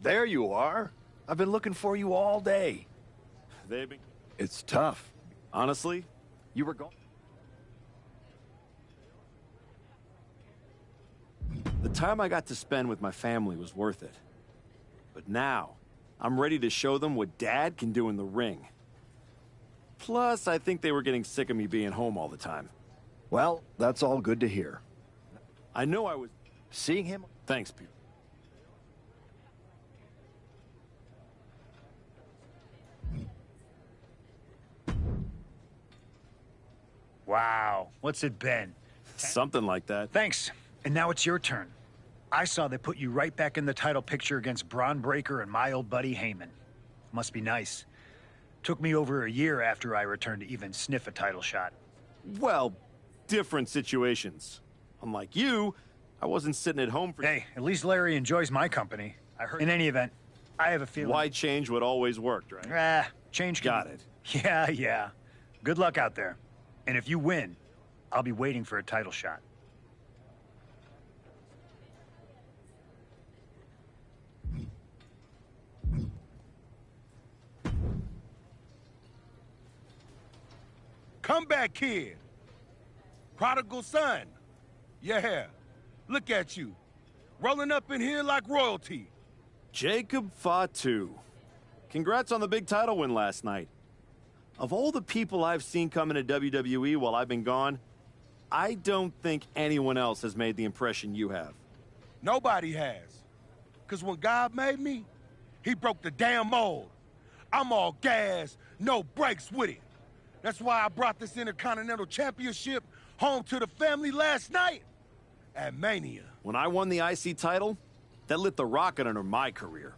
There you are. I've been looking for you all day. It's tough. Honestly, You were gone. the time I got to spend with my family was worth it. But now, I'm ready to show them what Dad can do in the ring. Plus, I think they were getting sick of me being home all the time. Well, that's all good to hear. I know I was... Seeing him... Thanks, Pete. Wow, what's it been? Something like that. Thanks. And now it's your turn. I saw they put you right back in the title picture against Braun Breaker and my old buddy Heyman. Must be nice. Took me over a year after I returned to even sniff a title shot. Well, different situations. Unlike you, I wasn't sitting at home for... Hey, at least Larry enjoys my company. I heard... In any event, I have a feeling... Why change what always worked, right? Change can Got be... it. Yeah. Good luck out there. And if you win, I'll be waiting for a title shot. Come back kid. Prodigal son. Yeah. Look at you. Rolling up in here like royalty. Jacob Fatu. Congrats on the big title win last night. Of all the people I've seen come into WWE while I've been gone, I don't think anyone else has made the impression you have. Nobody has. Because when God made me, he broke the damn mold. I'm all gas, no brakes with it. That's why I brought this Intercontinental Championship home to the family last night at Mania. When I won the IC title, that lit the rocket under my career.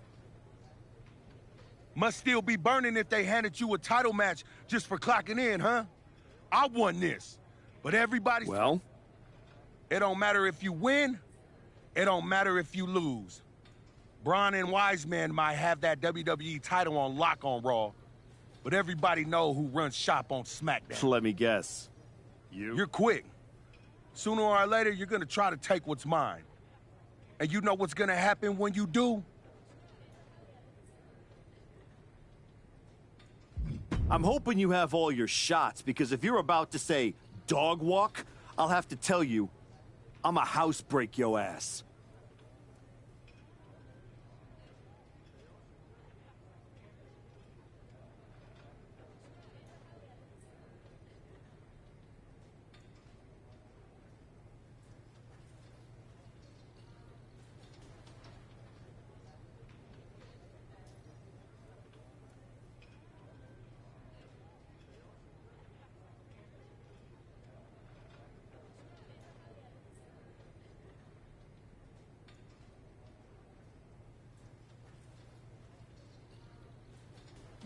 Must still be burning if they handed you a title match just for clocking in, huh? I won this, but everybody's... Well? It don't matter if you win, it don't matter if you lose. Braun and Wiseman might have that WWE title on lock on Raw, but everybody know who runs shop on SmackDown. Let me guess. You? You're quick. Sooner or later, you're gonna try to take what's mine. And you know what's gonna happen when you do? I'm hoping you have all your shots, because if you're about to say dog walk, I'll have to tell you, I'm a house break yo ass.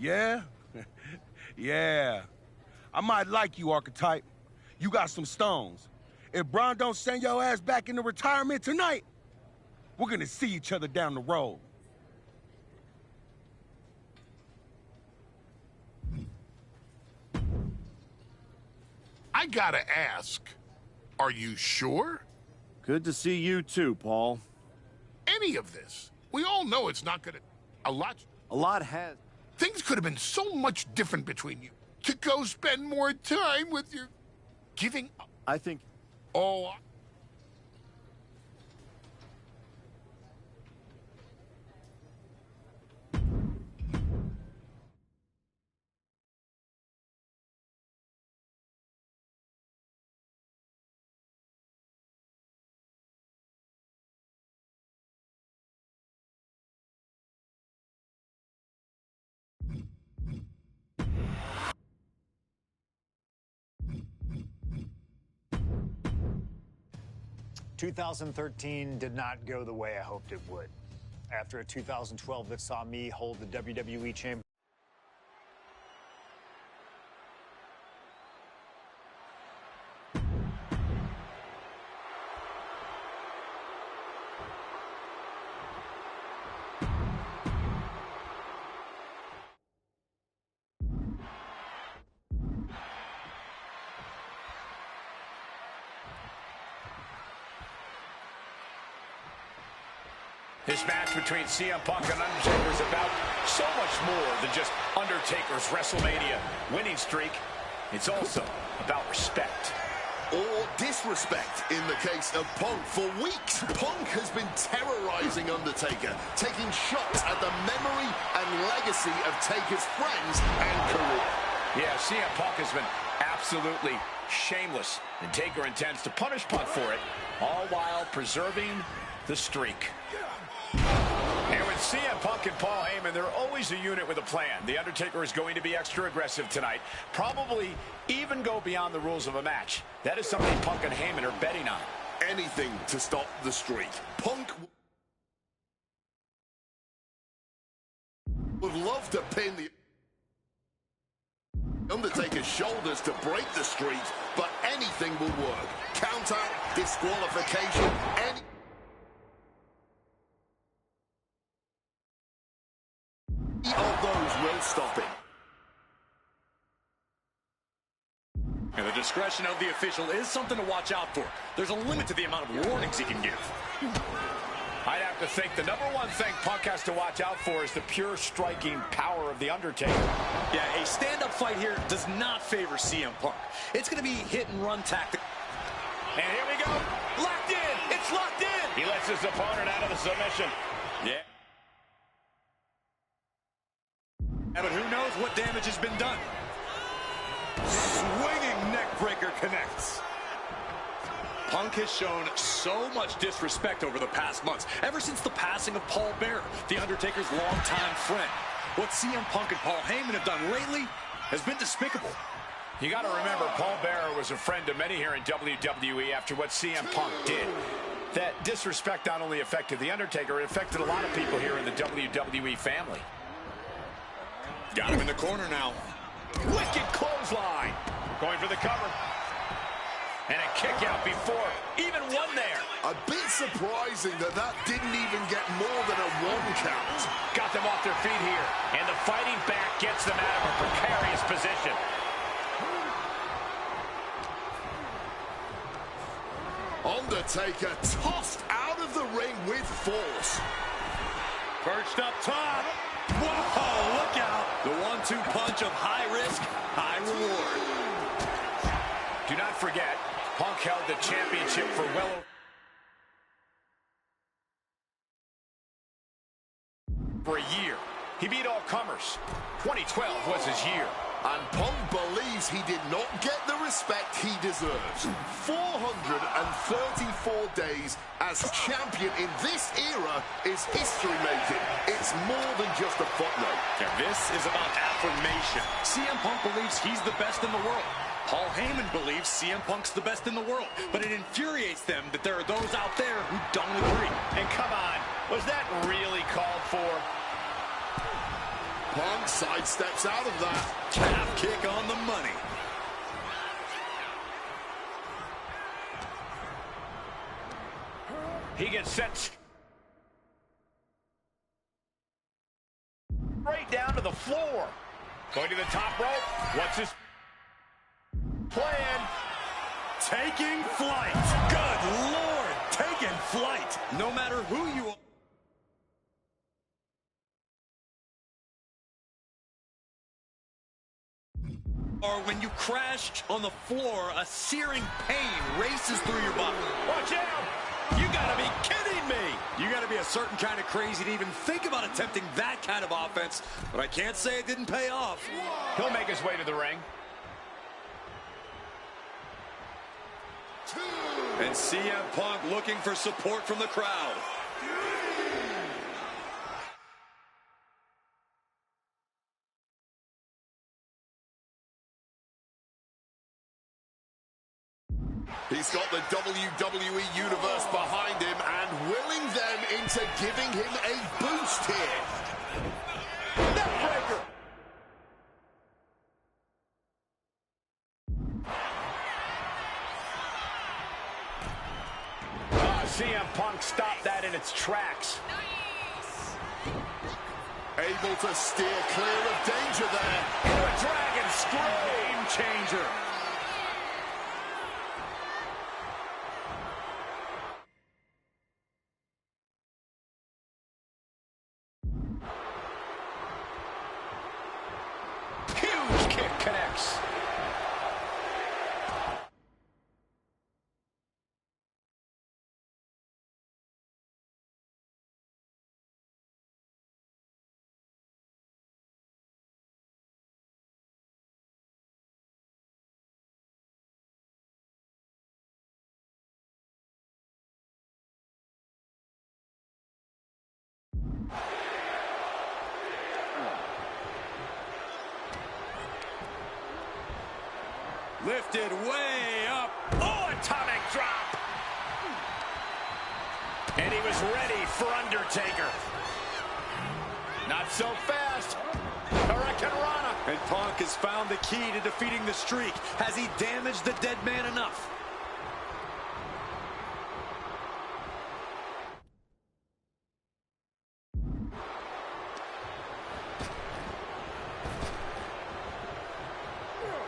Yeah? Yeah. I might like you, Archetype. You got some stones. If Braun don't send your ass back into retirement tonight, we're gonna see each other down the road. I gotta ask, are you sure? Good to see you too, Paul. Any of this? We all know it's not gonna... A lot has... Things could have been so much different between you. To go spend more time with your... Giving up. I think... Oh... ...2013 did not go the way I hoped it would. After a 2012 that saw me hold the WWE Championship. This match between CM Punk and Undertaker is about so much more than just Undertaker's WrestleMania winning streak. It's also about respect. Or disrespect in the case of Punk. For weeks, Punk has been terrorizing Undertaker, taking shots at the memory and legacy of Taker's friends and career. Yeah, CM Punk has been absolutely shameless, and Taker intends to punish Punk for it, all while preserving the streak. And with CM Punk and Paul Heyman, they're always a unit with a plan. The Undertaker is going to be extra aggressive tonight, probably even go beyond the rules of a match. That is something Punk and Heyman are betting on. Anything to stop the streak. Punk would love to pin the Undertaker's shoulders to break the streak, but anything will work. Count out, disqualification, any... of those will stop it. And the discretion of the official is something to watch out for. There's a limit to the amount of warnings he can give. I'd have to think the number one thing Punk has to watch out for is the pure striking power of The Undertaker. Yeah, a stand-up fight here does not favor CM Punk. It's going to be hit-and-run tactic. And here we go. Locked in. It's locked in. He lets his opponent out of the submission. Yeah. Yeah, but who knows what damage has been done. Swinging neckbreaker connects. Punk has shown so much disrespect over the past months, ever since the passing of Paul Bearer, The Undertaker's longtime friend. What CM Punk and Paul Heyman have done lately has been despicable. You got to remember, Paul Bearer was a friend to many here in WWE after what CM Punk did. That disrespect not only affected The Undertaker, it affected a lot of people here in the WWE family. Got him in the corner now. Wicked clothesline. Going for the cover. And a kick out before even one there. A bit surprising that didn't even get more than a 1 count. Got them off their feet here. And the fighting back gets them out of a precarious position. Undertaker tossed out of the ring with force. Perched up top. Whoa, look out. The 1-2 punch of high risk, high reward. Do not forget, Punk held the championship for well over a year. He beat all comers. 2012 was his year. And Punk believes he did not get the respect he deserves. 434 days as champion in this era is history-making. It's more than just a footnote. And this is about affirmation. CM Punk believes he's the best in the world. Paul Heyman believes CM Punk's the best in the world. But it infuriates them that there are those out there who don't agree. And come on, was that really called for? Punk sidesteps out of that. Calf kick on the money. He gets sent straight down to the floor. Going to the top rope. What's his plan? Taking flight. Good Lord. Taking flight. No matter who you are. Or when you crash on the floor, a searing pain races through your body. Watch out! You gotta be kidding me! You gotta be a certain kind of crazy to even think about attempting that kind of offense, but I can't say it didn't pay off. He'll make his way to the ring. And CM Punk looking for support from the crowd. He's got the WWE Universe behind him and willing them into giving him a boost here. Neckbreaker! CM Punk stopped that in its tracks. Able to steer clear of danger there. Into a dragon scream changer. Lifted way up. Oh, atomic drop. And he was ready for Undertaker. Not so fast. Hurricanrana. And Punk has found the key to defeating the streak. Has he damaged the dead man enough?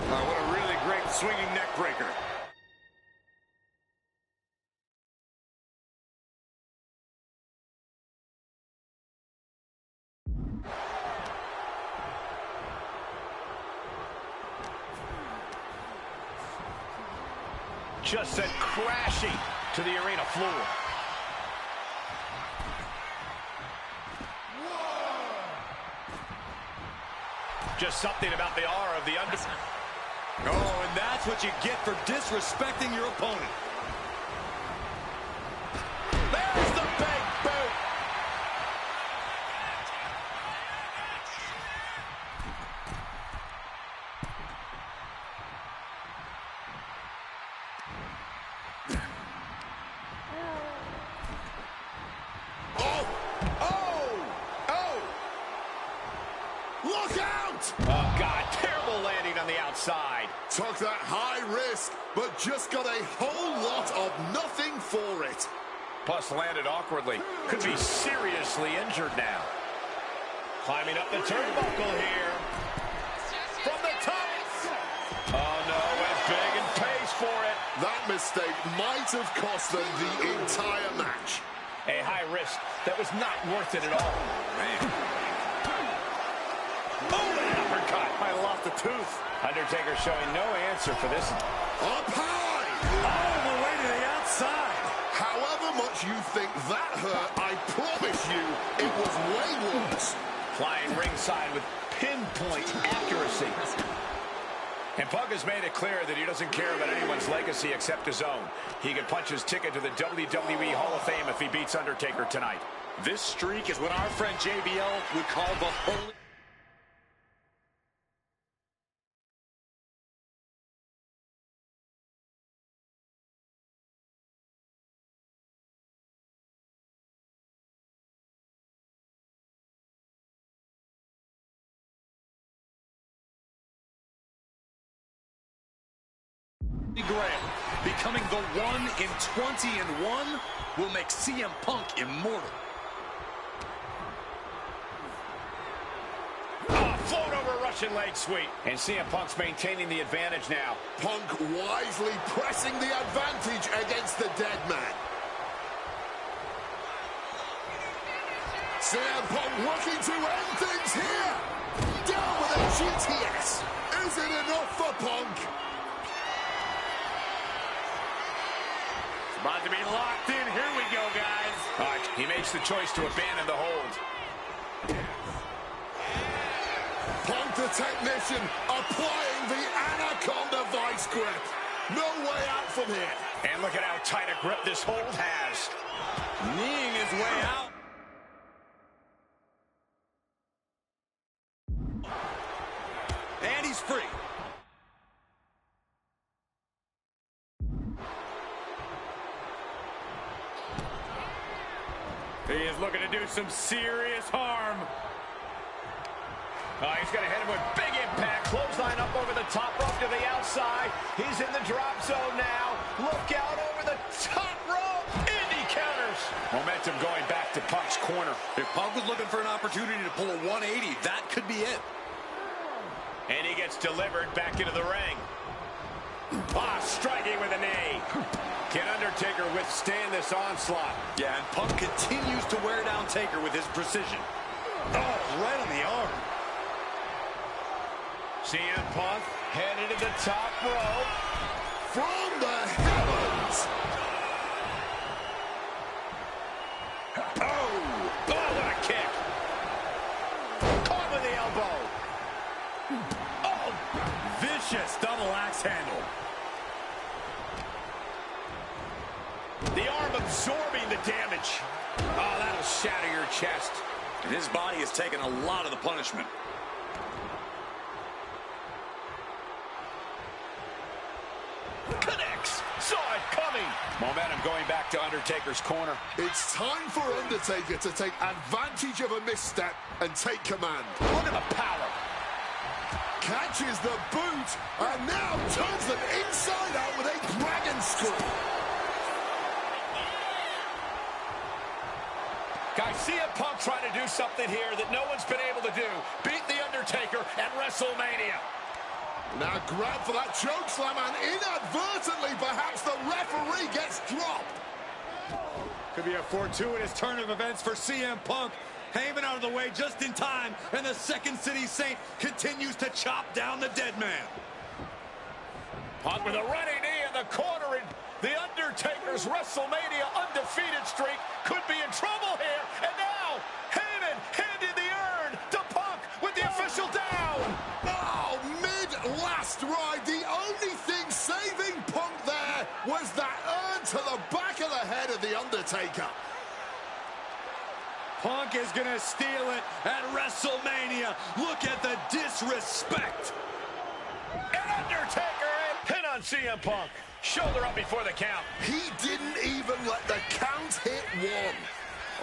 Oh, what a really great swinging neck breaker. Just sent crashing to the arena floor. Just something about the aura of the Oh, and that's what you get for disrespecting your opponent. There's the big boot. Look out! Oh, God, terrible landing on the outside. Took that high risk, but just got a whole lot of nothing for it. Plus landed awkwardly. Could be seriously injured now. Climbing up the turnbuckle here. From the top. Oh, no, went big and pays for it. That mistake might have cost them the entire match. A high risk that was not worth it at all. Man. Oh, an uppercut. Might have lost a tooth. Undertaker showing no answer for this. Up high! All the way to the outside. However much you think that hurt, I promise you, it was way worse. Flying ringside with pinpoint accuracy. And Punk has made it clear that he doesn't care about anyone's legacy except his own. He can punch his ticket to the WWE Hall of Fame if he beats Undertaker tonight. This streak is what our friend JBL would call the holy... Graham, becoming the 1 in 20-1 will make CM Punk immortal. Oh, float over Russian leg sweep. And CM Punk's maintaining the advantage now. Punk wisely pressing the advantage against the dead man. CM Punk looking to end things here. Down with a GTS. Is it enough for Punk? About to be locked in. Here we go, guys. All right, he makes the choice to abandon the hold. Punk the technician applying the Anaconda vice grip. No way out from here. And look at how tight a grip this hold has. Kneeing his way out. And he's free. He is looking to do some serious harm. He's going to hit him with big impact. Clothesline up over the top rope to the outside. He's in the drop zone now. Look out over the top rope. Indy counters. Momentum going back to Punk's corner. If Punk was looking for an opportunity to pull a 180, that could be it. And he gets delivered back into the ring. Striking with a knee. Can Undertaker withstand this onslaught? Yeah, and Punk continues to wear down Taker with his precision. Oh, right on the arm. CM Punk headed to the top rope. From the heavens. Oh, what a kick. Caught with the elbow. Oh, Vicious double axe handle. the arm absorbing the damage. Oh, that'll shatter your chest. And his body has taken a lot of the punishment. Connects. Saw it coming. Momentum going back to Undertaker's corner. It's time for Undertaker to take advantage of a misstep and take command. Look at the power. Catches the boot and now turns them inside out with a dragon screw. Guys, CM Punk trying to do something here that no one's been able to do. Beat The Undertaker at WrestleMania. Now grab for that chokeslam and inadvertently perhaps the referee gets dropped. Could be a fortuitous turn of events for CM Punk. Heyman out of the way just in time, and the Second City Saint continues to chop down the dead man. Punk with a running knee in the corner, and The Undertaker's WrestleMania undefeated streak could be in trouble here. And now, Heyman handed the urn to Punk with the official down. Oh, mid-last ride, the only thing saving Punk there was that urn to the back of the head of The Undertaker. Punk is going to steal it at WrestleMania. Look at the disrespect. And Undertaker and pin on CM Punk. Shoulder up before the count. He didn't even let the count hit one.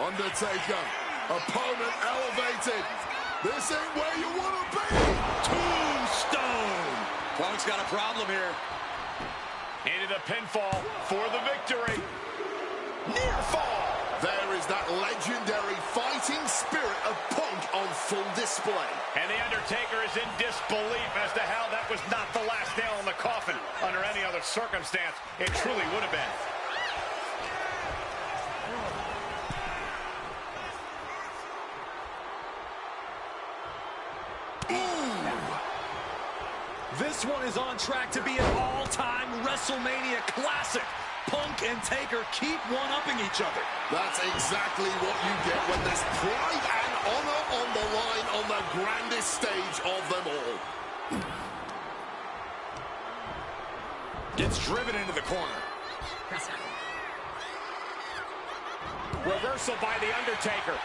Undertaker, opponent elevated. This ain't where you want to be. Tombstone. Punk's got a problem here. Into the pinfall for the victory. Near fall. There is that legendary fighting spirit of Punk on full display. And The Undertaker is in disbelief as to how that was not the last nail in the coffin. Under any other circumstance, it truly would have been. This one is on track to be an all-time WrestleMania classic. Punk and Taker keep one-upping each other. That's exactly what you get when there's pride and honor on the line on the grandest stage of them all. Gets driven into the corner. Reversal by The Undertaker.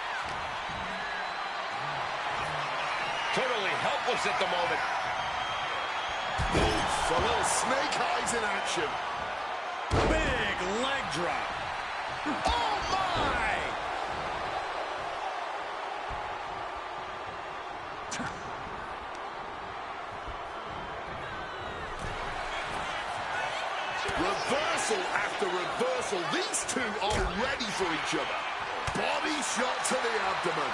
Totally helpless at the moment. Oof, a little snake eyes in action. Big leg drop. Oh, my! Reversal after reversal. These two are ready for each other. Body shot to the abdomen.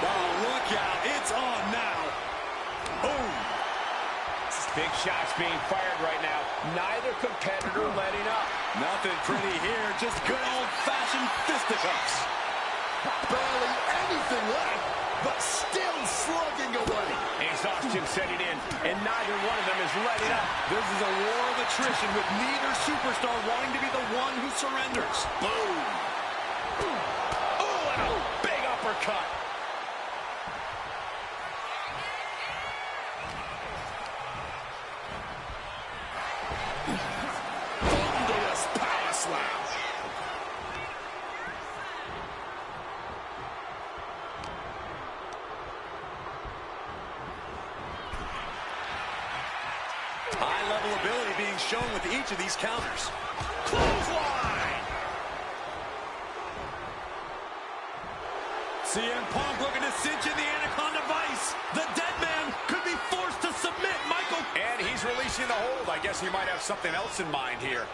Oh, look out. It's on now. Boom. Big shots being fired right now. Neither competitor letting up. Nothing pretty here. Just good old-fashioned fisticuffs. Barely anything left, but still slugging away. Exhaustion setting in, and neither one of them is letting up. This is a war of attrition with neither superstar wanting to be the one who surrenders. Boom. Oh, and a big uppercut. Thunderous power slam. High-level ability being shown with each of these counters. Clothesline. CM Punk looking to cinch in the Anaconda Vice. The dead man could be forced to submit, Michael. And he's releasing the hold. I guess he might have something else in mind here.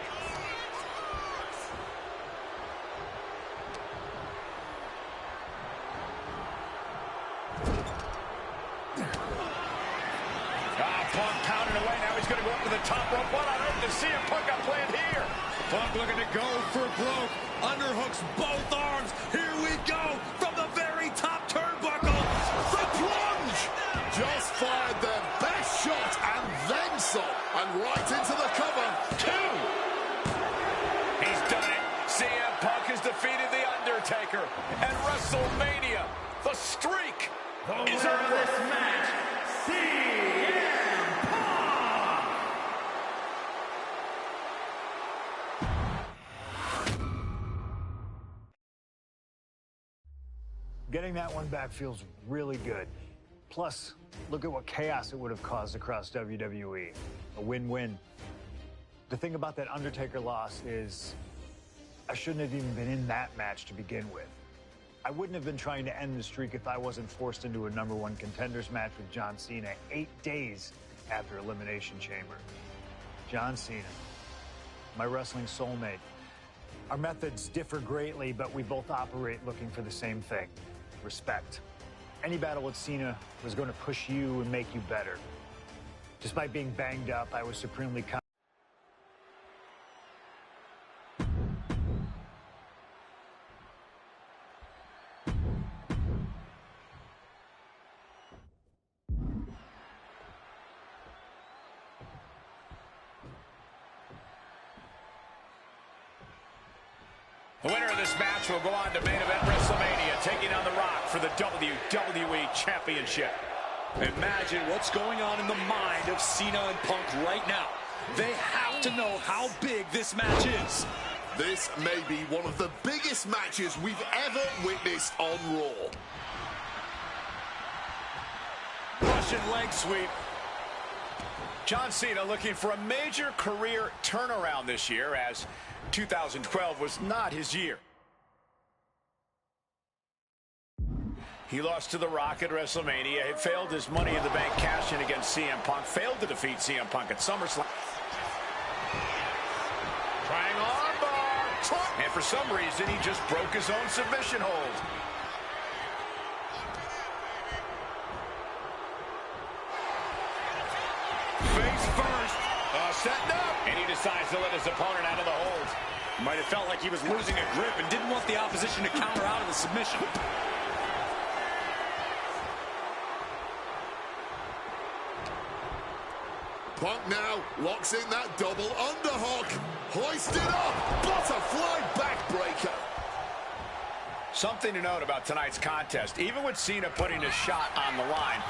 Punk pounding away. Now he's going to go up to the top rope. What on earth does CM Punk got planned here? Punk looking to go for broke. Underhooks both arms. Here we go from the very top turnbuckle. The plunge. Just fired their best shot and then some. And right into the cover. Two. He's done it. CM Punk has defeated The Undertaker. And WrestleMania, the streak is over. This match, CM Getting that one back feels really good. Plus, look at what chaos it would have caused across WWE. A win-win. The thing about that Undertaker loss is I shouldn't have even been in that match to begin with. I wouldn't have been trying to end the streak if I wasn't forced into a #1 contenders match with John Cena 8 days after Elimination Chamber. John Cena, my wrestling soulmate. Our methods differ greatly, but we both operate looking for the same thing: respect. Any battle with Cena was going to push you and make you better. Despite being banged up, I was supremely confident. The winner of this match will go on to main event WrestleMania, taking on The Rock for the WWE Championship. Imagine what's going on in the mind of Cena and Punk right now. They have to know how big this match is. This may be one of the biggest matches we've ever witnessed on Raw. Russian leg sweep. John Cena looking for a major career turnaround this year, as 2012 was not his year. He lost to The Rock at WrestleMania. He failed his Money in the Bank cash-in against CM Punk. Failed to defeat CM Punk at SummerSlam. Trying armbar. And for some reason, he just broke his own submission hold. Face first. Setting up. And he decides to let his opponent out of the hold. Might have felt like he was losing a grip and didn't want the opposition to counter out of the submission. Punk now locks in that double underhook. Hoisted up. Butterfly backbreaker. Something to note about tonight's contest. Even with Cena putting his shot on the line,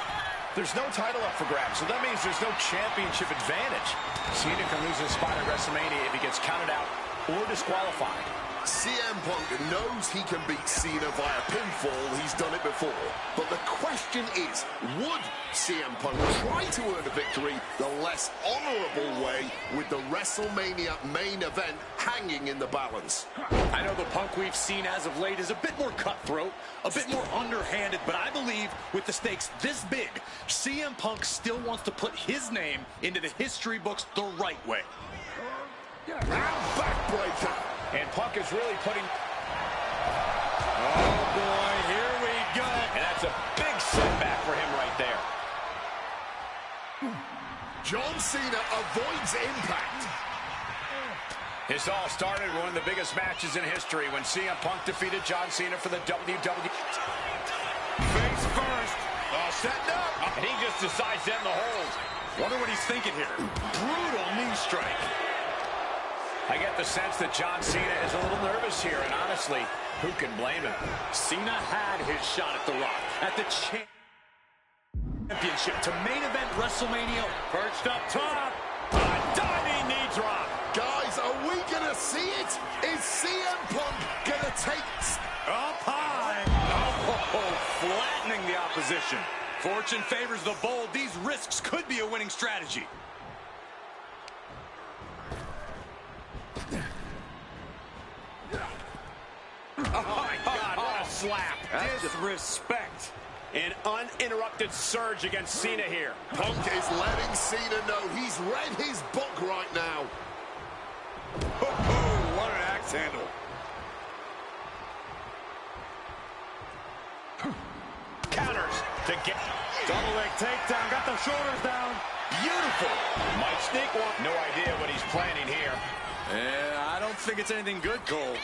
there's no title up for grabs, so that means there's no championship advantage. Cena can lose his spot at WrestleMania if he gets counted out or disqualified. CM Punk knows he can beat Cena via pinfall. He's done it before. But the question is, would CM Punk try to earn a victory the less honorable way with the WrestleMania main event hanging in the balance? I know the Punk we've seen as of late is a bit more cutthroat, a bit more underhanded, but I believe with the stakes this big, CM Punk still wants to put his name into the history books the right way. Backbreaker. And Punk is really putting... Oh, boy, here we go. And that's a big setback for him right there. John Cena avoids impact. This all started with one of the biggest matches in history when CM Punk defeated John Cena for the WWE. Face first. Setting up. And he just decides to end the hold. Wonder what he's thinking here. Brutal knee strike. I get the sense that John Cena is a little nervous here, and honestly, who can blame him? Cena had his shot at The Rock, at the championship, to main event WrestleMania. Perched up top, a diving knee drop. Guys, are we gonna see it? Is CM Punk gonna take... Up high. Oh, flattening the opposition. Fortune favors the bold. These risks could be a winning strategy. Oh, my God, what a slap. Disrespect. An uninterrupted surge against Cena here. Punk is letting Cena know he's read his book right now. Oh, what an axe handle. Counters to get... Double leg takedown, got the shoulders down. Beautiful. Might sneak one. No idea what he's planning here. Yeah, I don't think it's anything good, Cole.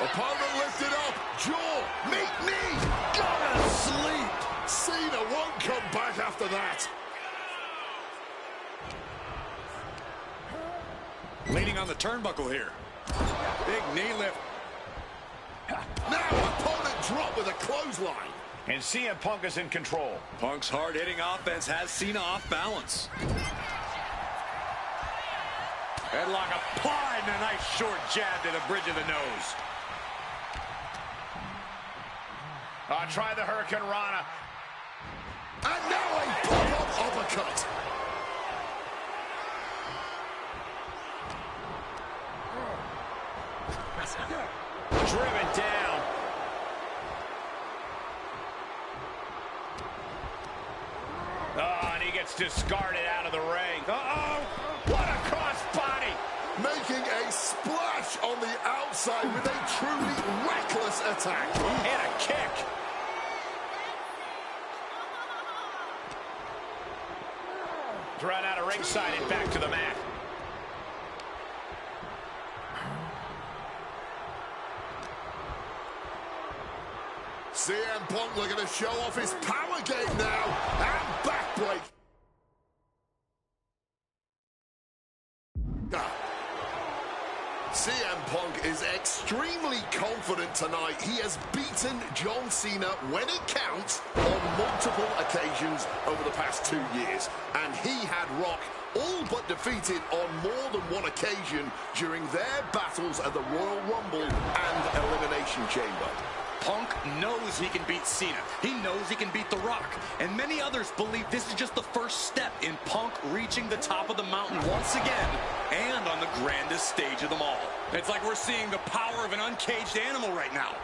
Opponent lifted up. Jaw. Meet knee. Gonna sleep. Cena won't come back after that. Leaning on the turnbuckle here. Big knee lift. Now opponent drop with a clothesline. And CM Punk is in control. Punk's hard-hitting offense has Cena off balance. Headlock applied and a nice short jab to the bridge of the nose. Try the Hurricane Rana. And now a pop-up uppercut. Driven down. Oh, and he gets discarded out of the ring. Uh-oh! What a crossbody! Making a splash on the outside with a truly reckless attack. And a kick. Thrown out of ringside and back to the mat. CM Punk looking to show off his power game now. And backbreak. CM Punk is extremely confident tonight. He has beaten John Cena when it counts on multiple occasions over the past 2 years. And he had Rock all but defeated on more than one occasion during their battles at the Royal Rumble and Elimination Chamber. Punk knows he can beat Cena. He knows he can beat The Rock. And many others believe this is just the first step in Punk reaching the top of the mountain once again and on the grandest stage of them all. It's like we're seeing the power of an uncaged animal right now.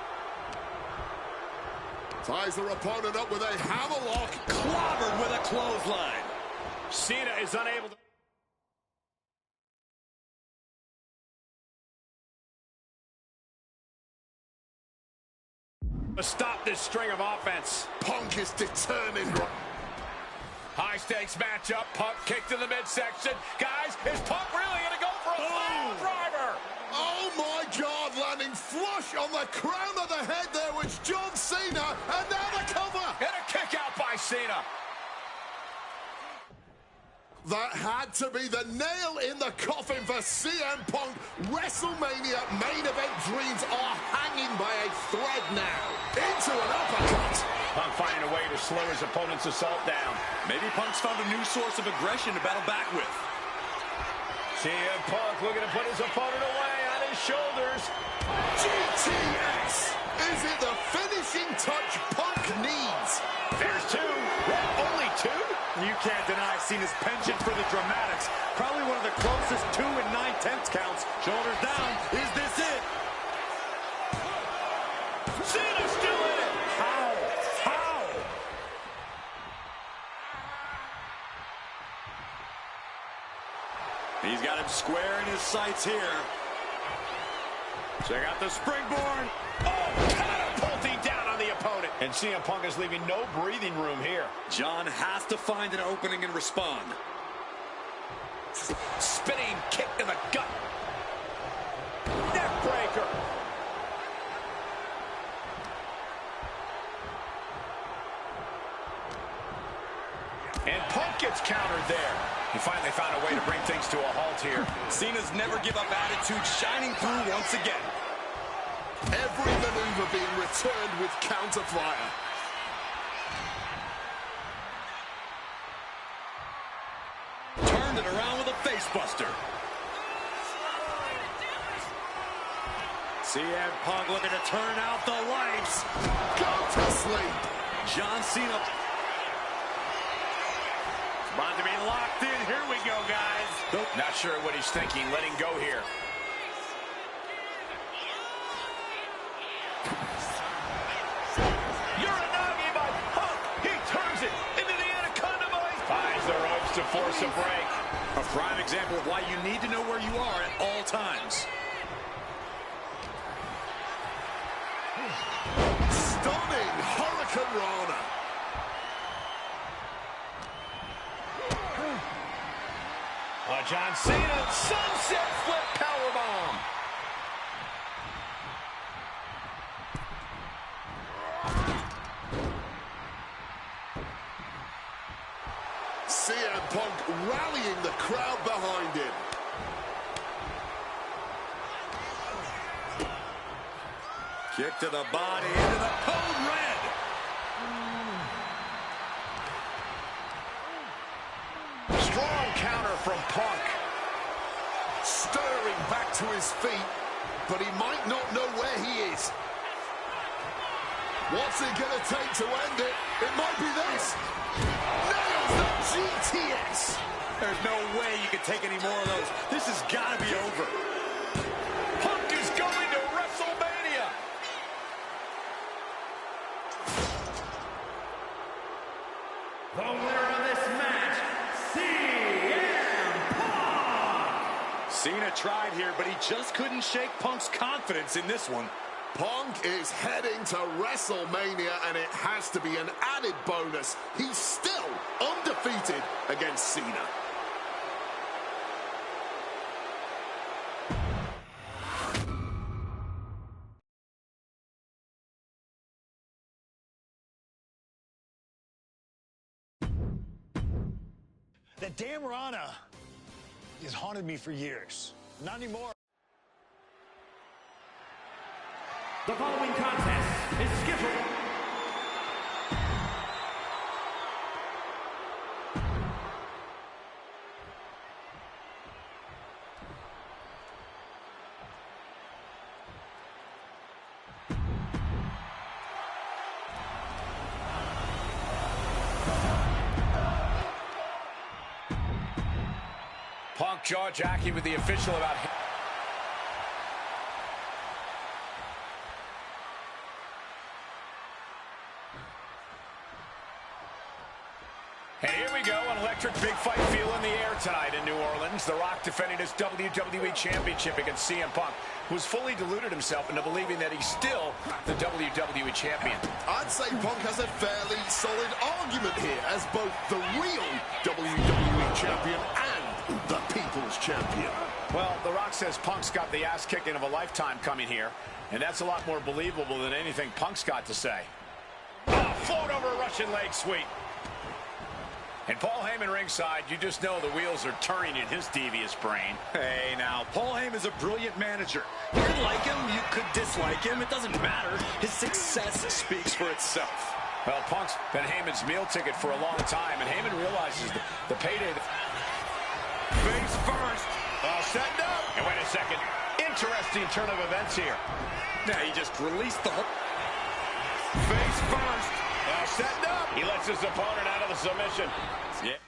Ties their opponent up with a hammerlock. Clobbered with a clothesline. Cena is unable to... stop this string of offense. Punk is determined. High stakes matchup. Punk kicked in the midsection. Guys, is Punk really going to go for a pile driver? Oh my God, landing flush on the crown of the head there was John Cena, and now the cover. And a kick out by Cena. That had to be the nail in the coffin for CM Punk. WrestleMania main event dreams are hanging by a thread now. Into an uppercut. Punk finding a way to slow his opponent's assault down. Maybe Punk's found a new source of aggression to battle back with. CM Punk looking to put his opponent away on his shoulders. GTS! Is it the finishing touch Punk needs? There's two. What, only two? You can't deny Cena's penchant for the dramatics. Probably one of the closest 2 9/10 counts. Shoulders down. Is this it? Cena's still in it. How? How? He's got him square in his sights here. Check out the springboard. Oh, catapulting down on the opponent. And CM Punk is leaving no breathing room here. John has to find an opening and respond. Spinning kick to the gut. Neck breaker. And Punk gets countered there. He finally found a way to bring things to a halt here. Cena's never give up attitude shining through once again. Every maneuver being returned with counter fire. Turned it around with a face buster. CM Punk looking to turn out the lights. Go to sleep. John Cena. About to be locked in. Here we go, guys. Nope. Not sure what he's thinking. Letting go here. Uranagi by Punk. He turns it into the Anaconda Vice. Finds the ropes to force a break. A prime example of why you need to know where you are at all times. Stunning Hurricane Rana. John Cena, sunset flip powerbomb. CM Punk rallying the crowd behind him. Kick to the body, into the code red. Strong counter from Punk. Stirring back to his feet, but he might not know where he is. What's it going to take to end it? It might be this. Nails the GTS. There's no way you can take any more of those. This has got to be over. Punk is going to WrestleMania. The winner of this match, CM Punk! Cena tried here, but he just couldn't shake Punk's confidence in this one. Punk is heading to WrestleMania, and it has to be an added bonus. He's still undefeated against Cena. That damn Rana has haunted me for years. Not anymore. The following contest is scheduled. Punk jaw-jacking with the official about... And here we go, an electric big fight feel in the air tonight in New Orleans. The Rock defending his WWE Championship against CM Punk, who's fully deluded himself into believing that he's still the WWE Champion. I'd say Punk has a fairly solid argument here as both the real WWE Champion and the People's Champion. Well, The Rock says Punk's got the ass-kicking of a lifetime coming here, and that's a lot more believable than anything Punk's got to say. Oh, float over a Russian leg sweep. And Paul Heyman ringside, you just know the wheels are turning in his devious brain. Hey, now, Paul Heyman's a brilliant manager. You could like him, you could dislike him. It doesn't matter. His success speaks for itself. Well, Punk's been Heyman's meal ticket for a long time, and Heyman realizes the payday... Face first. All set up. And wait a second. Interesting turn of events here. Now, he just released the whole... Face first. All set up. He lets his opponent out of the submission. Yeah.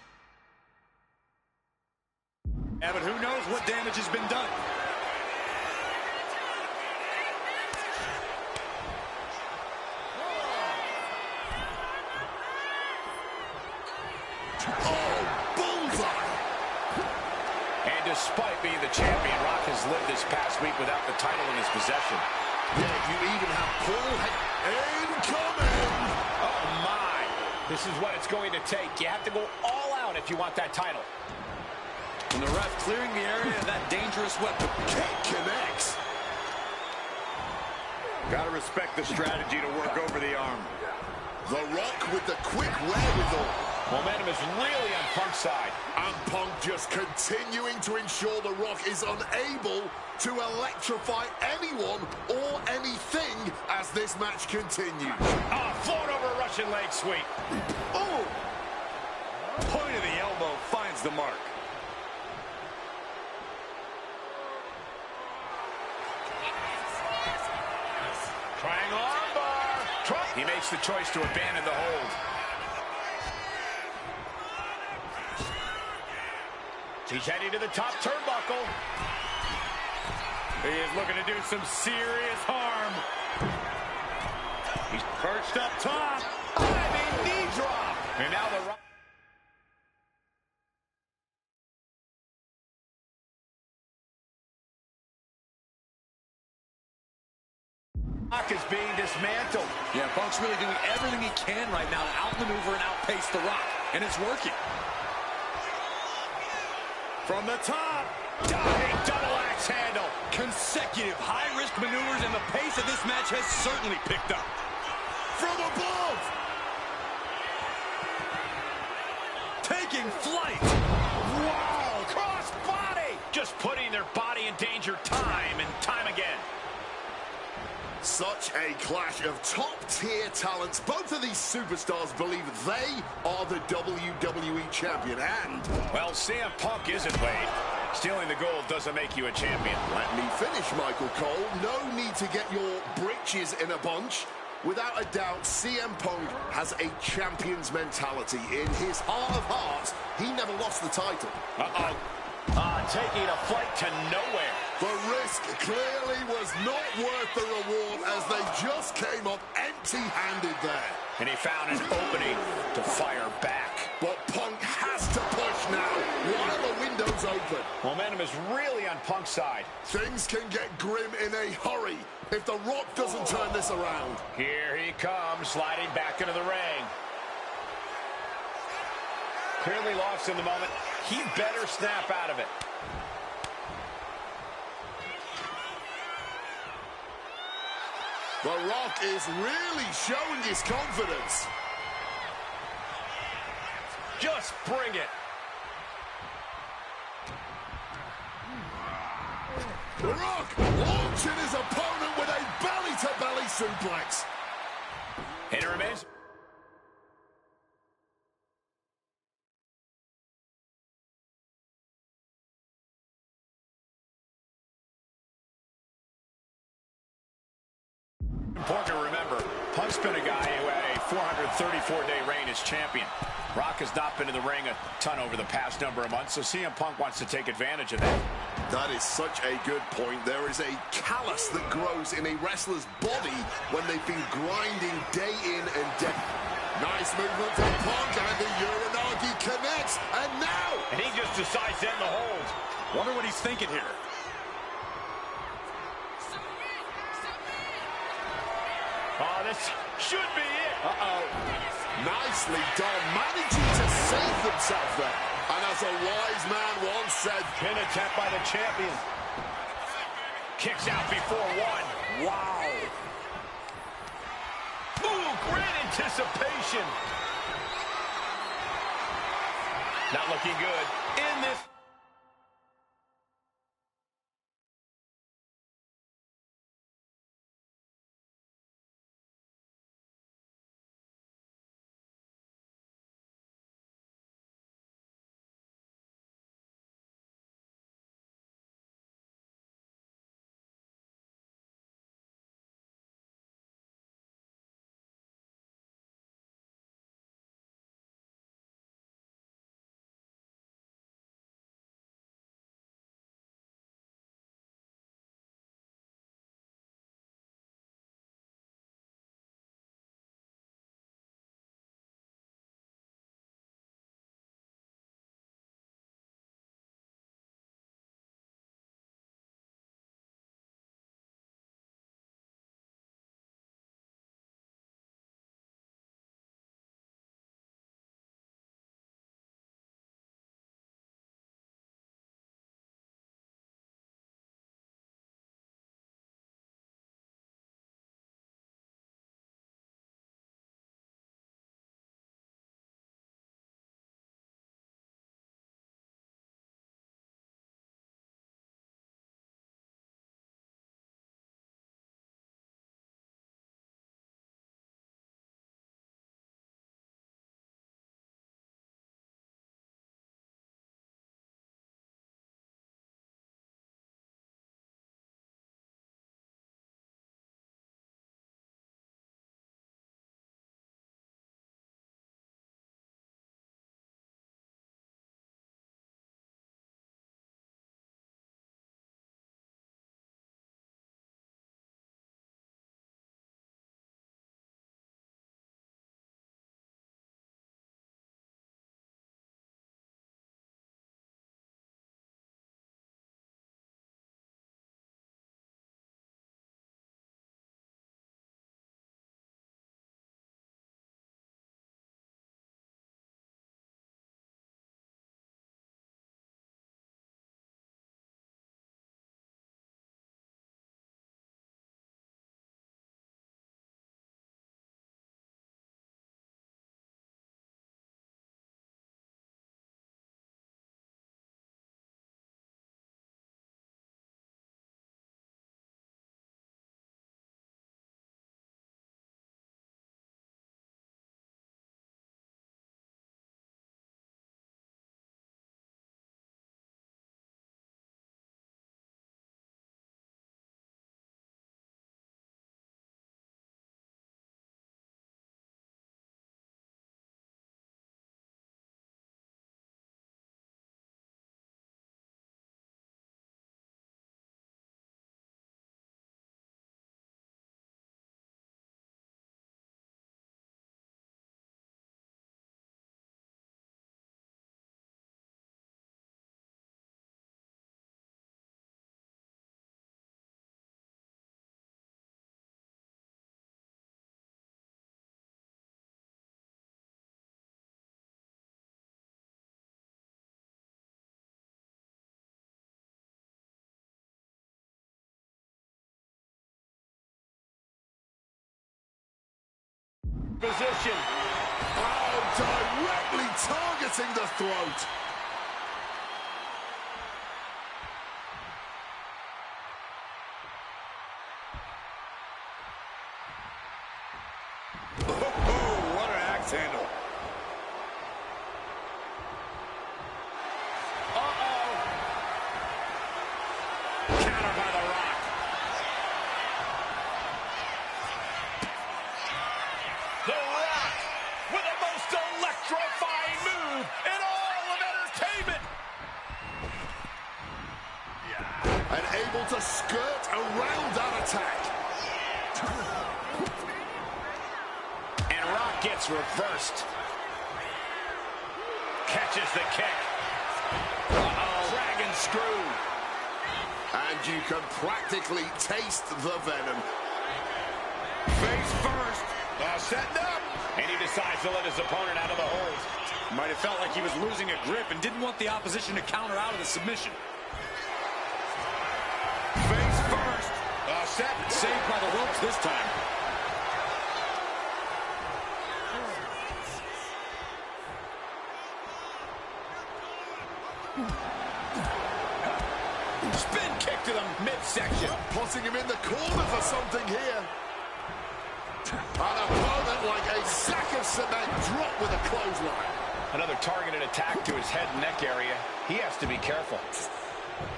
Yeah, but who knows what damage has been done. Oh, bullseye! And despite being the champion, Rock has lived this past week without the title in his possession. Yeah, you even have Paul incoming! Oh, my. This is what it's going to take. You have to go all out if you want that title. And the ref clearing the area of that dangerous weapon. Kick connects. Gotta respect the strategy to work over the arm. The Rock with the quick wherewithal. Momentum is really on Punk's side. And Punk just continuing to ensure The Rock is unable to electrify anyone or anything as this match continues. Oh, float over a Russian leg sweep. Oh! Point of the elbow finds the mark. Trying armbar. He makes the choice to abandon the hold. He's heading to the top turnbuckle. He is looking to do some serious harm. He's perched up top. Diving knee drop. And now the Rock. Rock is being dismantled. Yeah, Punk's really doing everything he can right now to outmaneuver and outpace The Rock. And it's working. From the top, diving double axe handle. Consecutive high-risk maneuvers, and the pace of this match has certainly picked up. From above! Taking flight. Wow, cross body. Just putting their body in danger time and time again. Such a clash of top-tier talents. Both of these superstars believe they are the WWE Champion, and... Well, CM Punk isn't, Wade. Stealing the gold doesn't make you a champion. Let me finish, Michael Cole. No need to get your britches in a bunch. Without a doubt, CM Punk has a champion's mentality. In his heart of hearts, he never lost the title. Taking a flight to nowhere. The risk clearly was not worth the reward as they just came up empty-handed there. And he found an opening to fire back. But Punk has to push now while the window's open. Momentum is really on Punk's side. Things can get grim in a hurry if The Rock doesn't turn this around. Here he comes, sliding back into the ring. Clearly lost in the moment. He better snap out of it. The Rock is really showing his confidence. Just bring it. The Rock launching his opponent with a belly-to-belly suplex. And it remains. Important to remember, Punk's been a guy who had a 434-day reign as champion. Rock has not been in the ring a ton over the past number of months, so CM Punk wants to take advantage of that. That is such a good point. There is a callus that grows in a wrestler's body when they've been grinding day in and day. Nice movement from Punk, and the Uranagi connects, and now... And he just decides to end the hold. Wonder what he's thinking here. Oh, this should be it. Nicely done, managing to save themselves there. And as a wise man once said... Pin attempt by the champion. Kicks out before one. Wow. Ooh, great anticipation. Not looking good in this. Position. Oh, directly targeting the throat. Oh, what an axe handle. Uh-oh. Counter by The Rock. The Rock with the most electrifying move in all of entertainment. And able to skirt around that attack. And Rock gets reversed. Catches the kick. Uh-oh. Dragon screw. And you can practically taste the venom. Face first. Setting up. And he decides to let his opponent out of the hold. Might have felt like he was losing a grip and didn't want the opposition to counter out of the submission. Face first. Set. Saved by the ropes this time. Spin kick to the midsection. Putting him in the corner for something here. An opponent like a sack of cement dropped with a clothesline. Another targeted attack to his head and neck area. He has to be careful.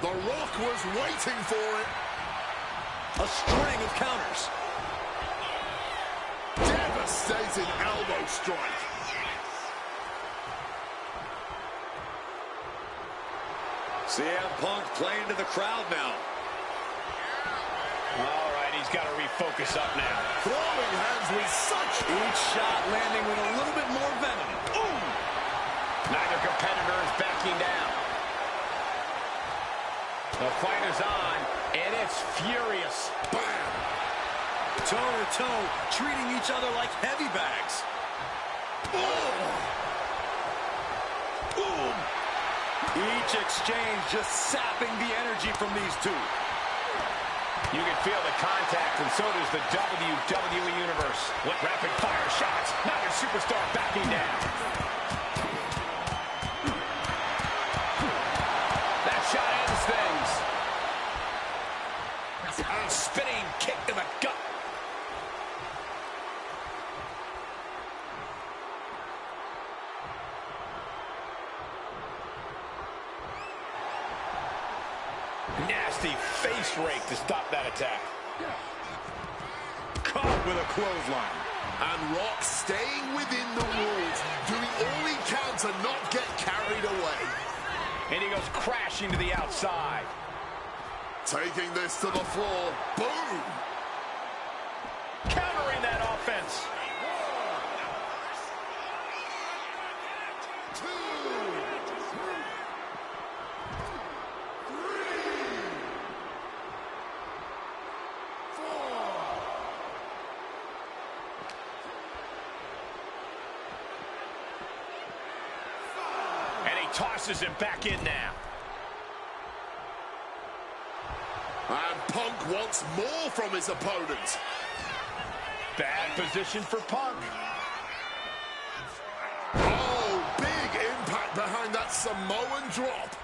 The Rock was waiting for it. A string of counters. Devastating elbow strike. CM Punk playing to the crowd now. All right, he's got to refocus up now. Throwing hands with such... Each shot landing with a little bit more venom. Ooh! Neither competitor is backing down. The fight is on, and it's furious. Bam! Toe-to-toe, treating each other like heavy bags. Oh! Boom! Each exchange just sapping the energy from these two. You can feel the contact, and so does the WWE Universe. With rapid-fire shots, neither superstar backing down. That shot ends things. A spinning kick to the gut. Nasty face rake to stop that attack. Caught with a clothesline. And Rock staying within the rules, doing all he can to not get carried away. And he goes crashing to the outside. Taking this to the floor. Boom! Countering that offense. Tosses him back in now. And Punk wants more from his opponent. Bad position for Punk. Oh, big impact behind that Samoan drop.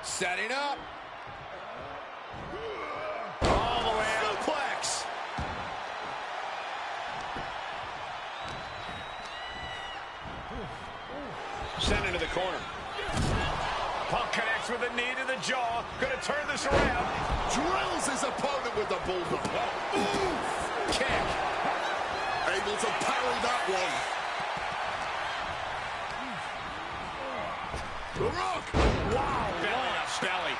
Setting up. Sent into the corner. Punk connects with a knee to the jaw. Gonna turn this around. Drills his opponent with the bulldog. Ooh. Kick. Able to parry that one. The Rock. Wow. Belly up belly.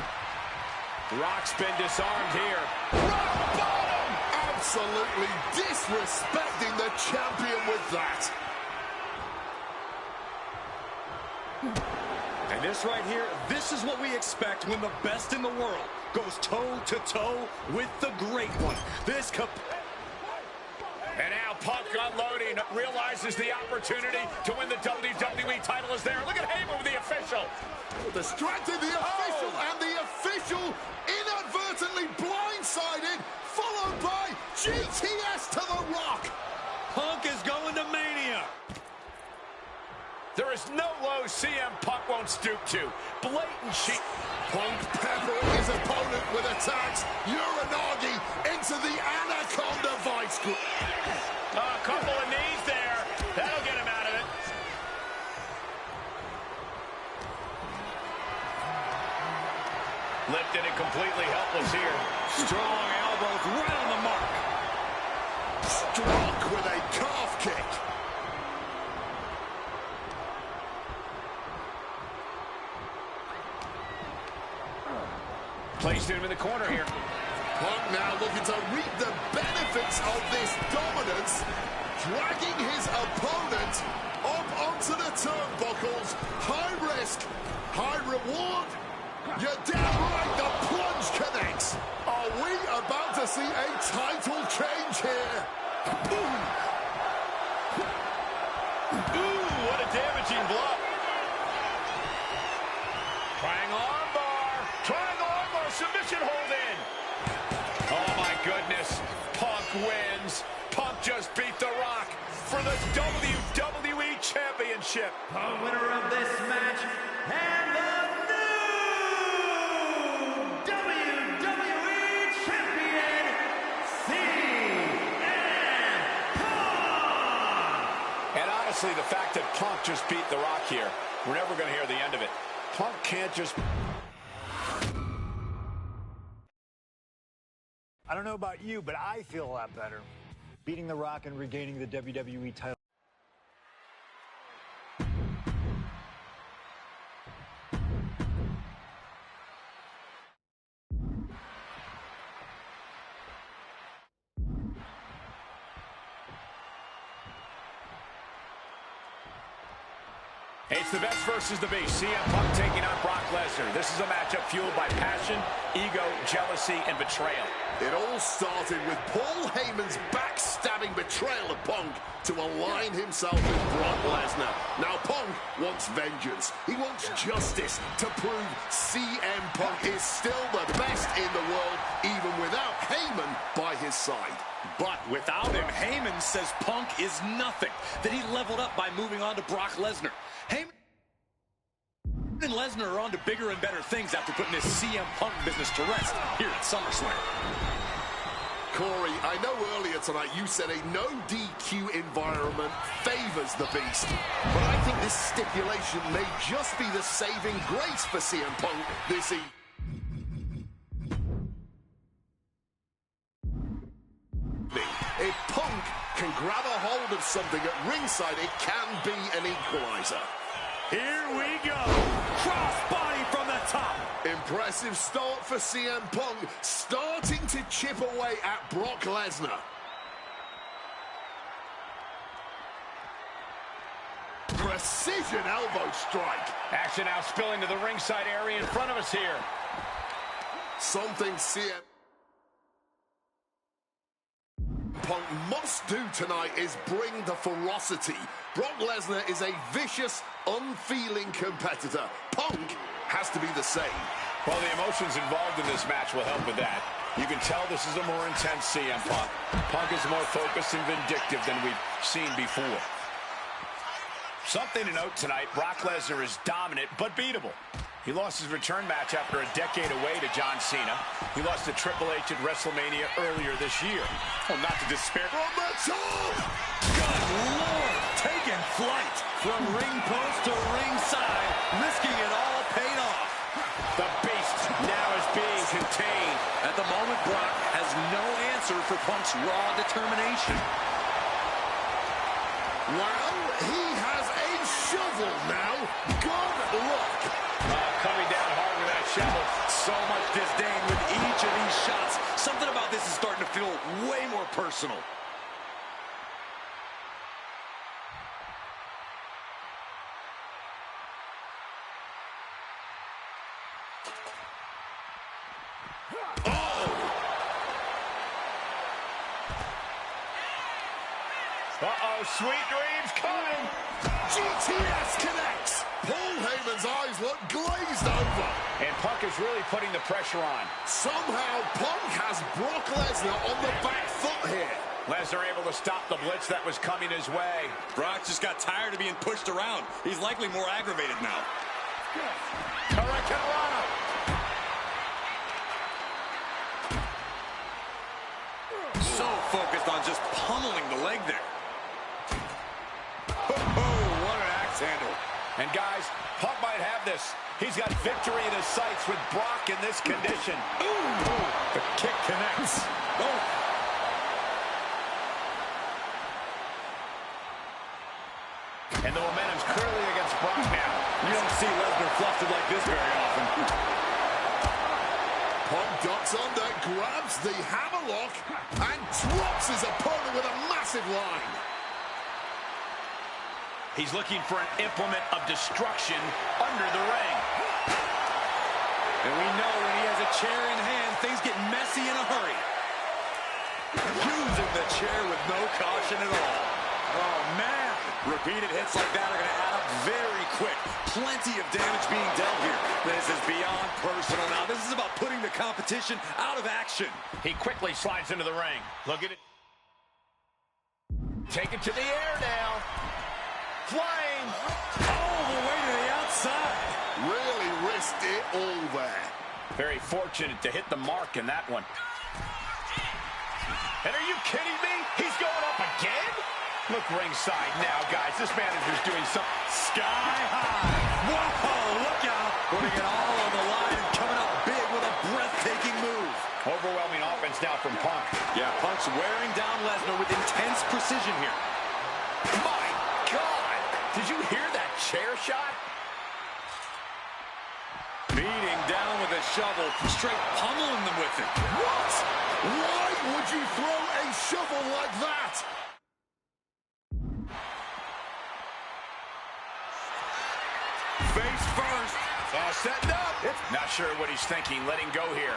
Rock's been disarmed here. Rock bottom. Absolutely disrespecting the champion with that. And this right here, this is what we expect when the best in the world goes toe-to-toe with the great one. This And now Punk unloading, realizes the opportunity to win the WWE title is there. Look at Heyman with the official. Distracted the official, and the official inadvertently blindsided, followed by GTS to the Rock. Punk is going to Mania. There is no low CM Punk won't stoop to. Blatant cheat. Punk peppering his opponent with attacks. Uranagi into the Anaconda Vice Grip. A couple of knees there. That'll get him out of it. Lifted and completely helpless here. Strong elbows right on the mark. Struck with a calf kick. Placed him in the corner here. Punk now looking to reap the benefits of this dominance, dragging his opponent up onto the turnbuckles. High risk, high reward. You're damn right, the plunge connects. Are we about to see a title change here? Ooh, what a damaging blow. Triangle armbar. Triangle armbar, submission hold in. Oh my goodness. Punk wins. Punk just beat The Rock for the WWE Championship. The winner of this match and the new WWE Champion, CM Punk! And honestly, the fact that Punk just beat The Rock here, we're never going to hear the end of it. Punk can't just... I don't know about you, but I feel a lot better. Beating The Rock and regaining the WWE title. It's the best versus the beast. CM Punk taking on Brock Lesnar. This is a matchup fueled by passion, ego, jealousy, and betrayal. It all started with Paul Heyman's backstabbing betrayal of Punk to align himself with Brock Lesnar. Now Punk wants vengeance. He wants justice to prove CM Punk is still the best in the world, even without Heyman by his side. But without him, Heyman says Punk is nothing, that he leveled up by moving on to Brock Lesnar. Heyman and Lesnar are on to bigger and better things after putting this CM Punk business to rest here at SummerSlam. Corey, I know earlier tonight you said a no DQ environment favors the Beast, but I think this stipulation may just be the saving grace for CM Punk this evening. If Punk can grab a hold of something at ringside, it can be an equalizer. Here we go. Crossbody from the top. Impressive start for CM Punk, starting to chip away at Brock Lesnar. Precision elbow strike. Action now spilling to the ringside area in front of us here. Something CM Punk must do tonight is bring the ferocity. Brock Lesnar is a vicious, unfeeling competitor. Punk has to be the same. Well, the emotions involved in this match will help with that. You can tell this is a more intense CM Punk. Punk is more focused and vindictive than we've seen before. Something to note tonight, Brock Lesnar is dominant but beatable. He lost his return match after a decade away to John Cena. He lost to Triple H at WrestleMania earlier this year. Oh, not to despair. From the top! Good Lord! Taking flight from ring post to ringside, risking it all paid off. The Beast now is being contained. At the moment, Brock has no answer for Punk's raw determination. Well, he has a shovel now. Good luck. Coming down hard with that shovel. So much disdain with each of these shots. Something about this is starting to feel way more personal. Uh-oh, sweet dreams coming. GTS connects. Paul Heyman's eyes look glazed over. And Punk is really putting the pressure on. Somehow, Punk has Brock Lesnar on the back foot here. Lesnar able to stop the blitz that was coming his way. Brock just got tired of being pushed around. He's likely more aggravated now. Hurricanrana. So focused on just pummeling the leg there. Oh, what an axe handle. And guys, Punk might have this. He's got victory in his sights with Brock in this condition. Ooh, the kick connects. Oh. And the momentum's clearly against Brock now. You don't see Lesnar flustered like this very often. Punk ducks under, grabs the hammerlock, and drops his opponent with a massive line. He's looking for an implement of destruction under the ring. And we know when he has a chair in hand, things get messy in a hurry. Using the chair with no caution at all. Oh, man. Repeated hits like that are going to add up very quick. Plenty of damage being dealt here. This is beyond personal now. This is about putting the competition out of action. He quickly slides into the ring. Look at it. Take it to the air now. Flying. All the way to the outside. Really risked it all there. Very fortunate to hit the mark in that one. And are you kidding me? He's going up again? Look ringside now, guys. This manager's doing something Sky high. Whoa, look out. Putting it all on the line and coming up big with a breathtaking move. overwhelming offense now from Punk. Yeah, Punk's wearing down Lesnar with intense precision here. My God! Did you hear that chair shot? Beating down with a shovel, straight pummeling them with it. What? Why would you throw a shovel like that? Face first. All setting up. Not sure what he's thinking, letting go here.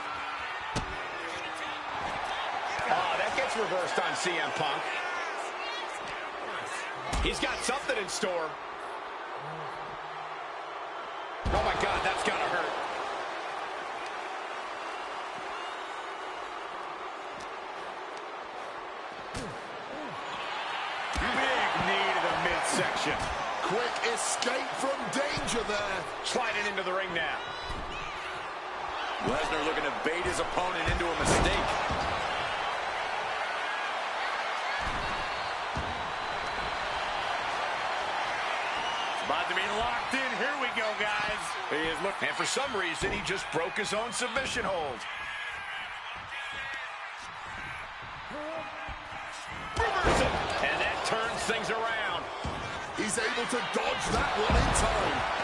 Oh, that gets reversed on CM Punk. He's got something in store. Oh, my God, that's gotta hurt. Big knee to the midsection. Quick escape from danger there. Sliding into the ring now. Lesnar looking to bait his opponent into a mistake. It's about to be locked in. Here we go, guys. He is looking, and for some reason, he just broke his own submission hold. Reversal, and that turns things around. He's able to dodge that one in time.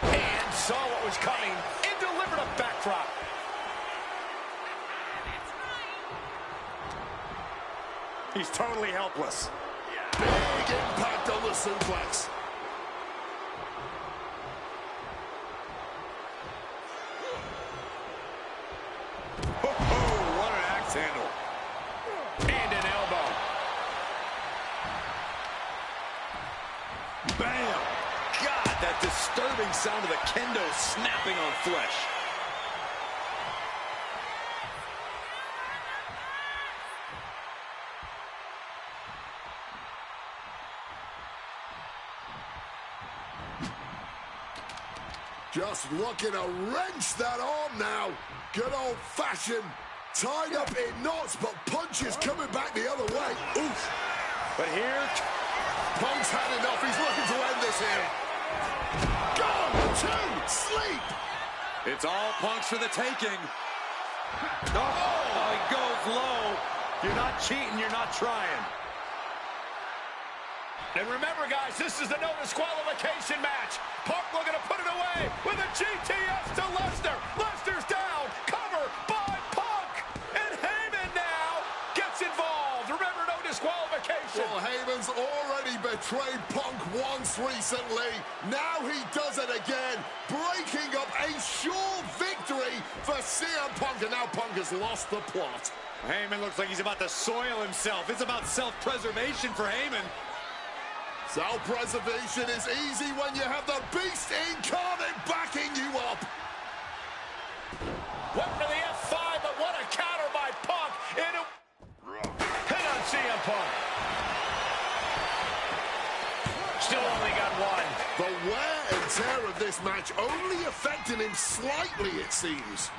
And saw what was coming and delivered a backdrop. He's totally helpless. Big impact on the suplex. Oh, what an axe handle. And an elbow. Bam! God, that disturbing sound of the kendo snapping on flesh. Just looking to wrench that arm now. Good old-fashioned. Tied up in knots, but punches coming back the other way. Oof. But here, Punk's had enough. He's looking to end this here. Go to sleep. it's all Punk's for the taking. Oh, he goes low. You're not cheating, you're not trying. And remember, guys, this is the no disqualification match. Punk looking to put it away with a GTS to Lesnar. Lesnar's down. Cover by Punk. And Heyman now gets involved. Remember, no disqualification. Well, Heyman's already been betrayed Punk once recently. Now he does it again, breaking up a sure victory for CM Punk, and now Punk has lost the plot. Heyman looks like he's about to soil himself. It's about self-preservation for Heyman. Self-preservation is easy when you have the Beast Incarnate backing you up. Went for the F5, but what a counter by Punk. Hit on CM Punk. Still only got one. The wear and tear of this match only affecting him slightly, it seems.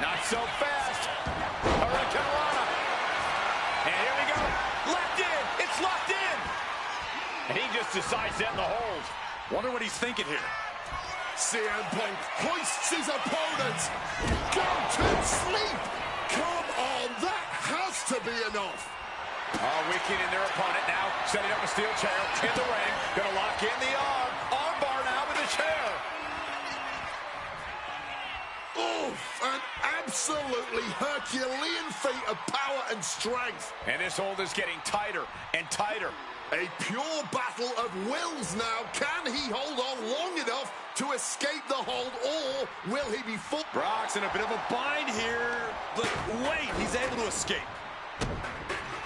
Not so fast. Hurricanrana. And here we go. Locked in. It's locked in. And he just decides to end the hold. Wonder what he's thinking here. CM Punk hoists his opponent. Go to sleep. Come on, that has to be enough. Oh, weakening their opponent now. Setting up a steel chair in the ring. Gonna lock in the arm. Arm bar now with the chair. Oof, an absolutely Herculean feat of power and strength. And this hold is getting tighter and tighter. A pure battle of wills now. Can he hold on long enough to escape the hold, or will he be full? Brock's in a bit of a bind here, but wait, he's able to escape.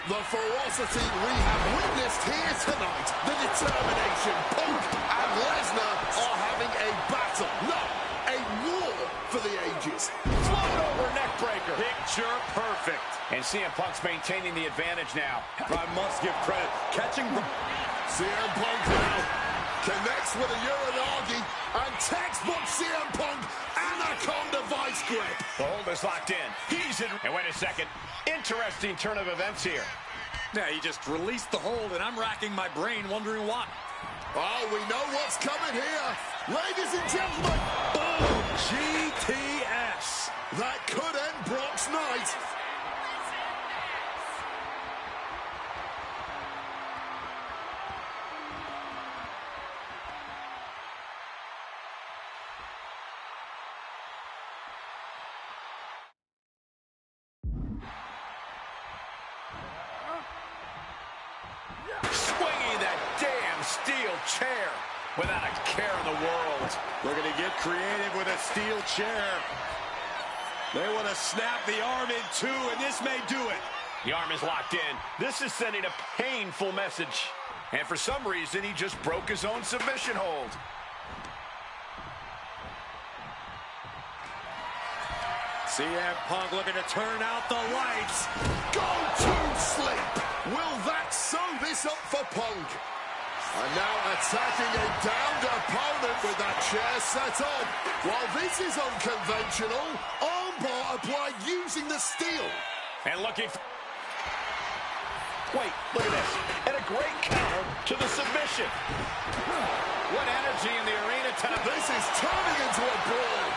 The ferocity we have witnessed here tonight, the determination. Punk and Lesnar are having a battle, no, a war for the ages. Float over neck breaker. Picture perfect. And CM Punk's maintaining the advantage now. I must give credit. Catching CM Punk now connects with a Uranagi, and textbook CM Punk Anaconda vice grip. The hold is locked in. He's in. And wait a second. Interesting turn of events here. Yeah, he just released the hold, and I'm racking my brain wondering why. Oh, we know what's coming here. Ladies and gentlemen. Oh, GTS. That could end Brock's night. Swinging that damn steel chair without a care in the world. Looking to get creative with a steel chair. They want to snap the arm in two, and this may do it. The arm is locked in. This is sending a painful message. And for some reason, he just broke his own submission hold. CM Punk looking to turn out the lights. Go to sleep. Will that sew this up for Punk? And now attacking a downed opponent with that chair set up. While this is unconventional, armbar applied using the steel. And looking for... Wait, look at this. And a great counter to the submission. What energy in the arena tonight. This is turning into a brawl.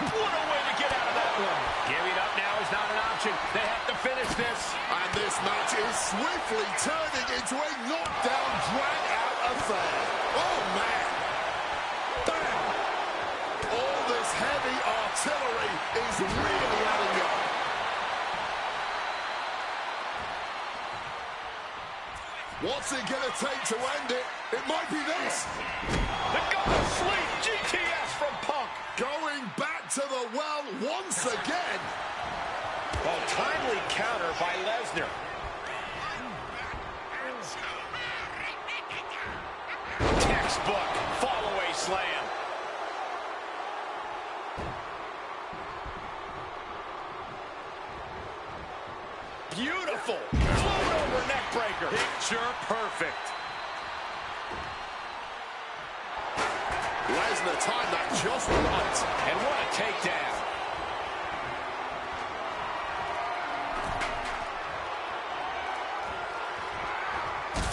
What a way to get out of that one. Giving up now is not an option. They have to finish this. And this match is swiftly turning into a knockdown, drag-out affair. Oh, man. Damn. All this heavy artillery is really adding up. What's it going to take to end it? It might be this. The go to sleep GTS from Punk. Going back to the well once again. Oh, timely counter by Lesnar. Textbook fall-away slam. Beautiful. Float over neck breaker. Picture perfect. Lesnar timed that just right. And what a takedown.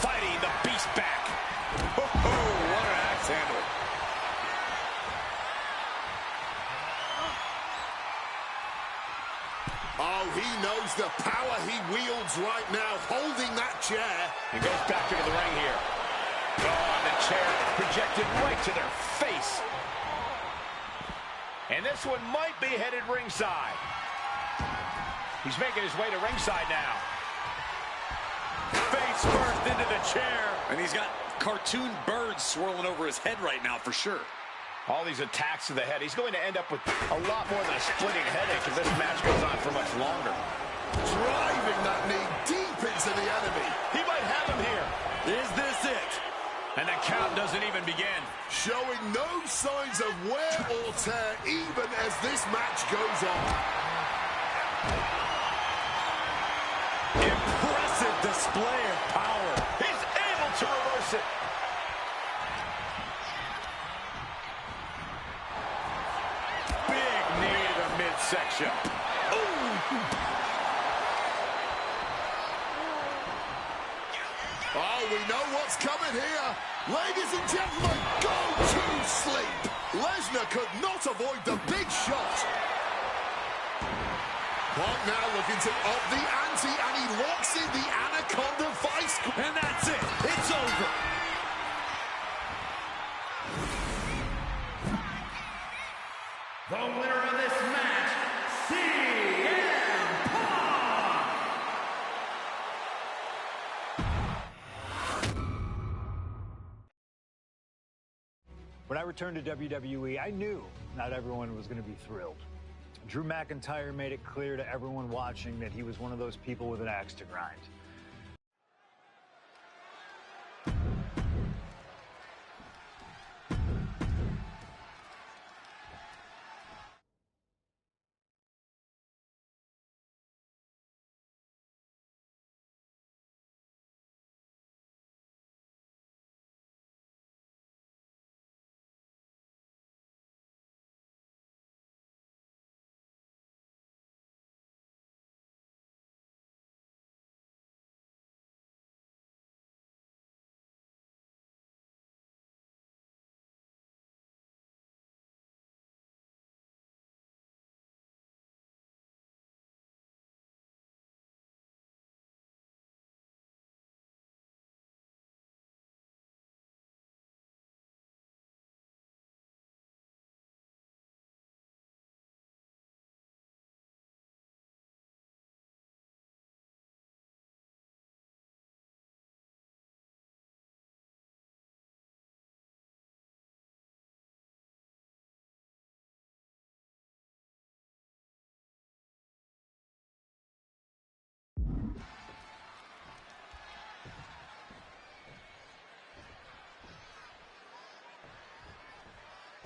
Fighting the beast back. Oh, what an axe handle. Oh, he knows the power he wields right now, holding that chair. He goes back into the ring here. Oh, and the chair projected right to their face. And this one might be headed ringside. He's making his way to ringside now. Face Face first into the chair. And he's got cartoon birds swirling over his head right now for sure. All these attacks to the head. He's going to end up with a lot more than a splitting headache if this match goes on for much longer. Driving that knee deep into the enemy. He might have him here. Is this it? And the count doesn't even begin. Showing no signs of wear or tear even as this match goes on. Impressive display of power. He's able to reverse it. Big knee to the midsection. Oh, we know what's coming here. Ladies and gentlemen, go to sleep. Lesnar could not avoid the big shot. Punk now looking to up the ante, and he locks in the Anaconda Vice. And that's it. It's over. The winner of this match, CM Punk! When I returned to WWE, I knew not everyone was going to be thrilled. Drew McIntyre made it clear to everyone watching that he was one of those people with an axe to grind.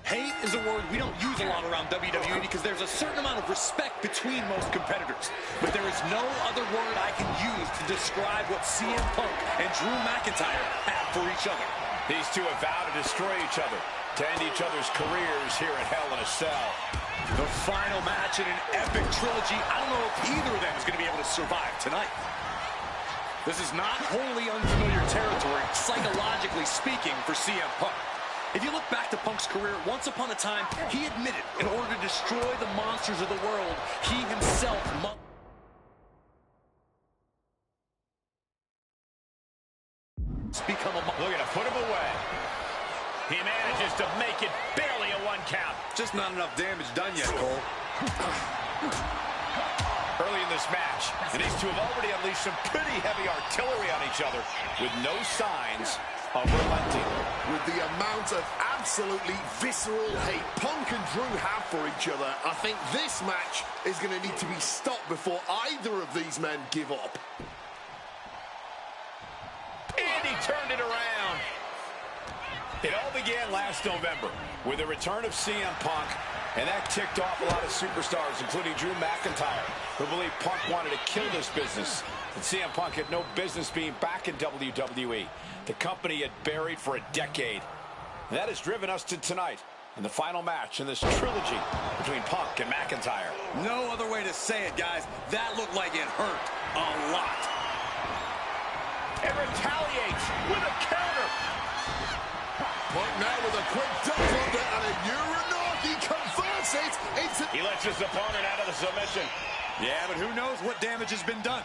Hate is a word we don't use a lot around WWE because there's a certain amount of respect between most competitors. But there is no other word I can use to describe what CM Punk and Drew McIntyre have for each other. These two have vowed to destroy each other, to end each other's careers here in Hell in a Cell. The final match in an epic trilogy. I don't know if either of them is going to be able to survive tonight. This is not wholly unfamiliar territory, psychologically speaking, for CM Punk. If you look back to Punk's career, once upon a time, he admitted in order to destroy the monsters of the world, he himself must become a monster. Looking to put him away. He manages to make it barely a 1 count. Just not enough damage done yet, Cole. Early in this match, and these two have already unleashed some pretty heavy artillery on each other with no signs of relenting. With the amount of absolutely visceral hate Punk and Drew have for each other, I think this match is going to need to be stopped before either of these men give up. And he turned it around. It all began last November with the return of CM Punk, and that ticked off a lot of superstars, including Drew McIntyre, who believed Punk wanted to kill this business. And CM Punk had no business being back in WWE, the company had buried for a decade. And that has driven us to tonight, in the final match in this trilogy between Punk and McIntyre. No other way to say it, guys. That looked like it hurt a lot. And retaliates with a counter. Punk now with a quick duck under and a Uranagi converts it into... He lets his opponent out of the submission. Yeah, but who knows what damage has been done.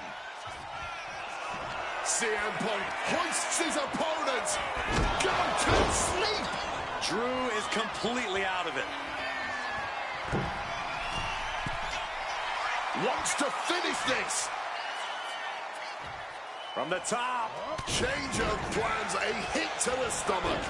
CM Punk hoists his opponent. Go to sleep. Drew is completely out of it. Wants to finish this. From the top. Change of plans, a hit to the stomach.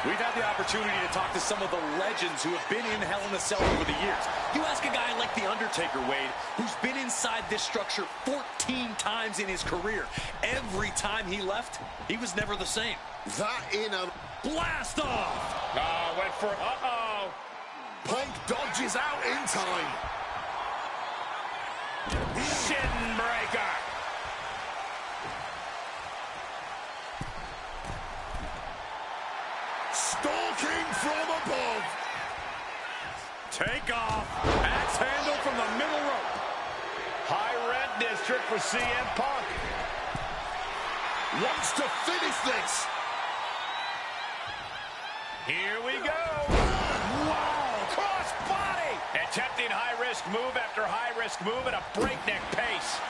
We've had the opportunity to talk to some of the legends who have been in Hell in a Cell over the years. You ask a guy like The Undertaker, Wade, who's been inside this structure 14 times in his career. Every time he left, he was never the same. That in a blast off! Oh, went for, Punk dodges out in time. Shin breaker. Stalking from above. Take off. Axe handle from the middle rope. High red district for CM Punk. Wants to finish this. Here we go. Wow, cross body. Attempting high-risk move after high-risk move at a breakneck pace.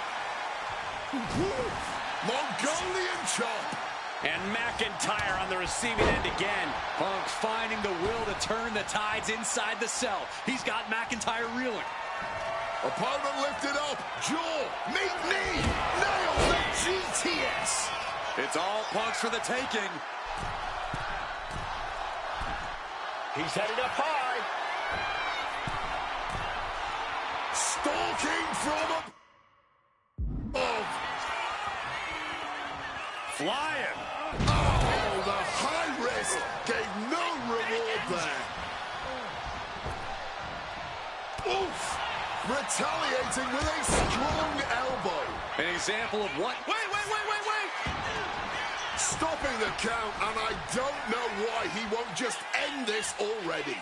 Mongolian chop. And McIntyre on the receiving end again. Punk finding the will to turn the tides inside the cell. He's got McIntyre reeling. Opponent lifted up. Jaw. Meet knee. Nails the GTS. It's all Punk's for the taking. He's headed up high. Stalking from above. Flying. Oh, the high risk gave no reward there. Oof. Retaliating with a strong elbow. An example of what? Wait! Stopping the count, and I don't know why he won't just end this already.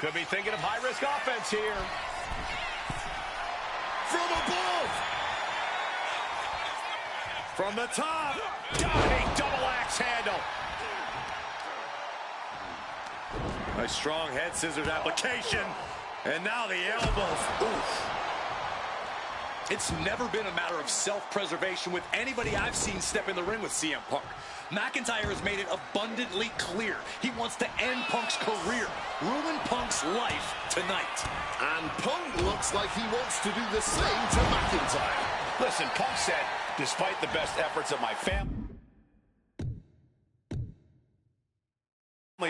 Could be thinking of high-risk offense here. From above. From the top. Diving double axe handle. A strong head scissors application. And now the elbows. Oof. It's never been a matter of self-preservation with anybody I've seen step in the ring with CM Punk. McIntyre has made it abundantly clear he wants to end Punk's career, ruin Punk's life tonight. And Punk looks like he wants to do the same to McIntyre. Listen, Punk said, despite the best efforts of my family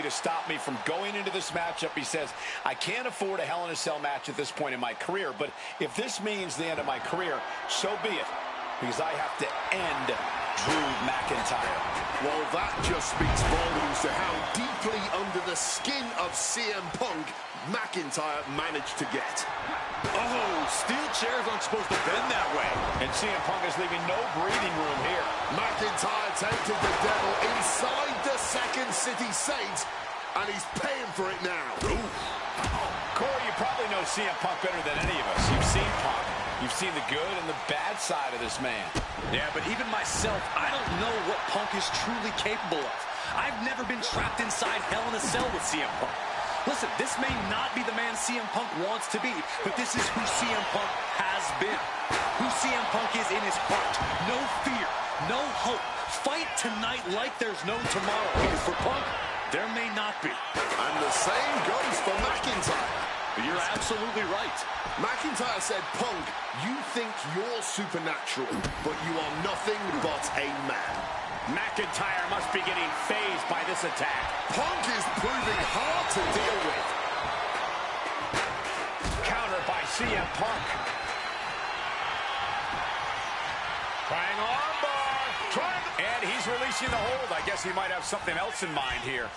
to stop me from going into this matchup, he says, I can't afford a Hell in a Cell match at this point in my career, but if this means the end of my career, so be it, because I have to end Drew McIntyre. Well, that just speaks volumes to how deeply under the skin of CM Punk McIntyre managed to get. Oh, steel chairs aren't supposed to bend that way. And CM Punk is leaving no breathing room here. McIntyre taking the devil inside the Second City Saints, and he's paying for it now. Corey, you probably know CM Punk better than any of us. You've seen Punk. You've seen the good and the bad side of this man. Yeah, but even myself, I don't know what Punk is truly capable of. I've never been trapped inside Hell in a Cell with CM Punk. Listen, this may not be the man CM Punk wants to be, but this is who CM Punk has been. Who CM Punk is in his heart. No fear, no hope. Fight tonight like there's no tomorrow. Because for Punk, there may not be. And the same goes for McIntyre. You're absolutely right. McIntyre said, Punk, you think you're supernatural, but you are nothing but a man. McIntyre must be getting phased by this attack. Punk is proving hard to deal with. Counter by CM Punk. Trying armbar. And he's releasing the hold. I guess he might have something else in mind here.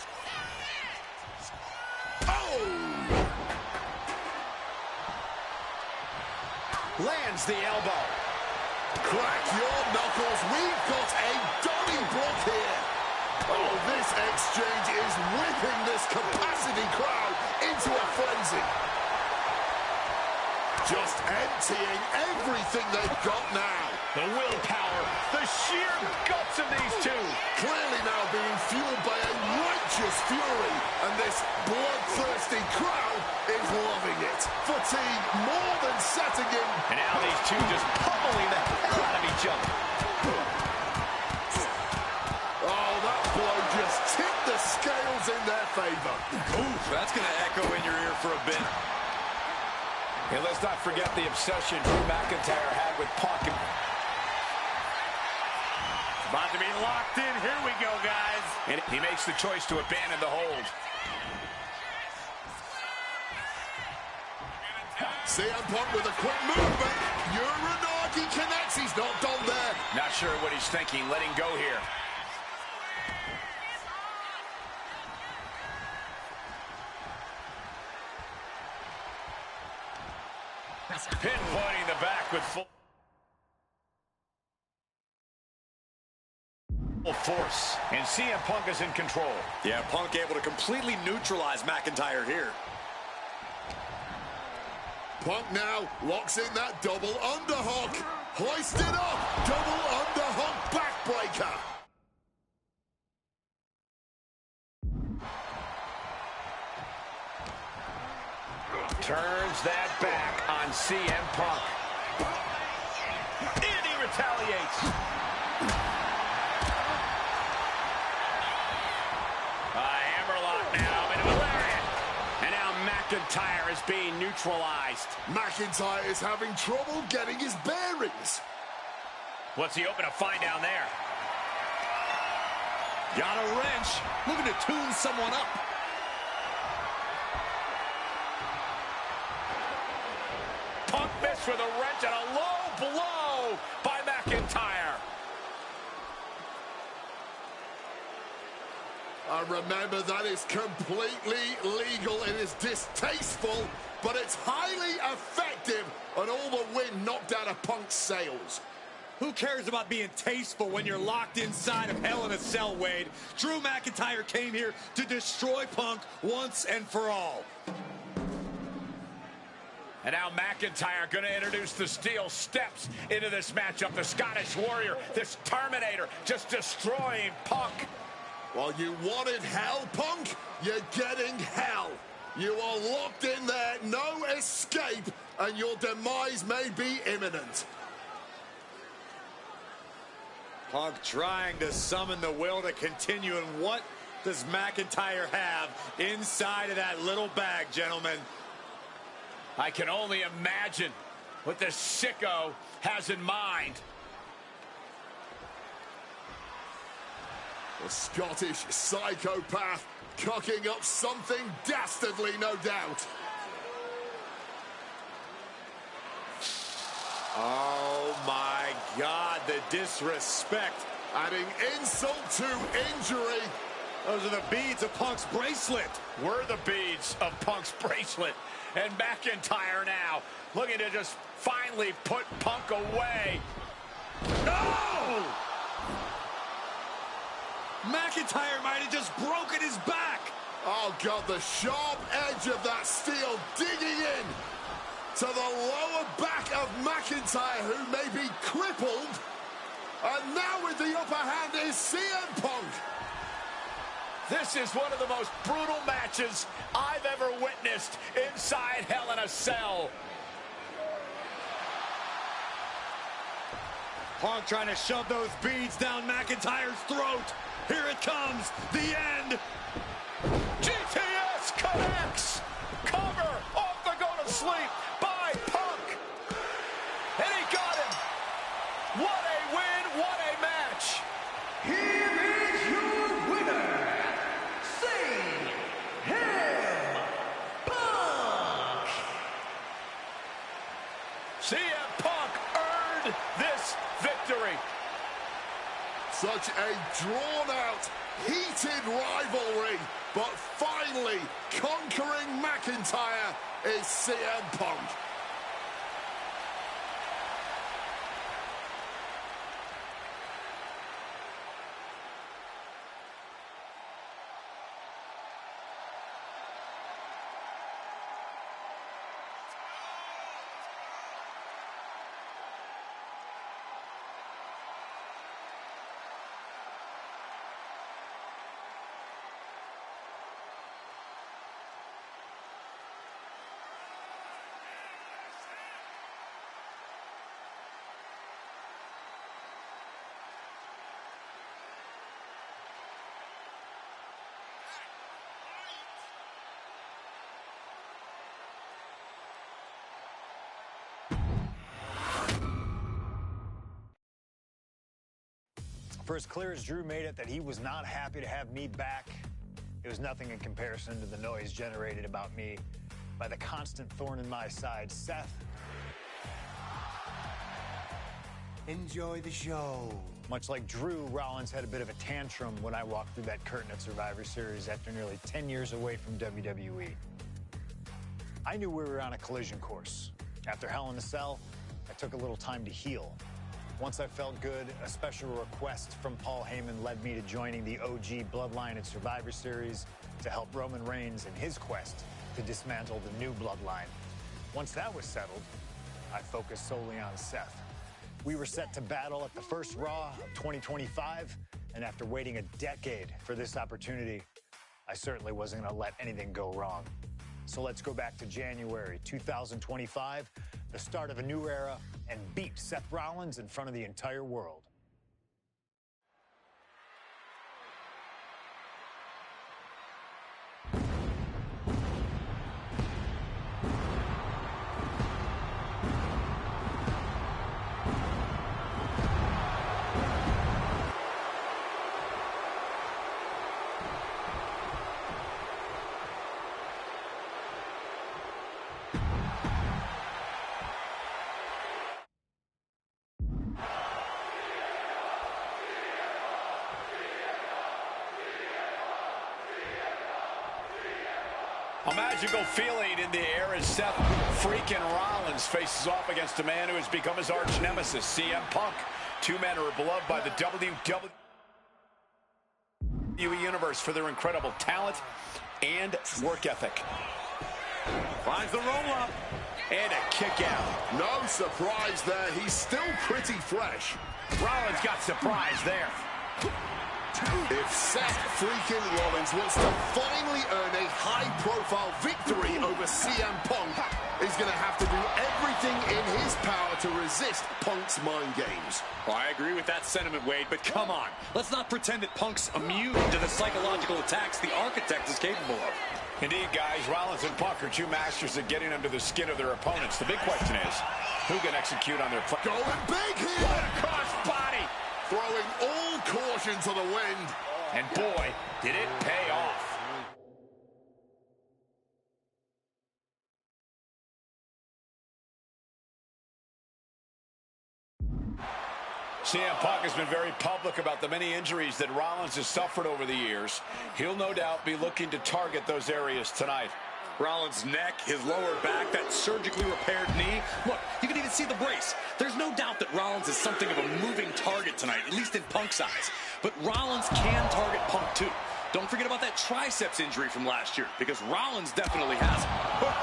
Oh! Lands the elbow. Crack your knuckles. We've got a Donnybrook here. Oh, this exchange is whipping this capacity crowd into a frenzy. Just emptying everything they've got now. The willpower, the sheer guts of these two. Clearly now being fueled by a righteous fury, and this bloodthirsty crowd is loving it. Fatigue more than setting in. And now these two just pummeling the hell out of each other. Oh, that blow just tipped the scales in their favor. Oof, that's going to echo in your ear for a bit. And let's not forget the obsession Drew McIntyre had with Punk. About to be locked in. Here we go, guys. And he makes the choice to abandon the hold. CM Punk with a quick movement. Uranagi connects. He's not done there. Not sure what he's thinking. Letting go here. Pinpointing the back with full force. And CM Punk is in control. Yeah, Punk able to completely neutralize McIntyre here. Punk now locks in that double underhook. Hoisted up. Double underhook backbreaker. Turns that back on CM Punk. And he retaliates. Hammerlock now into the lariat. And now McIntyre is being neutralized. McIntyre is having trouble getting his bearings. What's he hoping to find down there? Got a wrench. Looking to tune someone up. Punk missed with a wrench and a low blow by McIntyre. Remember, that is completely legal. It is distasteful, but it's highly effective, and all the wind knocked out of Punk's sails. Who cares about being tasteful when you're locked inside of Hell in a Cell, Wade? Drew McIntyre came here to destroy Punk once and for all. And now McIntyre going to introduce the steel steps into this matchup. The Scottish Warrior, this Terminator, just destroying Punk. Well, you wanted hell, Punk? You're getting hell. You are locked in there, no escape, and your demise may be imminent. Punk trying to summon the will to continue, and what does McIntyre have inside of that little bag, gentlemen? I can only imagine what this sicko has in mind. The Scottish psychopath cocking up something dastardly, no doubt. Oh, my God, the disrespect. Adding insult to injury. Those are the beads of Punk's bracelet. Were the beads of Punk's bracelet. And McIntyre now looking to just finally put Punk away. No! McIntyre might have just broken his back. Oh, God, the sharp edge of that steel digging in to the lower back of McIntyre, who may be crippled. And now with the upper hand is CM Punk. This is one of the most brutal matches I've ever witnessed inside Hell in a Cell. Punk trying to shove those beads down McIntyre's throat. Here it comes, the end. GTS connects. Cover off the go to sleep by Punk. And he got him. What a win, what a match. Here is your winner, CM Punk. CM Punk earned this victory. Such a drawn-out, heated rivalry, but finally conquering McIntyre is CM Punk. For as clear as Drew made it that he was not happy to have me back, it was nothing in comparison to the noise generated about me by the constant thorn in my side, Seth. Enjoy the show. Much like Drew, Rollins had a bit of a tantrum when I walked through that curtain at Survivor Series after nearly 10 years away from WWE. I knew we were on a collision course. After Hell in a Cell, I took a little time to heal. Once I felt good, a special request from Paul Heyman led me to joining the OG Bloodline at Survivor Series to help Roman Reigns in his quest to dismantle the new Bloodline. Once that was settled, I focused solely on Seth. We were set to battle at the first Raw of 2025, and after waiting a decade for this opportunity, I certainly wasn't going to let anything go wrong. So let's go back to January 2025, the start of a new era, and beat Seth Rollins in front of the entire world. A magical feeling in the air as Seth freaking Rollins faces off against a man who has become his arch nemesis, CM Punk. Two men who are beloved by the WWE Universe for their incredible talent and work ethic. Finds the roll-up. And a kick out. No surprise there. He's still pretty fresh. Rollins got surprised there. If Seth freaking Rollins wants to finally earn a high-profile victory over CM Punk, he's going to have to do everything in his power to resist Punk's mind games. Well, I agree with that sentiment, Wade, but come on. Let's not pretend that Punk's immune to the psychological attacks the Architect is capable of. Indeed, guys, Rollins and Punk are two masters at getting under the skin of their opponents. The big question is, who can execute on their plan? Going big here! What a cross body! Throwing all caution to the wind. And boy, did it pay off. CM Punk has been very public about the many injuries that Rollins has suffered over the years. He'll no doubt be looking to target those areas tonight. Rollins' neck, his lower back, that surgically repaired knee. Look, you can even see the brace. There's no doubt that Rollins is something of a moving target tonight, at least in Punk's eyes. But Rollins can target Punk, too. Don't forget about that triceps injury from last year, because Rollins definitely has it.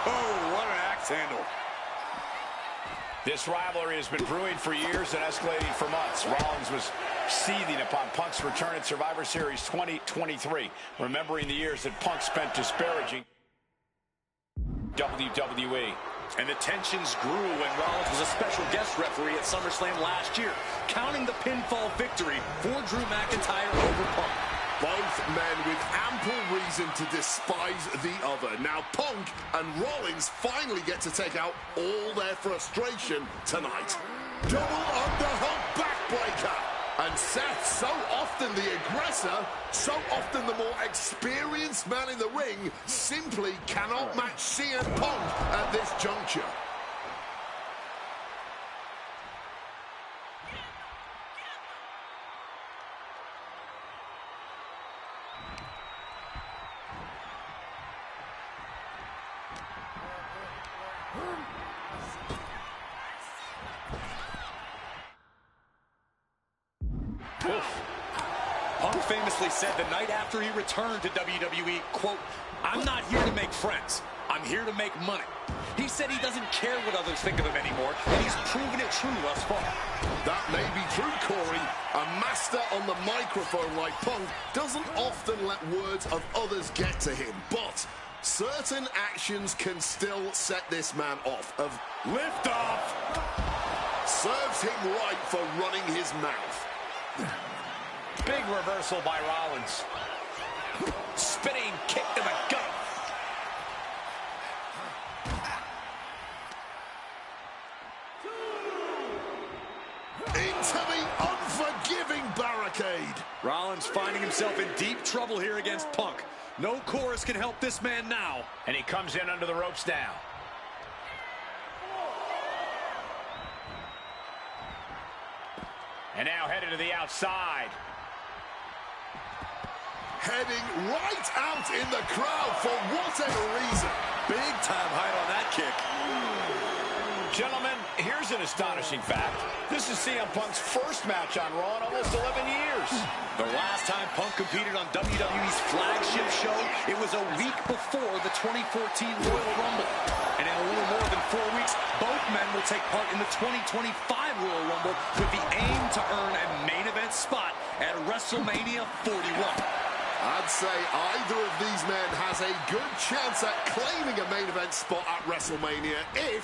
Oh, what an axe handle. This rivalry has been brewing for years and escalating for months. Rollins was seething upon Punk's return at Survivor Series 2023, remembering the years that Punk spent disparaging WWE. And the tensions grew when Rollins was a special guest referee at SummerSlam last year, counting the pinfall victory for Drew McIntyre over Punk. Both men with ample reason to despise the other. Now Punk and Rollins finally get to take out all their frustration tonight. Double underhook backbreaker. And Seth, so often the aggressor, so often the more experienced man in the ring, simply cannot match CM Punk at this juncture. Punk famously said the night after he returned to WWE, quote, "I'm not here to make friends. I'm here to make money." He said he doesn't care what others think of him anymore, and he's proven it true thus far. That may be true, Corey. A master on the microphone like Punk doesn't often let words of others get to him, but certain actions can still set this man off. Of Lift off! Serves him right for running his mouth. Big reversal by Rollins. Spinning kick to the gut. Into the unforgiving barricade. himself in deep trouble here against Punk. No chorus can help this man now. And he comes in under the ropes now. And now headed to the outside. Heading right out in the crowd for whatever reason. Big time height on that kick. Gentlemen, here's an astonishing fact. This is CM Punk's first match on Raw in almost 11 years. The last time Punk competed on WWE's flagship show, it was a week before the 2014 Royal Rumble. And in a little more than 4 weeks, both men will take part in the 2025 Royal Rumble with the aim to earn a main event spot at WrestleMania 41. I'd say either of these men has a good chance at claiming a main event spot at WrestleMania if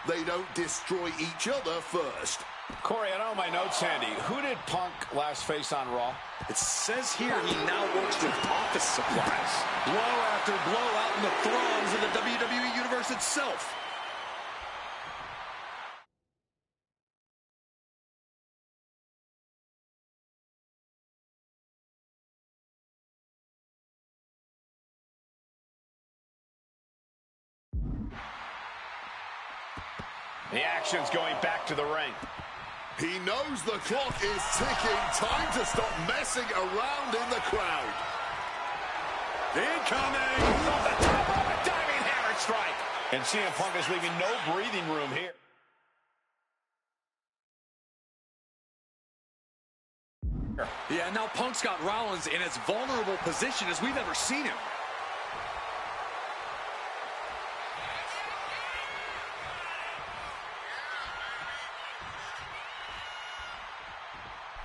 they don't destroy each other first. Corey, I know my notes handy. Who did Punk last face on Raw? It says here he now works with office supplies. Blow after blow out in the throngs of the WWE Universe itself. The action's going back to the ring. He knows the clock is ticking. Time to stop messing around in the crowd. Incoming! Off the top of a diving hammer strike. And CM Punk is leaving no breathing room here. Yeah, now Punk's got Rollins in as vulnerable position as we've ever seen him.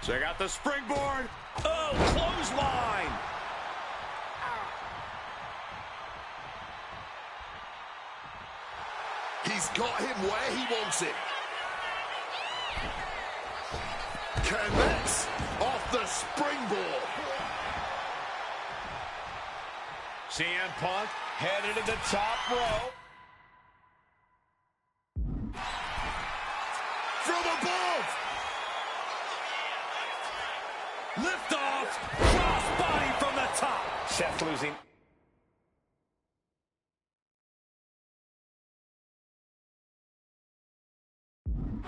Check out the springboard. Oh, clothesline. He's got him where he wants it. Connects off the springboard. CM Punk headed to the top rope. From above. Lift off. Crossbody from the top. Seth losing.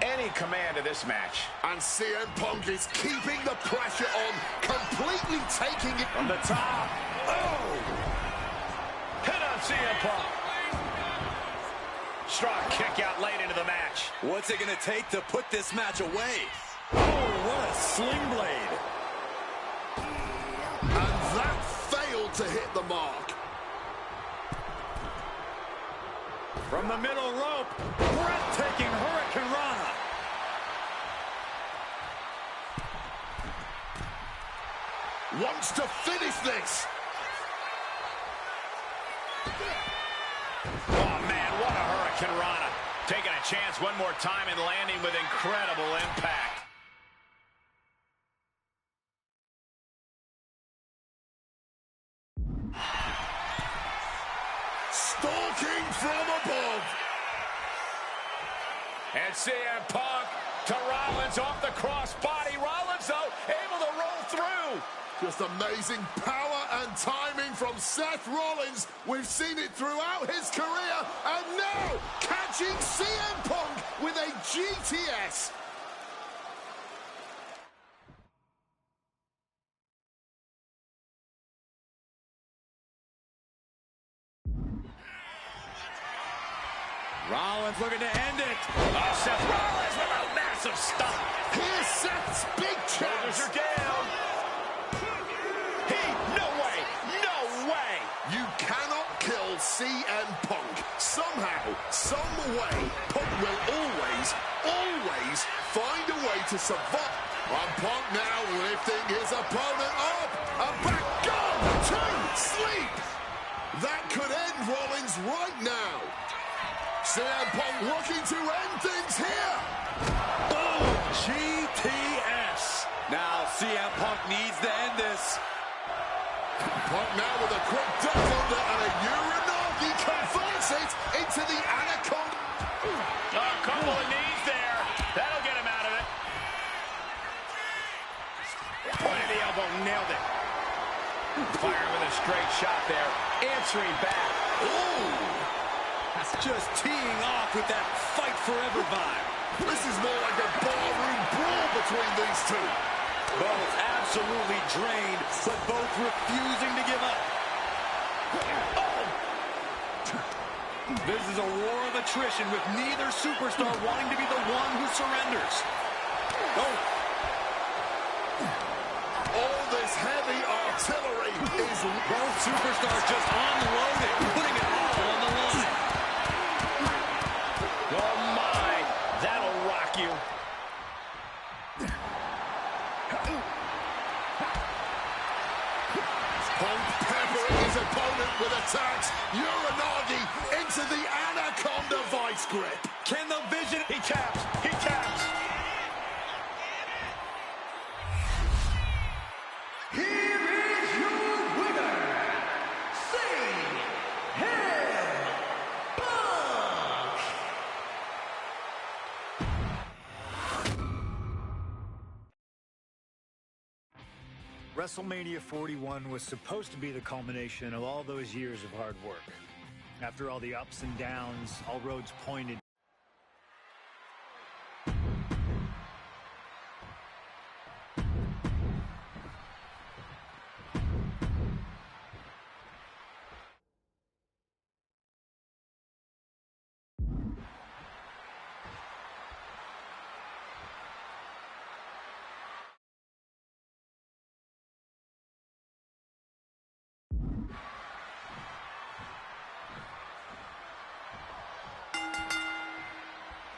Any command of this match. And CM Punk is keeping the pressure on, completely taking it From the top. Oh! Hit on CM Punk. Strong kick out late into the match. What's it going to take to put this match away? Oh, what a sling blade. And that failed to hit the mark. From the middle rope, breathtaking Hurricane Rana. Wants to finish this. Oh, man, what a Hurricane Rana. Taking a chance one more time and landing with incredible impact. Stalking from above. And CM Punk to Rollins off the crossbody. Rollins, though, able to roll through. Just amazing power and timing from Seth Rollins. We've seen it throughout his career. And now, catching CM Punk with a GTS. Rollins looking to end it. Oh, Seth Rollins with a massive stop. Here's Seth's big chance. Shoulders are down. No way. You cannot kill CM Punk. Somehow, some way, Punk will always find a way to survive. And Punk now lifting his opponent up. And back, go to sleep. That could end Rollins right now. CM Punk looking to end things here. Boom! GTS. Now CM Punk needs to end this. Punk now with a quick duck under and a Uranagi converts it into the Anaconda. A couple of knees there. That'll get him out of it. Point of the elbow, nailed it. there, answering back. Ooh! Just teeing off with that fight forever vibe. This is more like a barroom brawl between these two. Both absolutely drained, but both refusing to give up. Oh! This is a war of attrition with neither superstar wanting to be the one who surrenders. Oh! All this heavy artillery is... Both superstars just unloaded, putting it all on the line. Oh my, that'll rock you. Punk peppering his opponent with attacks. Uranagi into the Anaconda vice grip. Can the vision... He taps, he taps. Here is your winner, Punk! WrestleMania 41 was supposed to be the culmination of all those years of hard work. After all the ups and downs, all roads pointed.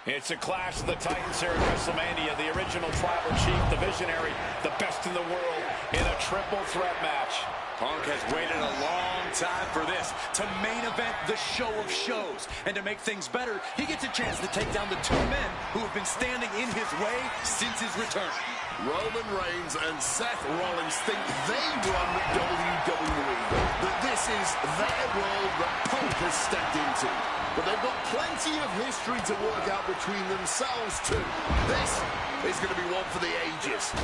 It's a clash of the Titans here at WrestleMania. The original tribal chief, the visionary, the best in the world in a triple threat match. Punk has waited a long time for this, to main event the show of shows. And to make things better, he gets a chance to take down the two men who have been standing in his way since his return. Roman Reigns and Seth Rollins think they run WWE, that this is their world that Punk has stepped into. But they've got plenty of history to work out between themselves too. This is going to be one for the ages.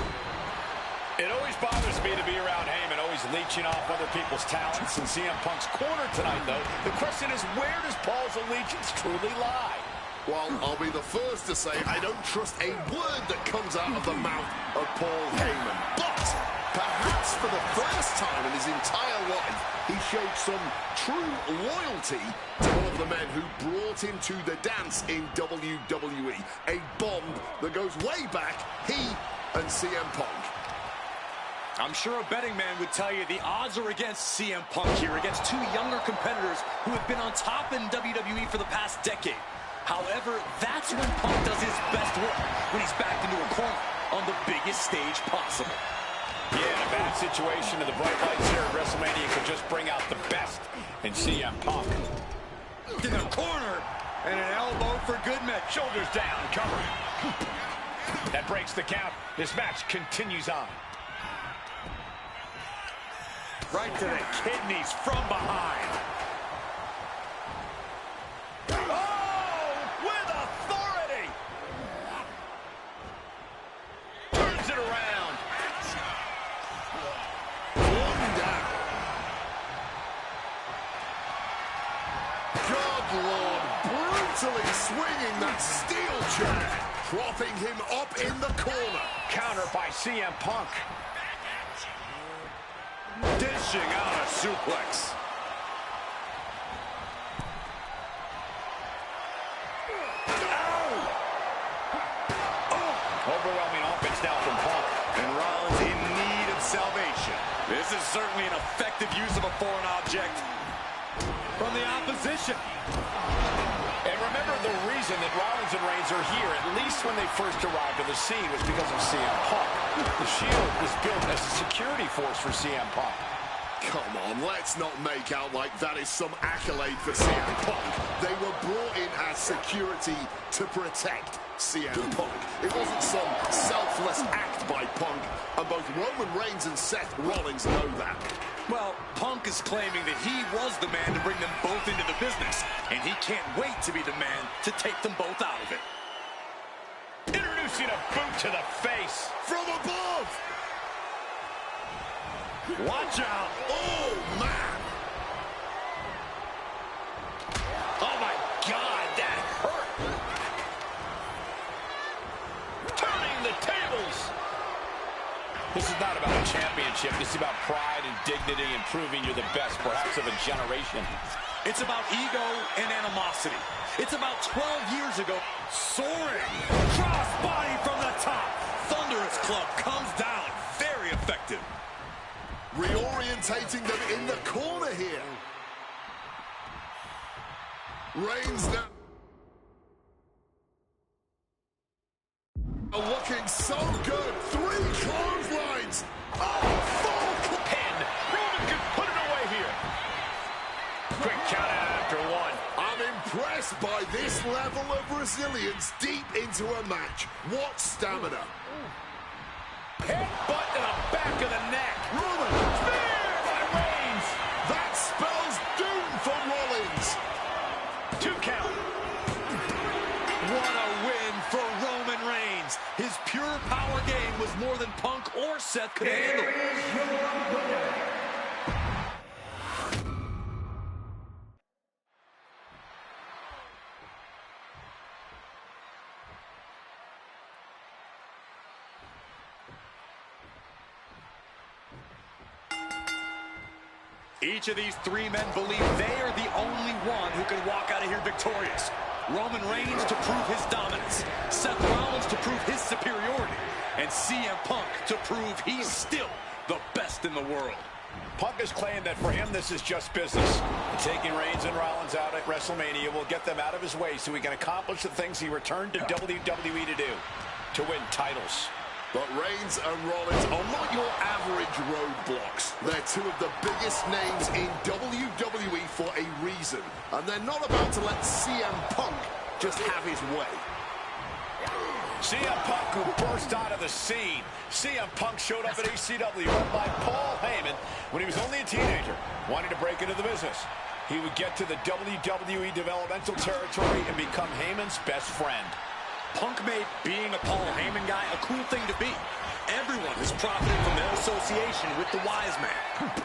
It always bothers me to be around Heyman, always leeching off other people's talents. In CM Punk's corner tonight, though, the question is, where does Paul's allegiance truly lie? Well, I'll be the first to say I don't trust a word that comes out of the mouth of Paul Heyman. But perhaps for the first time in his entire life, he showed some true loyalty to one of the men who brought him to the dance in WWE. A bond that goes way back, he and CM Punk. I'm sure a betting man would tell you the odds are against CM Punk here, against two younger competitors who have been on top in WWE for the past decade. However, that's when Punk does his best work, when he's backed into a corner on the biggest stage possible. Yeah, in a bad situation, and the bright lights here at WrestleMania could just bring out the best in CM Punk. In the corner, and an elbow for good measure. Shoulders down, cover. That breaks the count. This match continues on. Right to the kidneys from behind. Oh, with authority. Turns it around. One down. God Lord, brutally swinging that steel chair, propping him up in the corner. Counter by CM Punk. Dishing out a suplex. Overwhelming offense now from Punk. And Rollins in need of salvation. This is certainly an effective use of a foreign object from the opposition. And remember, the reason that Rollins and Reigns are here, at least when they first arrived on the scene, was because of CM Punk. The Shield was built as a security force for CM Punk. Come on, let's not make out like that is some accolade for CM Punk. They were brought in as security to protect CM Punk. It wasn't some selfless act by Punk, and both Roman Reigns and Seth Rollins know that. Well, Punk is claiming that he was the man to bring them both into the business, and he can't wait to be the man to take them both out of it. Introducing a boot to the face. From above! Watch out! Oh, man! championship. This is about pride and dignity and proving you're the best, perhaps of a generation. It's about ego and animosity. It's about 12 years ago. Soaring. Crossbody from the top. Thunderous club comes down. Very effective. Reorientating them in the corner here. Reigns now. Looking so good. 3 clotheslines. Oh, 4 Pin. Roman can put it away here. Quick count out after 1. I'm impressed by this level of resilience deep into a match. What stamina. Headbutt to the back of the neck. Roman. Spear by Reigns. That spells doom for Rollins. 2 count. What a win for Roman Reigns. His pure power game was more than Punk or Seth could handle. Each of these 3 men believe they are the only one who can walk out of here victorious. Roman Reigns to prove his dominance, Seth Rollins to prove his superiority, and CM Punk to prove he's still the best in the world. Punk has claimed that for him this is just business. Taking Reigns and Rollins out at WrestleMania will get them out of his way so he can accomplish the things he returned to WWE to do, to win titles. But Reigns and Rollins are not your average roadblocks. They're 2 of the biggest names in WWE for a reason. And they're not about to let CM Punk just have his way. CM Punk who burst out of the scene. CM Punk showed up at ECW run by Paul Heyman when he was only a teenager, wanting to break into the business. He would get to the WWE developmental territory and become Heyman's best friend. Punk made being a Paul Heyman guy a cool thing to be. Everyone has profited from their association with the wise man.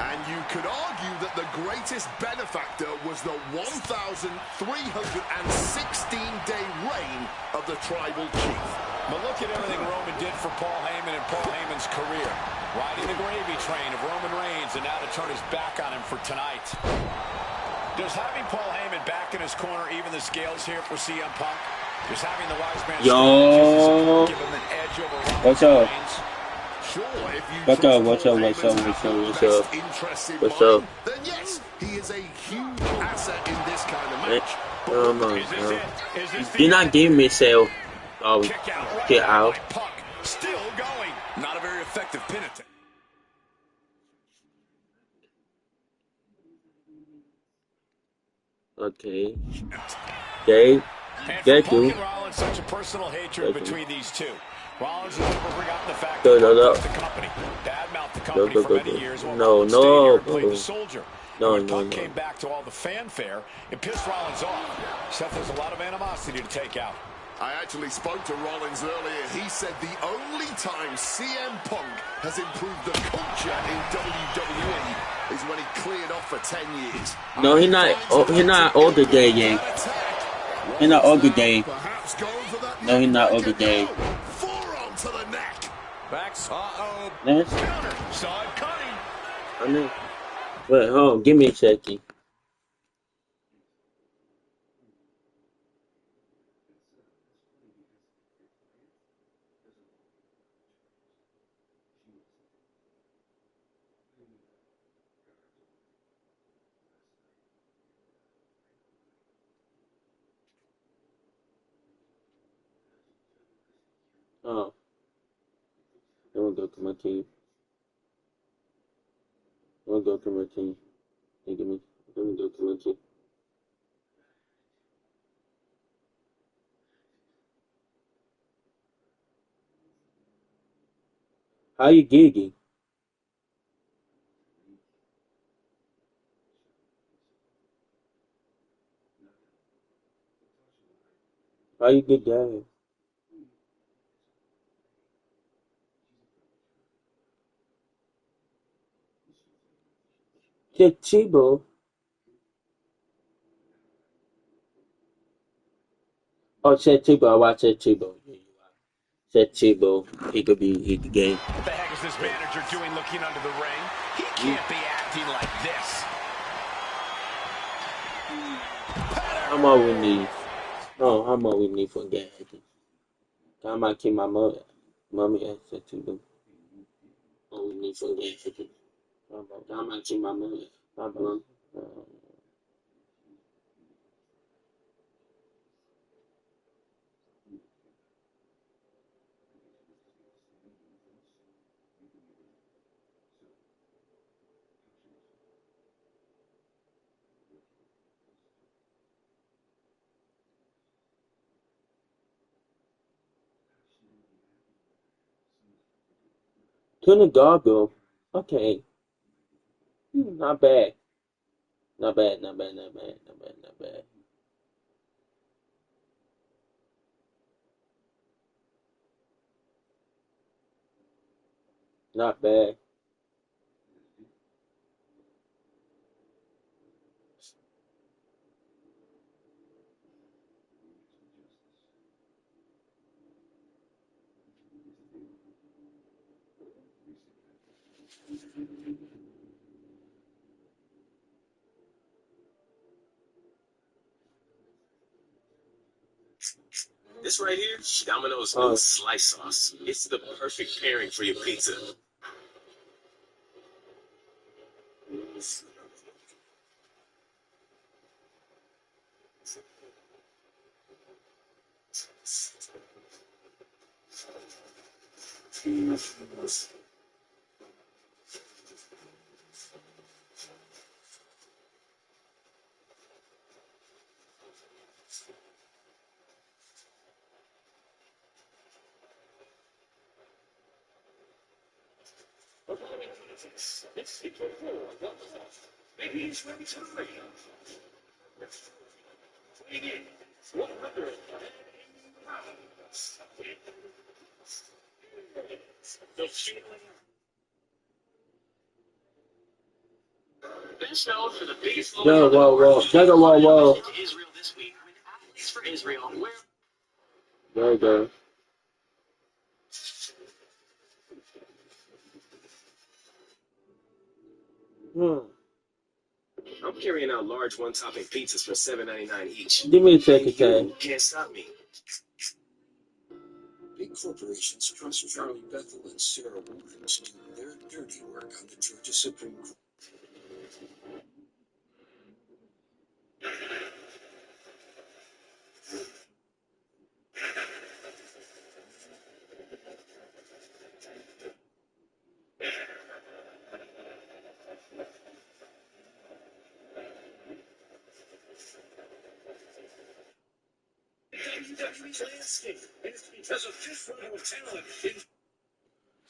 And you could argue that the greatest benefactor was the 1,316-day reign of the Tribal Chief. But look at everything Roman did for Paul Heyman and Paul Heyman's career. Riding the gravy train of Roman Reigns, and now to turn his back on him for tonight. Does having Paul Heyman back in his corner even the scales here for CM Punk? Just having the wise man give him an edge over What's up? Reigns. Sure, if you What's up? What's up? then yes, he is a huge asset in this kind of match. You're not giving me sale. Get out. Punk still going. Not a very effective pin attempt. Okay. Okay. Get you. Rollins, such a personal hatred between these two. Rollins has never forgotten the fact that the company, badmouthed the company for many years while Rollins stayed here and played the soldier. When Punk came back to all the fanfare, it pissed Rollins off. Seth has a lot of animosity to take out. I actually spoke to Rollins earlier. He said the only time CM Punk has improved the culture in WWE is when he cleared off for 10 years. No, he's not. He's not older day, yeah. He's not older day. No, he's not older day. Forearm to the neck. Back. Uh-oh. Yes. Saw it coming. I know. Wait, hold on. Give me a second. Oh. I'm gonna go to my team. I'm gonna go to my team. Let me go to my team. How you gigging? How you get down? Chibo. Oh, Chibo. I watch Chibo. Tebow, he could be the game. What the heck is this manager doing looking under the ring? He can't be acting like this. How much we need? Oh, how much we need for gas? I might keep my mommy at Tebow. What we need for gas? I might keep my mommy. $20. Okay. Not bad. Not bad. Not bad. This right here, Domino's new slice sauce. It's the perfect pairing for your pizza. Maybe he's ready to play. Weighing in 100 pounds. The feeling. Best known for the biggest Whoa. Whoa. Israel this week. Athletes for Israel. Where? There you go. I'm carrying out large one-topping pizzas for $7.99 each. Give me a second, Tay. Can't stop me. Big corporations trust Charlie Bethel and Sarah Wilkins to do their dirty work on the Georgia Supreme Court.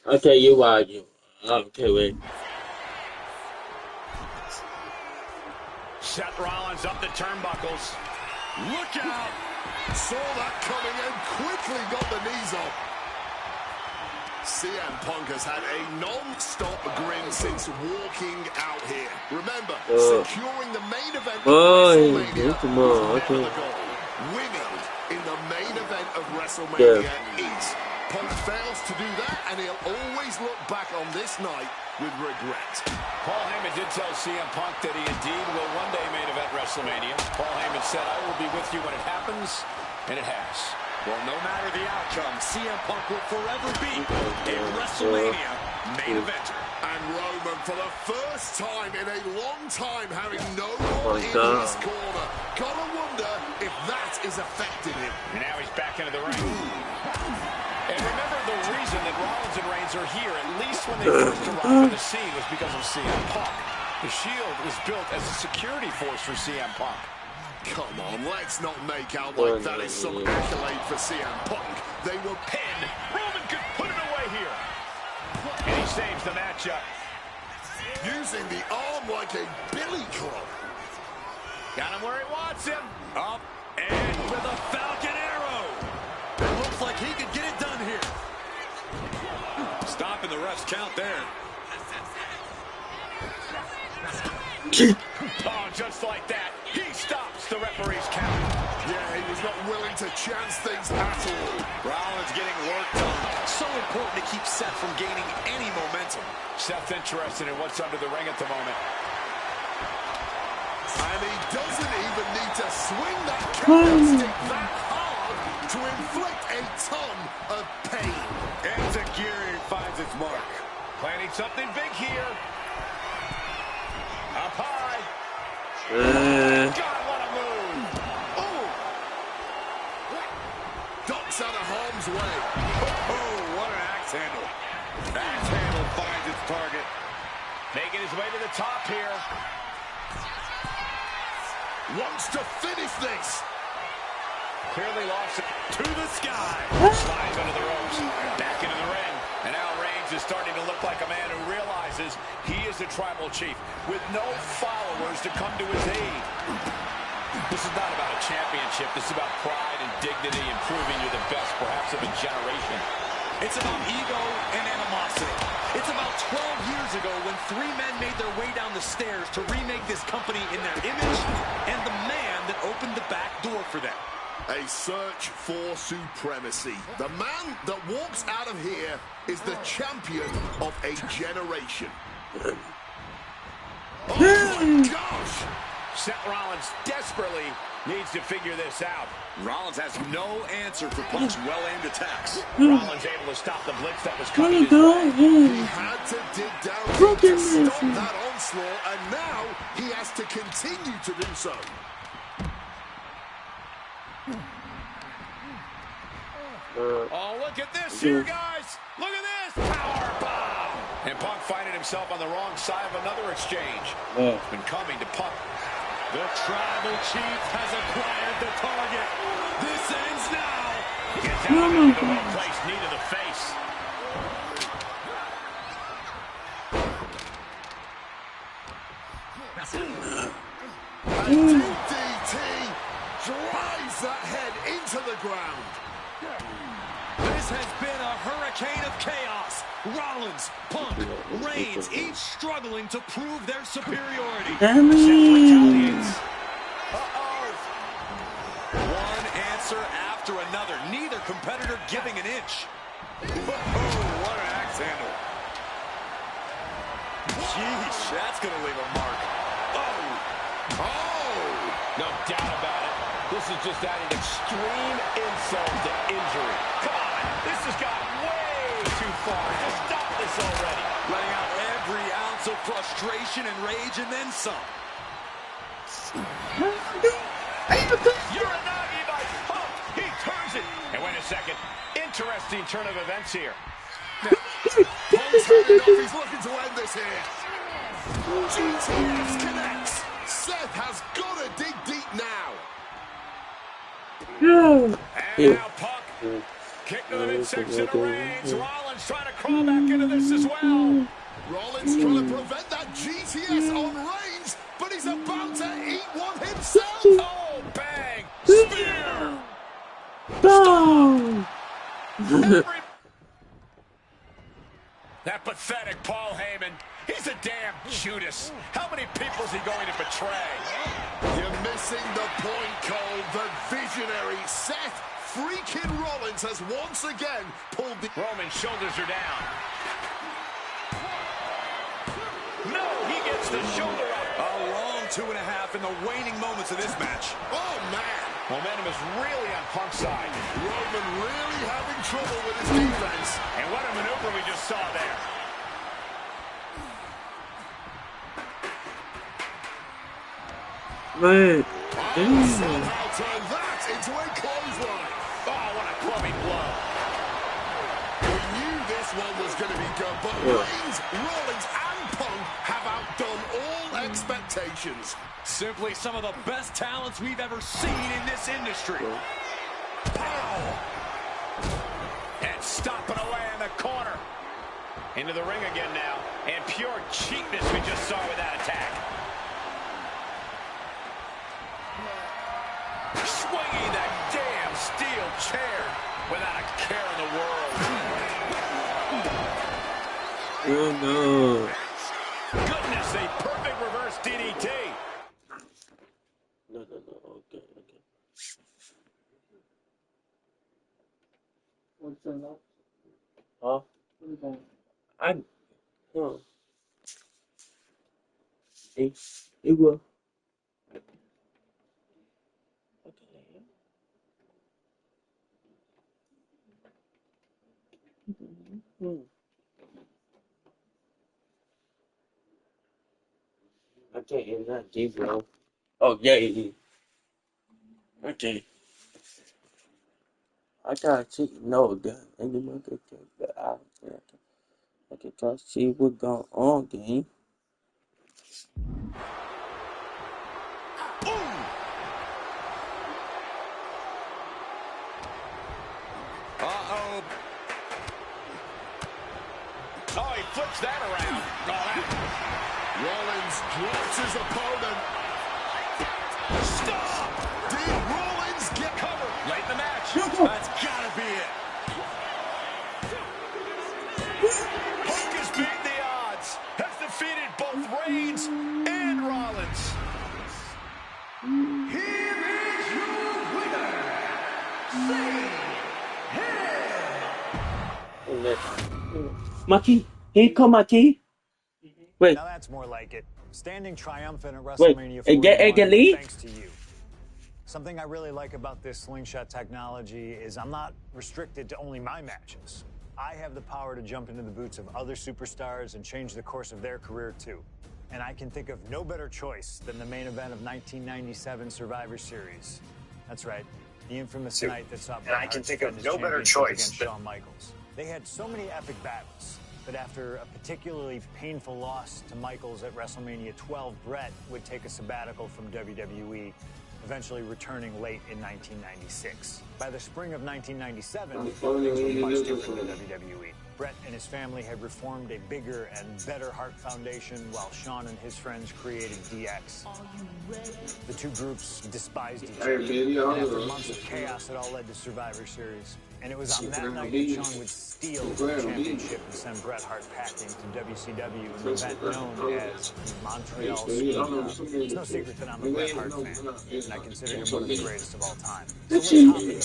Okay, you are you. Okay, wait. Seth Rollins up the turnbuckles. Look out! Saw that coming and quickly got the knees up. CM Punk has had a non-stop grin since walking out here. Remember, securing the main event of WrestleMania was never the goal. Winning in the main event of WrestleMania is. Punk fails to do that, and he'll always look back on this night with regret. Paul Heyman did tell CM Punk that he indeed will one day main event WrestleMania. Paul Heyman said, "I will be with you when it happens," and it has. Well, no matter the outcome, CM Punk will forever be a WrestleMania main eventer. And Roman, for the first time in a long time, having no one in his corner. Gotta wonder if that is affecting him. And now he's back into the ring. And remember, the reason that Rollins and Reigns are here, at least when they first arrived on the scene, was because of CM Punk. The Shield was built as a security force for CM Punk. Come on, let's not make out like that is some accolade for CM Punk. They were pinned. Roman could put it away here. And he saves the matchup. Using the arm like a billy club. Got him where he wants him. Up and with a Falcon Arrow. It looks like he could get it done here. Stopping the ref's count there. Oh, just like that, he stops the referee's count. Yeah, he was not willing to chance things at all. Rollins getting worked on. from gaining any momentum. Seth's interested in what's under the ring at the moment. And he doesn't even need to swing that kendo stick that hard to inflict a ton of pain. Enziguri finds its mark. Planning something big here. Up high. God, what a move. Oh! Ducks out of harm's way. Oh, what an axe handle. Axe handle finds its target. Making his way to the top here. Wants to finish this. Clearly lost it To the sky. Slides under the ropes. Back into the ring. And now Reigns is starting to look like a man who realizes he is the tribal chief with no followers to come to his aid. This is not about a championship. This is about pride and dignity and proving you're the best, perhaps of a generation. It's about ego and animosity. It's about 12 years ago when three men made their way down the stairs to remake this company in their image and the man that opened the back door for them. A search for supremacy. The man that walks out of here is the champion of a generation. Oh my gosh! Seth Rollins desperately needs to figure this out. Rollins has no answer for Punk's well-aimed attacks. Rollins able to stop the blitz that was coming his way. He had to dig down deep to stop that onslaught, and now he has to continue to do so. Oh, look at this here, guys. Look at this. Power bomb. And Punk finding himself on the wrong side of another exchange. It's been coming to Punk. The tribal chief has acquired the target. This ends now. Gets out of it with a well-placed knee to the face. And DDT drives that head into the ground. This has been a hurricane of chaos. Rollins, Punk, Reigns, each struggling to prove their superiority. One answer after another. Neither competitor giving an inch. Oh, what an axe handle. Jeez, that's going to leave a mark. No doubt about it. This is just adding extreme insult to injury. Come on, this has gotten way too far. Just stop this already. Letting out every ounce of frustration and rage and then some. Uranagi by Punk. He turns it. And wait a second. Interesting turn of events here. Punk's had enough. He's looking to end this here. GTS connects. Seth has got to dig deep now. And now Punk. Kick to the midsection of Reigns. Rollins trying to crawl back into this as well. Rollins trying to prevent that GTS on Reigns, but he's about to eat one himself. Oh, bang. Spear. Stop. That pathetic Paul Heyman. He's a damn Judas. How many people is he going to betray? You're missing the point, Cole. The visionary Seth freaking Rollins has once again pulled the... Roman's shoulders are down. No, he gets the shoulder up. A long 2.5 in the waning moments of this match. Oh, man. Momentum is really on Punk's side. Roman really having trouble with his defense. And what a maneuver we just saw there. Man. Somehow turn that into a clothesline. Oh, what a clubbing blow. We knew this one was going to be good, but Reigns, Rollins, and Punk have outdone all expectations. Simply some of the best talents we've ever seen in this industry. Pow! And stomping away in the corner. Into the ring again now. And pure cheapness we just saw with that attack. Swinging that damn steel chair without a care in the world. Oh, no. Goodness, a perfect reverse DDT. No. Okay. What's that? Huh? What is that? No. It will. I can't end that game, bro. Oh, yeah. Okay. I gotta see. No, God. And you might get that out. I can try to see what's going on, game. Uh-oh. Oh, he flips that around. Rollins drops his opponent. Stop! Did Rollins get covered late in the match? That's gotta be it. Punk has beat the odds. Has defeated both Reigns and Rollins. Here is your winner. Maki? Here come Maki? Wait. Now that's more like it. Standing triumphant at Wait. WrestleMania 41 thanks to you. Something I really like about this slingshot technology is I'm not restricted to only my matches. I have the power to jump into the boots of other superstars and change the course of their career too. And I can think of no better choice than the main event of 1997 Survivor Series. That's right, the infamous night that saw Bret Hart defend his championship against Shawn Michaels. They had so many epic battles, but after a particularly painful loss to Michaels at WrestleMania 12, Bret would take a sabbatical from WWE, eventually returning late in 1996. By the spring of 1997, things were much different in WWE. Bret and his family had reformed a bigger and better Hart Foundation, while Shawn and his friends created DX. The two groups despised each other, and after months of chaos, it all led to Survivor Series. And it was on that night that Shawn would steal the championship and send Bret Hart packing to WCW in an event known as Montreal Screwjob. It's no secret that I'm a Bret Hart fan, and I consider him one of the greatest of all time. So let's hop in the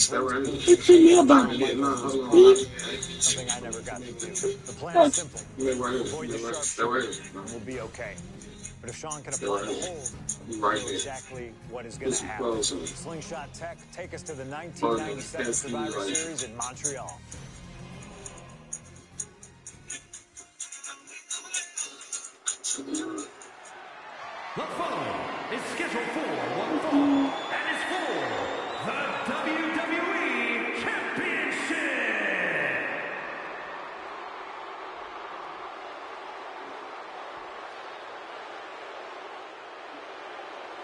something I never got to do. The plan is simple. Avoid the sharpshooter, and we'll be okay. But if Shawn can apply the hold, we'll know exactly what is going to happen. Slingshot Tech, take us to the 1997 Survivor Series in Montreal. The following is scheduled for one fall and is for the WWE Championship.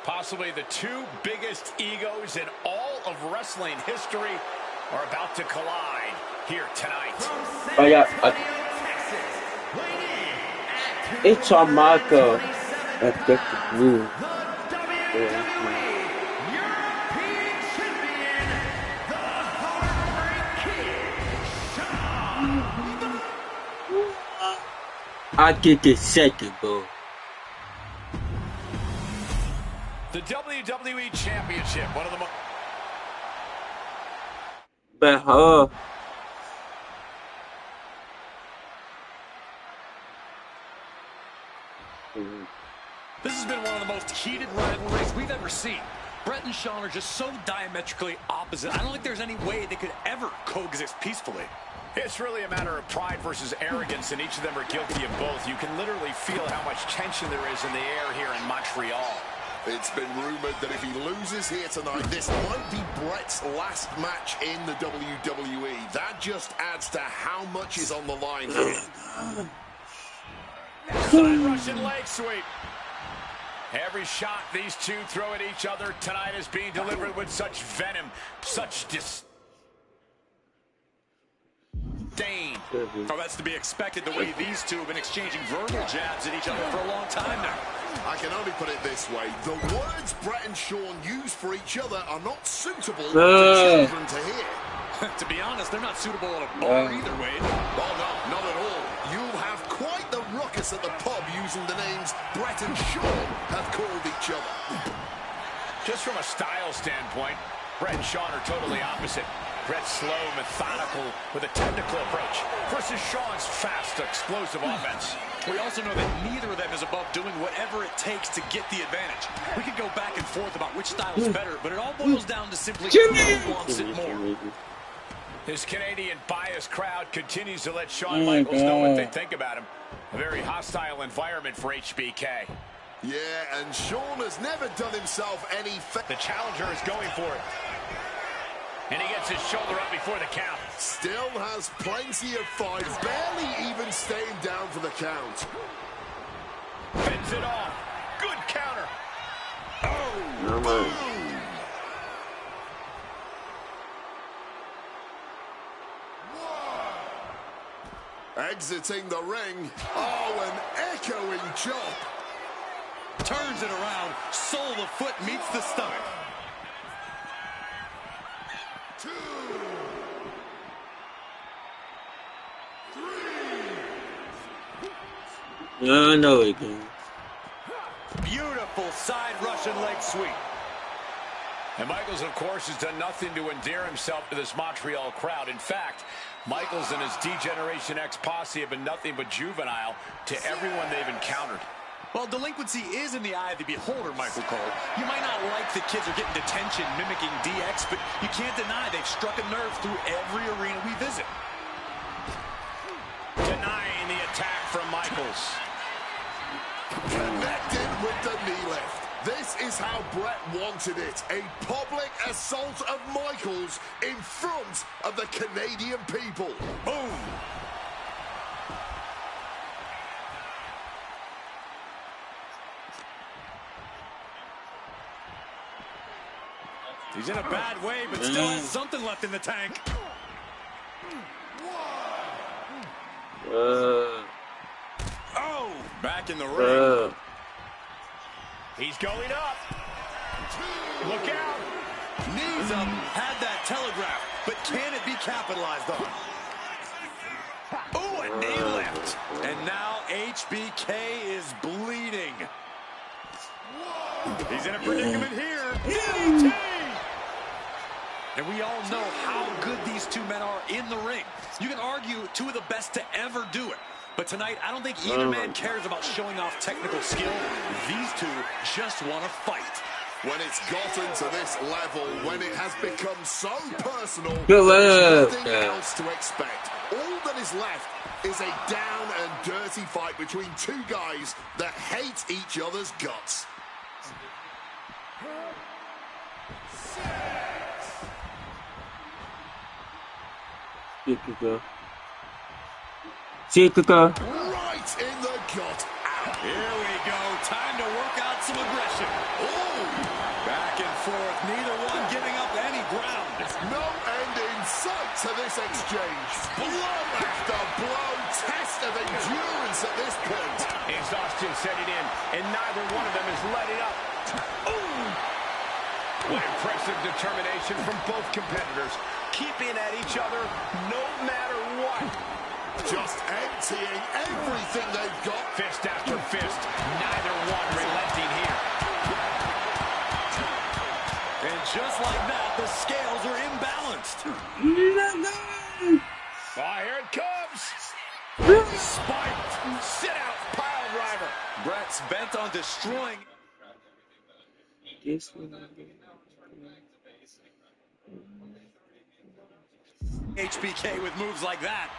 Possibly the two biggest egos in all of wrestling history are about to collide here tonight. Oh yeah, it's on Marco. That's the blue. I get the second, bro. The WWE Championship, one of the most... But This has been one of the most heated rivalries we've ever seen. Bret and Shawn are just so diametrically opposite. I don't think there's any way they could ever coexist peacefully. It's really a matter of pride versus arrogance, and each of them are guilty of both. You can literally feel how much tension there is in the air here in Montreal. It's been rumored that if he loses here tonight, this might be Bret's last match in the WWE. That just adds to how much is on the line here. Side Russian leg sweep. Every shot these two throw at each other tonight is being delivered with such venom, such disdain. Oh, that's to be expected, the way these two have been exchanging verbal jabs at each other for a long time now. I can only put it this way. The words Bret and Shawn use for each other are not suitable for children to hear. To be honest, they're not suitable at a bar either way. Oh, no, not at all. You'll have quite the ruckus at the pub using the names Bret and Shawn have called each other. Just from a style standpoint, Bret and Shawn are totally opposite. Brett's slow, methodical, with a technical approach versus Shawn's fast, explosive offense. We also know that neither of them is above doing whatever it takes to get the advantage. We could go back and forth about which style is better, but it all boils down to simply who wants it more. His Canadian biased crowd continues to let Shawn Michaels know what they think about him. A very hostile environment for HBK. Yeah, and Shawn has never done himself any The challenger is going for it. And he gets his shoulder up before the count. Still has plenty of fight, barely even staying down for the count. Fends it off. Good counter. Oh, boom. Exiting the ring. Oh, an echoing chop. Turns it around. Sole of the foot meets the stomach. 2, 3. I know it can. Beautiful side Russian leg sweep. And Michaels, of course, has done nothing to endear himself to this Montreal crowd. In fact, Michaels and his D-Generation X posse have been nothing but juvenile to everyone they've encountered. Well, delinquency is in the eye of the beholder, Michael Cole. You might not like the kids are getting detention mimicking DX, but you can't deny they've struck a nerve through every arena we visit. Denying the attack from Michaels. Connected with the knee lift. This is how Brett wanted it. A public assault of Michaels in front of the Canadian people. Boom. He's in a bad way, but still has something left in the tank. Oh, back in the ring. He's going up. Look out. Knees up, had that telegraph, but can it be capitalized on? Oh, a knee lift. And now HBK is bleeding. He's in a predicament here. DDT! And we all know how good these two men are in the ring. You can argue two of the best to ever do it. But tonight, I don't think either man cares about showing off technical skill. These two just want to fight. When it's gotten to this level, when it has become so personal, there's nothing else to expect. All that is left is a down and dirty fight between two guys that hate each other's guts. Right in the gut. Ow. Here we go. Time to work out some aggression. Oh! Back and forth. Neither one giving up any ground. No end in sight to this exchange. Blow after blow. Test of endurance at this point. Exhaustion setting in, and neither one of them is letting up. Ooh! What impressive determination from both competitors. Keeping at each other no matter what. Just emptying everything they've got. Fist after fist. Neither one relenting here. And just like that, the scales are imbalanced. Oh, here it comes. Spiked. Sit out. Pile driver. Brett's bent on destroying. HBK with moves like that.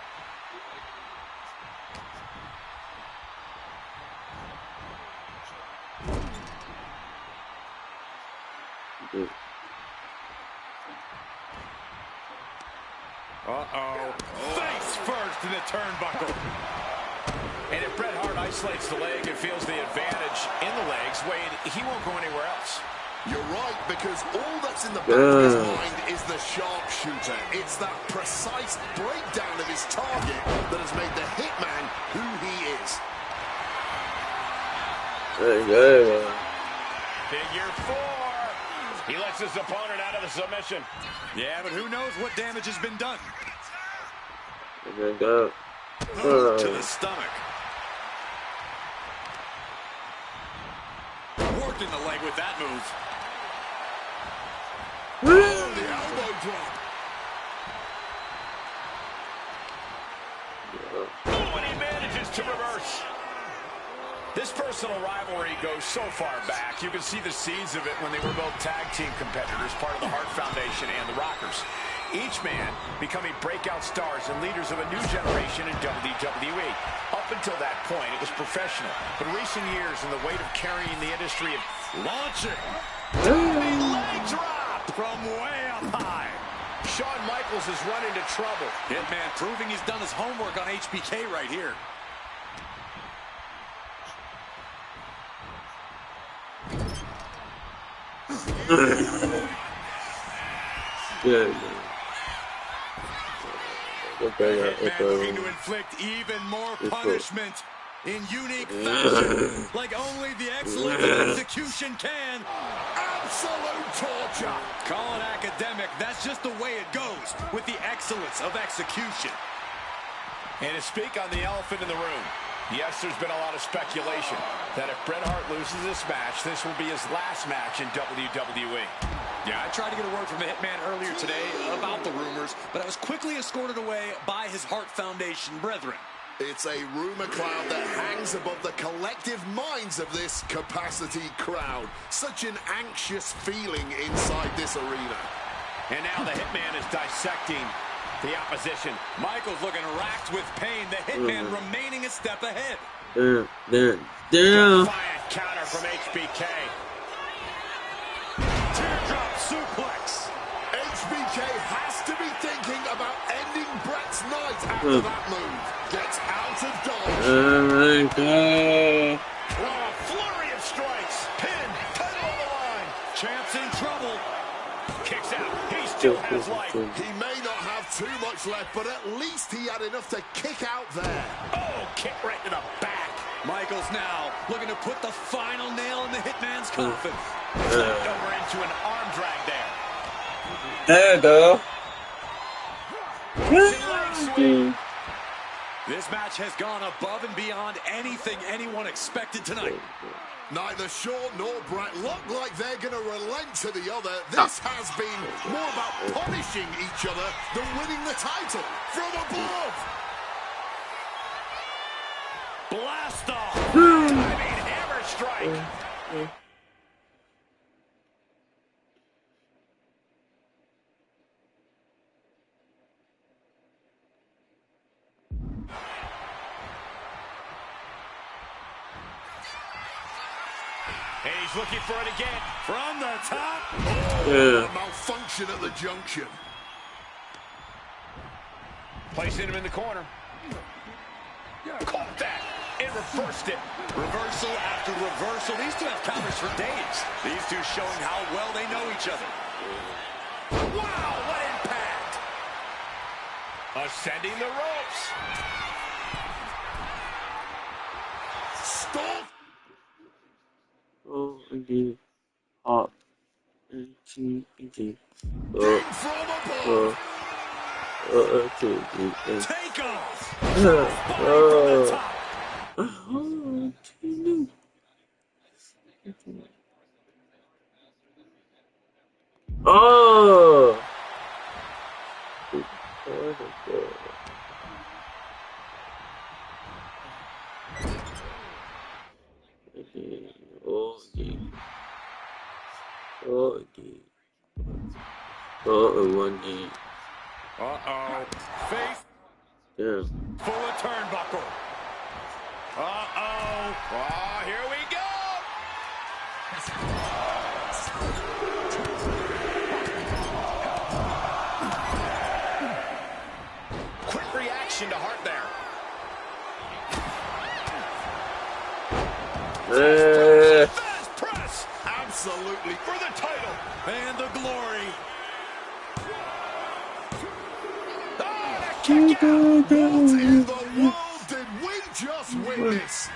Uh-oh. Face first in the turnbuckle. And if Bret Hart isolates the leg and feels the advantage in the legs, Wade, he won't go anywhere else. You're right, because all that's in the back of his mind is the sharpshooter. It's that precise breakdown of his target that has made the Hitman who he is. Figure 4. He lets his opponent out of the submission. Yeah, but who knows what damage has been done. To the stomach. Worked in the leg with that move. Oh, the elbow drop. This personal rivalry goes so far back. You can see the seeds of it when they were both tag team competitors, part of the Hart Foundation and the Rockers. Each man becoming breakout stars and leaders of a new generation in WWE. Up until that point, it was professional. But recent years and the weight of carrying the industry of launching. Diving leg drop from way up high. Shawn Michaels has run into trouble. Hitman proving he's done his homework on HBK right here. Good. Hitman looking to inflict even more punishment in unique fashion, like only the excellence of execution can. Absolute torture. Call it academic, that's just the way it goes with the excellence of execution. And to speak on the elephant in the room, yes, there's been a lot of speculation that if Bret Hart loses this match, this will be his last match in WWE. Yeah, I tried to get a word from the Hitman earlier today about the rumors, but I was quickly escorted away by his Hart Foundation brethren. It's a rumor cloud that hangs above the collective minds of this capacity crowd. Such an anxious feeling inside this arena. And now the Hitman is dissecting the opposition. Michaels looking racked with pain. The Hitman remaining a step ahead. Damn. Defiant counter from HBK. Teardrop suplex. HBK has to be thinking about ending Bret's night after that move. Gets out of dodge. Oh my God. Oh, a flurry of strikes. Pin, title on the line. Champ's in trouble. Kicks out. He still has life. He may not have too much left, but at least he had enough to kick out there. Oh, kick right to the back. Michaels now looking to put the final nail in the Hitman's coffin. Slipped over into an arm drag there. There you go. This match has gone above and beyond anything anyone expected tonight. Neither Shawn nor Bret look like they're going to relent to the other. This has been more about punishing each other than winning the title from above. Blast off. Hammer strike. And he's looking for it again from the top. Oh, malfunction at the junction. Placing him in the corner. Caught that and reversed it. Reversal after reversal. These two have counters for days. These two showing how well they know each other. Wow, what impact. Ascending the ropes. Stop. Oh, indeed. Hot. Indeed. Take off. Oh! Uh-oh. Face. Yeah. Full of turnbuckle. Uh-oh. Oh, here we go. Quick reaction to Hart there. Fast press. Absolutely. For the title. And the glory. What in the world did we just witness?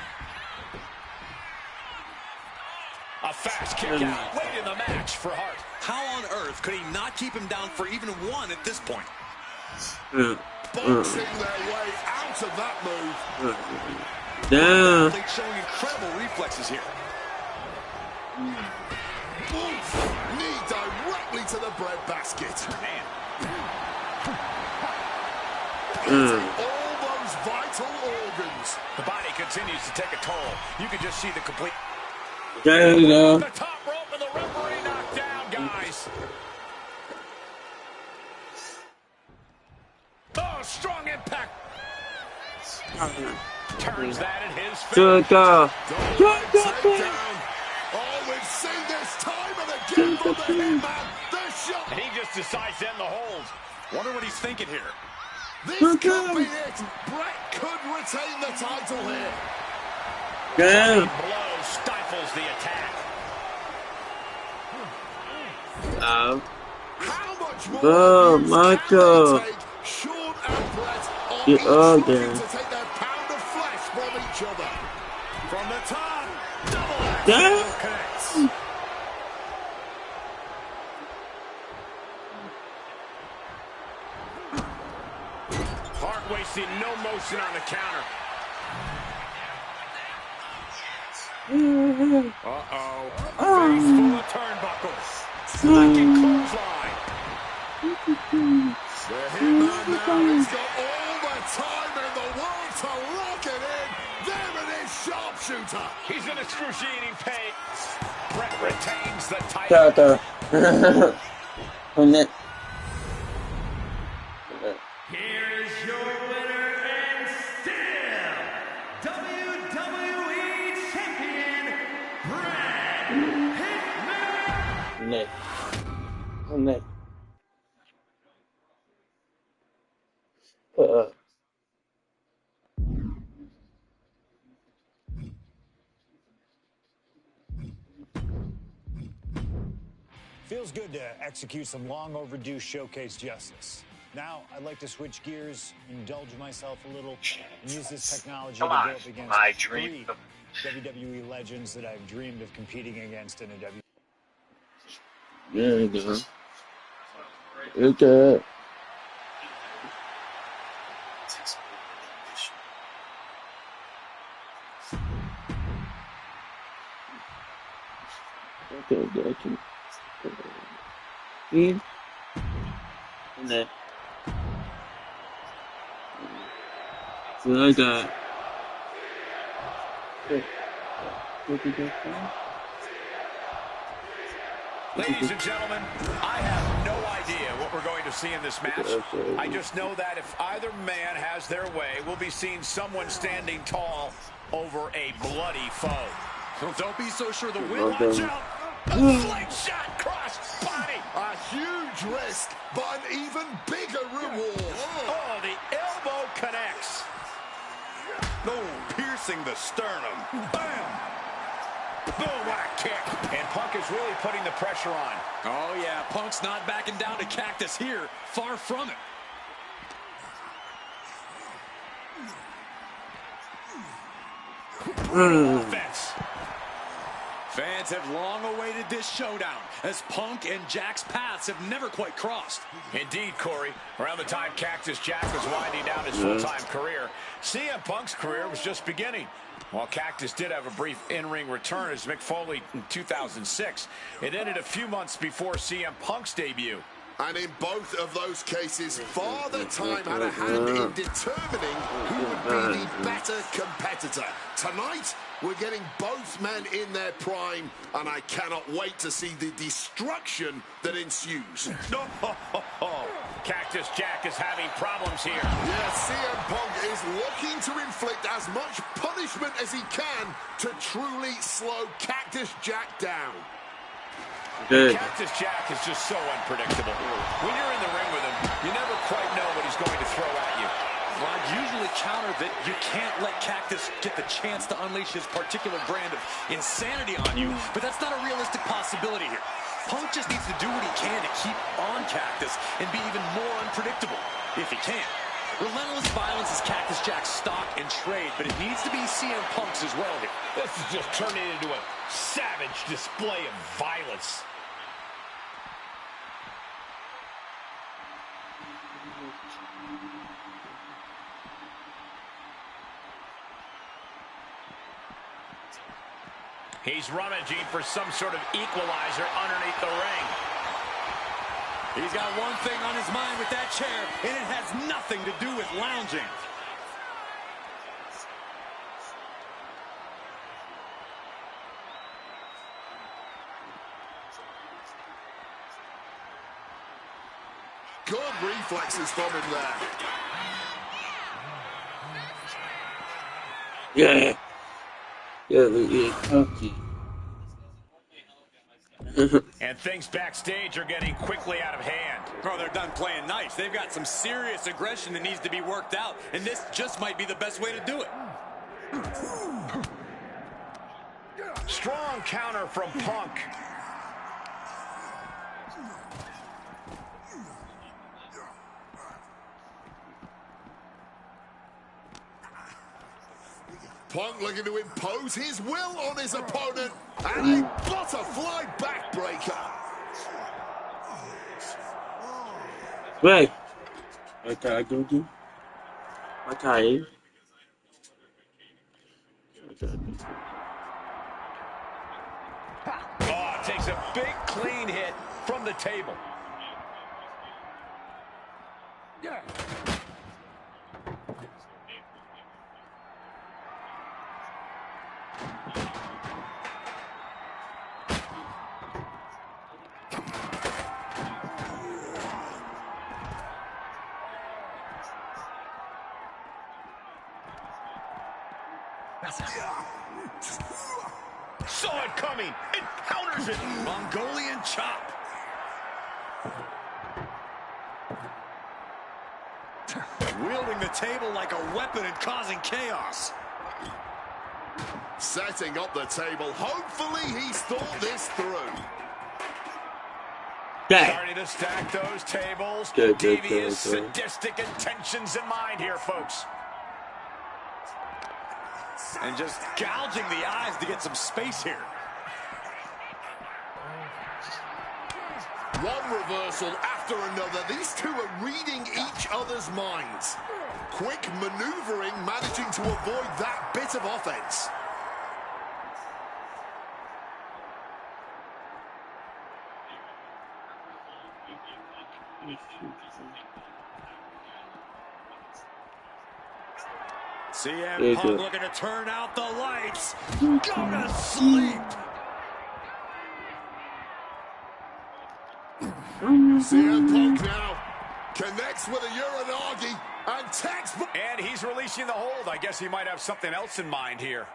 A fast kick out late in the match for Hart. How on earth could he not keep him down for even one at this point? Boxing their way out of that move. Yeah. Showing incredible reflexes here. Oof. Knee directly to the breadbasket. Man. All those vital vital organs. The body continues to take a toll. You can just see the complete... There you go. The top rope and the referee knocked down, guys. Oh, strong impact. Turns that in his favor. Takedown. Oh, we've seen this time and again from the Hitman. The shot. And he just decides to end the hold. Wonder what he's thinking here. This could be it. Brett could retain the title here. Damn. Blow stifles the attack. How much more Oh, abuse Michael. can they take? Sean and Brett are Get each up looking there. to take their pound of flesh from each other. From the top, double axe Damn. connects. Hart wasting no motion on the counter. Uh-oh. Face full of turnbuckles. Slacking clothesline. The Hitman now has got all the time in the world to lock it in. There it is, sharpshooter. He's in excruciating pain. Brett retains the title. Tata. On that. Here is your winner and still WWE Champion, Brett Hitman. Neck. On that. Feels good to execute some long overdue showcase justice. Now, I'd like to switch gears, indulge myself a little, and use this technology to go up against three WWE legends that I've dreamed of competing against in a WWE. There you go. Look at. Okay. In. And then. So like that. Ladies and gentlemen, I have no idea what we're going to see in this match. I just know that if either man has their way, we'll be seeing someone standing tall over a bloody foe. Don't be so sure the win. Watch out! A slingshot cross body! A huge risk, but an even bigger reward. Oh, the elbow connects. No, piercing the sternum. Bam! Boom, what a kick. And Punk is really putting the pressure on. Oh, yeah, Punk's not backing down to Cactus here. Far from it. Offense. Fans have long awaited this showdown, as Punk and Jack's paths have never quite crossed. Indeed, Corey. Around the time Cactus Jack was winding down his full-time career, CM Punk's career was just beginning. While Cactus did have a brief in-ring return as Mick Foley in 2006, it ended a few months before CM Punk's debut. And in both of those cases, Father Time had a hand in determining who would be the better competitor. Tonight, we're getting both men in their prime, and I cannot wait to see the destruction that ensues. Cactus Jack is having problems here. Yes, CM Punk is looking to inflict as much punishment as he can to truly slow Cactus Jack down. Good. Cactus Jack is just so unpredictable. When you're in the ring with him, you never quite know what he's going to throw at you. Well, I'd usually counter that you can't let Cactus get the chance to unleash his particular brand of insanity on you, but that's not a realistic possibility here. Punk just needs to do what he can to keep on Cactus and be even more unpredictable, if he can. Relentless violence is Cactus Jack's stock and trade, but it needs to be CM Punk's as well here. This is just turning into a savage display of violence. He's rummaging for some sort of equalizer underneath the ring. He's got one thing on his mind with that chair, and it has nothing to do with lounging. Good reflexes from him there. Yeah. Yeah, okay. And things backstage are getting quickly out of hand. Oh, they're done playing nice. They've got some serious aggression that needs to be worked out, and this just might be the best way to do it. Strong counter from Punk. Punk looking to impose his will on his opponent. And a butterfly backbreaker. Right. Okay, Gingy. Okay. Oh, takes a big clean hit from the table. Yeah. Saw it coming and counters it. Mongolian chop. Wielding the table like a weapon and causing chaos. Setting up the table. Hopefully he's thought this through. Starting to stack those tables. Devious, sadistic intentions in mind here, folks. And just gouging the eyes to get some space here. One reversal after another. These two are reading each other's minds. Quick maneuvering, managing to avoid that bit of offense. CM Punk looking to turn out the lights. Go to sleep. CM Punk now connects with a Uranagi and tags. And he's releasing the hold. I guess he might have something else in mind here.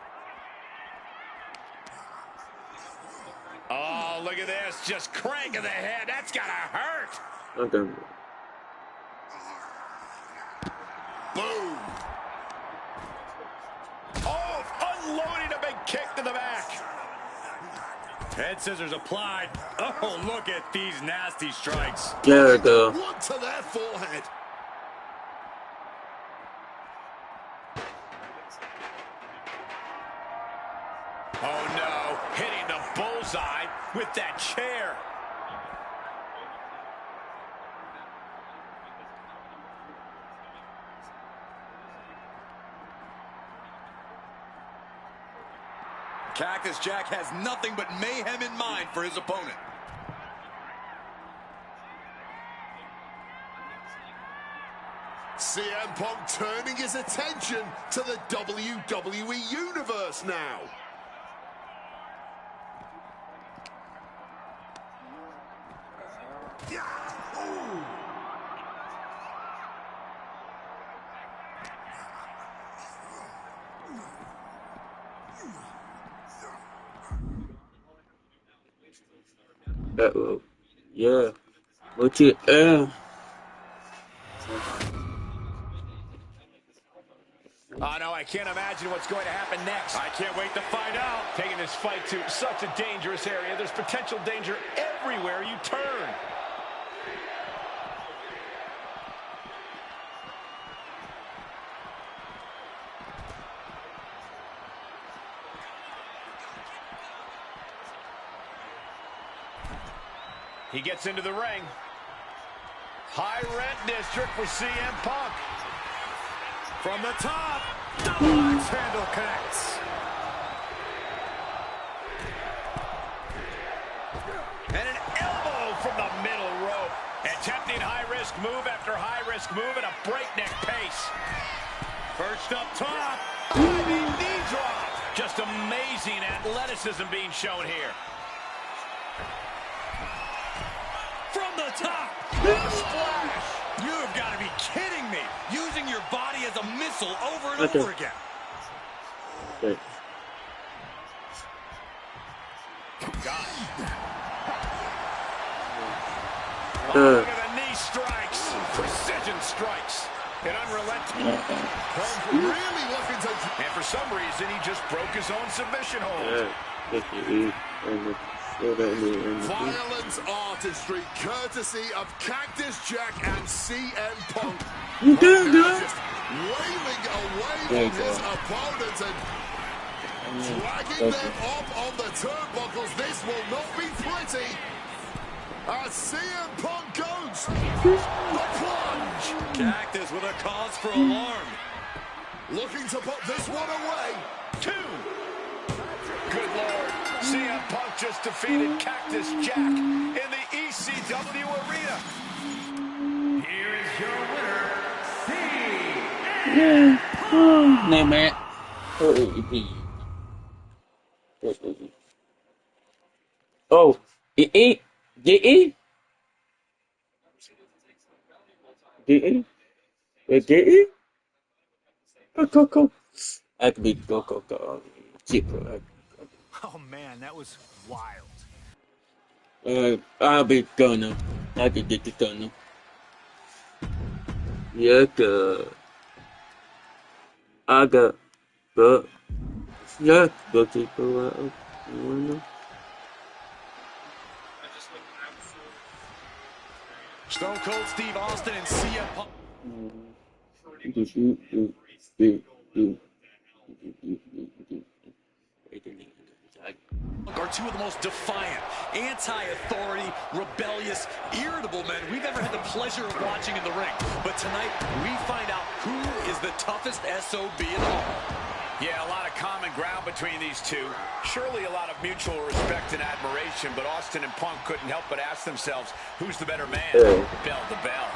Oh, look at this. Just cranking the head. That's got to hurt. Okay. Boom. Oh, unloading a big kick to the back. Head scissors applied. Oh, look at these nasty strikes. There we go. One to their forehead. Oh, no. Hitting the bullseye with that chair. Cactus Jack has nothing but mayhem in mind for his opponent. CM Punk turning his attention to the WWE Universe now. Yeah. What you Oh, no, I can't imagine what's going to happen next. I can't wait to find out. Taking this fight to such a dangerous area. There's potential danger everywhere you turn. He gets into the ring. High rent district for CM Punk. From the top, double axe handle connects. And an elbow from the middle rope. Attempting high-risk move after high-risk move at a breakneck pace. First up top. Diving knee drop. Just amazing athleticism being shown here. From the top. Big splash. You've got to be kidding me. Using your body as a missile over and over again. Okay. Look at the knee strikes. Precision strikes. And unrelenting. Really looking to... And for some reason, he just broke his own submission hold. Violent artistry, courtesy of Cactus Jack and CM Punk. Just wailing away on his opponents and dragging them up on the turnbuckles. This will not be pretty. As CM Punk goes, the plunge. Cactus with a cause for alarm. Looking to put this one away. 2. Good Lord. CM Punk just defeated Cactus Jack in the ECW arena. Here is your winner, CM No, man. Oh, it? Did it? Go. I could be go. Oh man, that was wild. I'll be gonna. I could get the gunner. Yeah, good. I got, but yeah, go keep her out. Stone Cold Steve Austin and CM Punk are two of the most defiant, anti-authority, rebellious, irritable men we've ever had the pleasure of watching in the ring. But tonight, we find out who is the toughest SOB in all. Yeah, a lot of common ground between these two. Surely a lot of mutual respect and admiration, but Austin and Punk couldn't help but ask themselves, who's the better man? Bell to bell.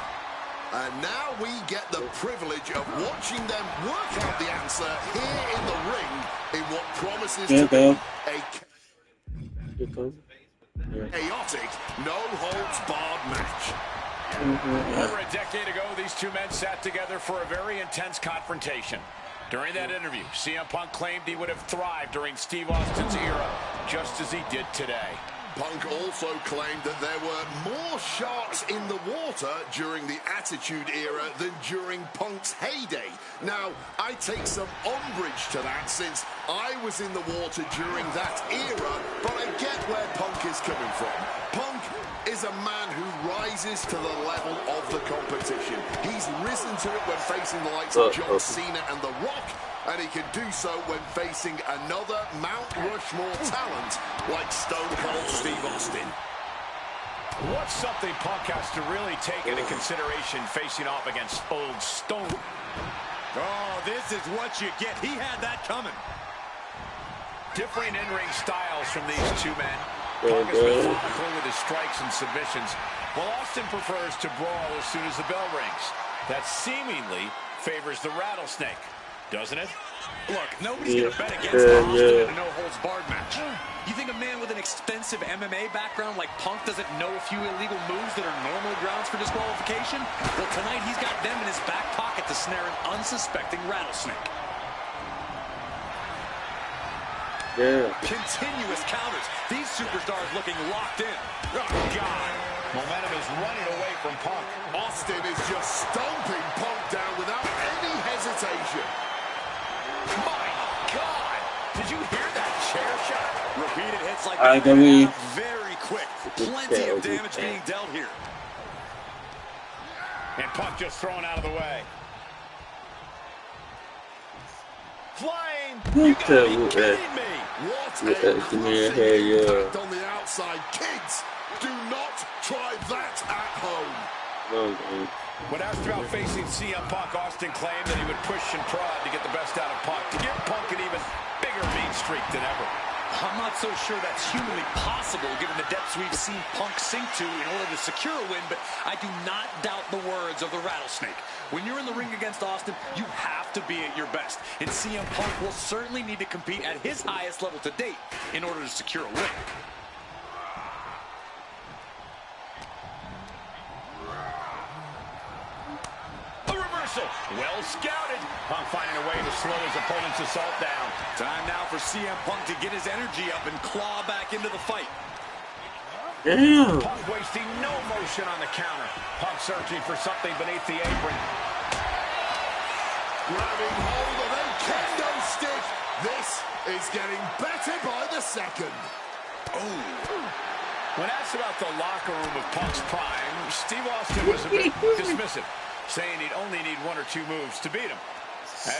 And now we get the privilege of watching them work out the answer here in the ring in what promises to be a chaotic, no-holds-barred match. Over a decade ago, these two men sat together for a very intense confrontation. During that interview, CM Punk claimed he would have thrived during Steve Austin's era, just as he did today. Punk also claimed that there were more sharks in the water during the Attitude Era than during Punk's heyday. Now, I take some umbrage to that since I was in the water during that era, but I get where Punk is coming from. Punk is a man who rises to the level of the competition. He's risen to it when facing the likes of John Cena and The Rock, and he can do so when facing another Mount Rushmore talent like Stone Cold Steve Austin. What's something Punk has to really take into consideration facing off against Old Stone? Oh, this is what you get. He had that coming. Differing in-ring styles from these two men. Punk is methodical with his strikes and submissions, while Austin prefers to brawl as soon as the bell rings. That seemingly favors the rattlesnake, doesn't it? Look, nobody's going to bet against Austin in a no-holds-barred match. You think a man with an extensive MMA background like Punk doesn't know a few illegal moves that are normal grounds for disqualification? Well, tonight he's got them in his back pocket to snare an unsuspecting rattlesnake. Continuous counters. These superstars looking locked in. Oh, God. Momentum is running away from Punk. Austin is just stomping Punk down without any hesitation. My God! Did you hear that chair shot? Repeated hits like that. Very quick. Plenty of damage being dealt here. And Punk just thrown out of the way. Flying! You gotta be kidding me! What a crushing impact on the outside. Kids, do not try that at home. When asked about facing CM Punk, Austin claimed that he would push and prod to get the best out of Punk, to give Punk an even bigger mean streak than ever. I'm not so sure that's humanly possible given the depths we've seen Punk sink to in order to secure a win, but I do not doubt the words of the rattlesnake. When you're in the ring against Austin, you have to be at your best, and CM Punk will certainly need to compete at his highest level to date in order to secure a win. reversal. Well scouted. Punk finding a way to slow his opponent's assault down. Time now for CM Punk to get his energy up and claw back into the fight. Damn. Punk wasting no motion on the counter. Punk searching for something beneath the apron. Grabbing hold of a kendo stick. This is getting better by the second. When asked about the locker room of Punk's prime, Steve Austin was a bit dismissive, saying he'd only need 1 or 2 moves to beat him.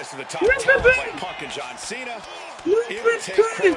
As to the top talent like Punk and John Cena, it would take 3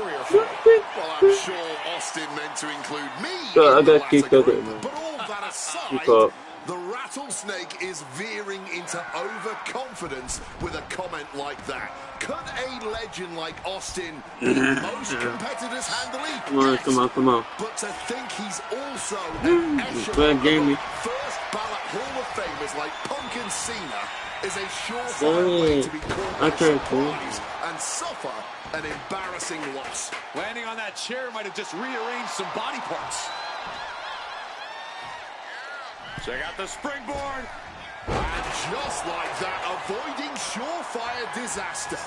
or 4. Well, I'm sure Austin meant to include me in the latter group, but all that aside, the rattlesnake is veering into overconfidence with a comment like that. Could a legend like Austin beat most competitors handily? Come on. But to think he's also an echelon of first ballot Hall of Famers like Punk and Cena is a surefire way to be caught by surprise and suffer an embarrassing loss. Landing on that chair might have just rearranged some body parts. Check out the springboard. And just like that, avoiding surefire disaster.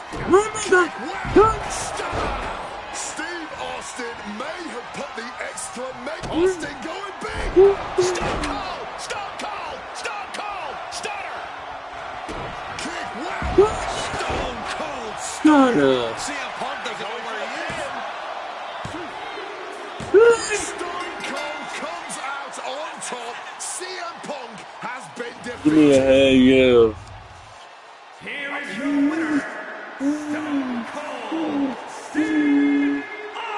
Steve Austin may have put the Austin going big. Stone Cold, Stunner. Kick, wow. Stone Cold Stunner. CM Punk doesn't know where he is. Stone Cold comes out on top. CM Punk has been defeated. Give me a hell yeah. Here is your winner, Stone Cold Steve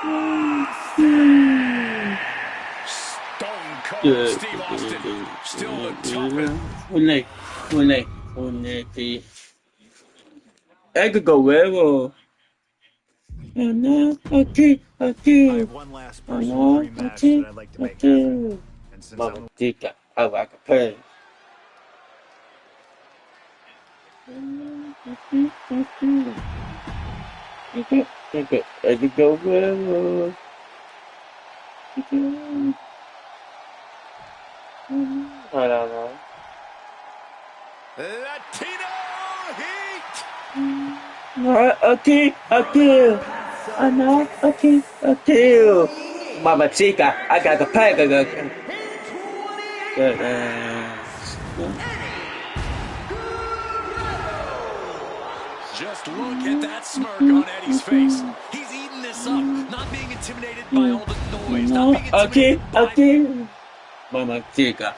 Austin. Stone Cold Steve Austin. Still the toughest. One. I could go wherever. Okay. I have one last personal dream match that I'd like to make happen. And since Mama Chica, I like a pay. I could go wherever. I don't know. Latino Heat. Okay. I know. Okay. Mama Chica, I got the pack. Just look at that smirk on Eddie's face. He's eating this up, not being intimidated by all the noise. Not being intimidated Okay. Mama Chica.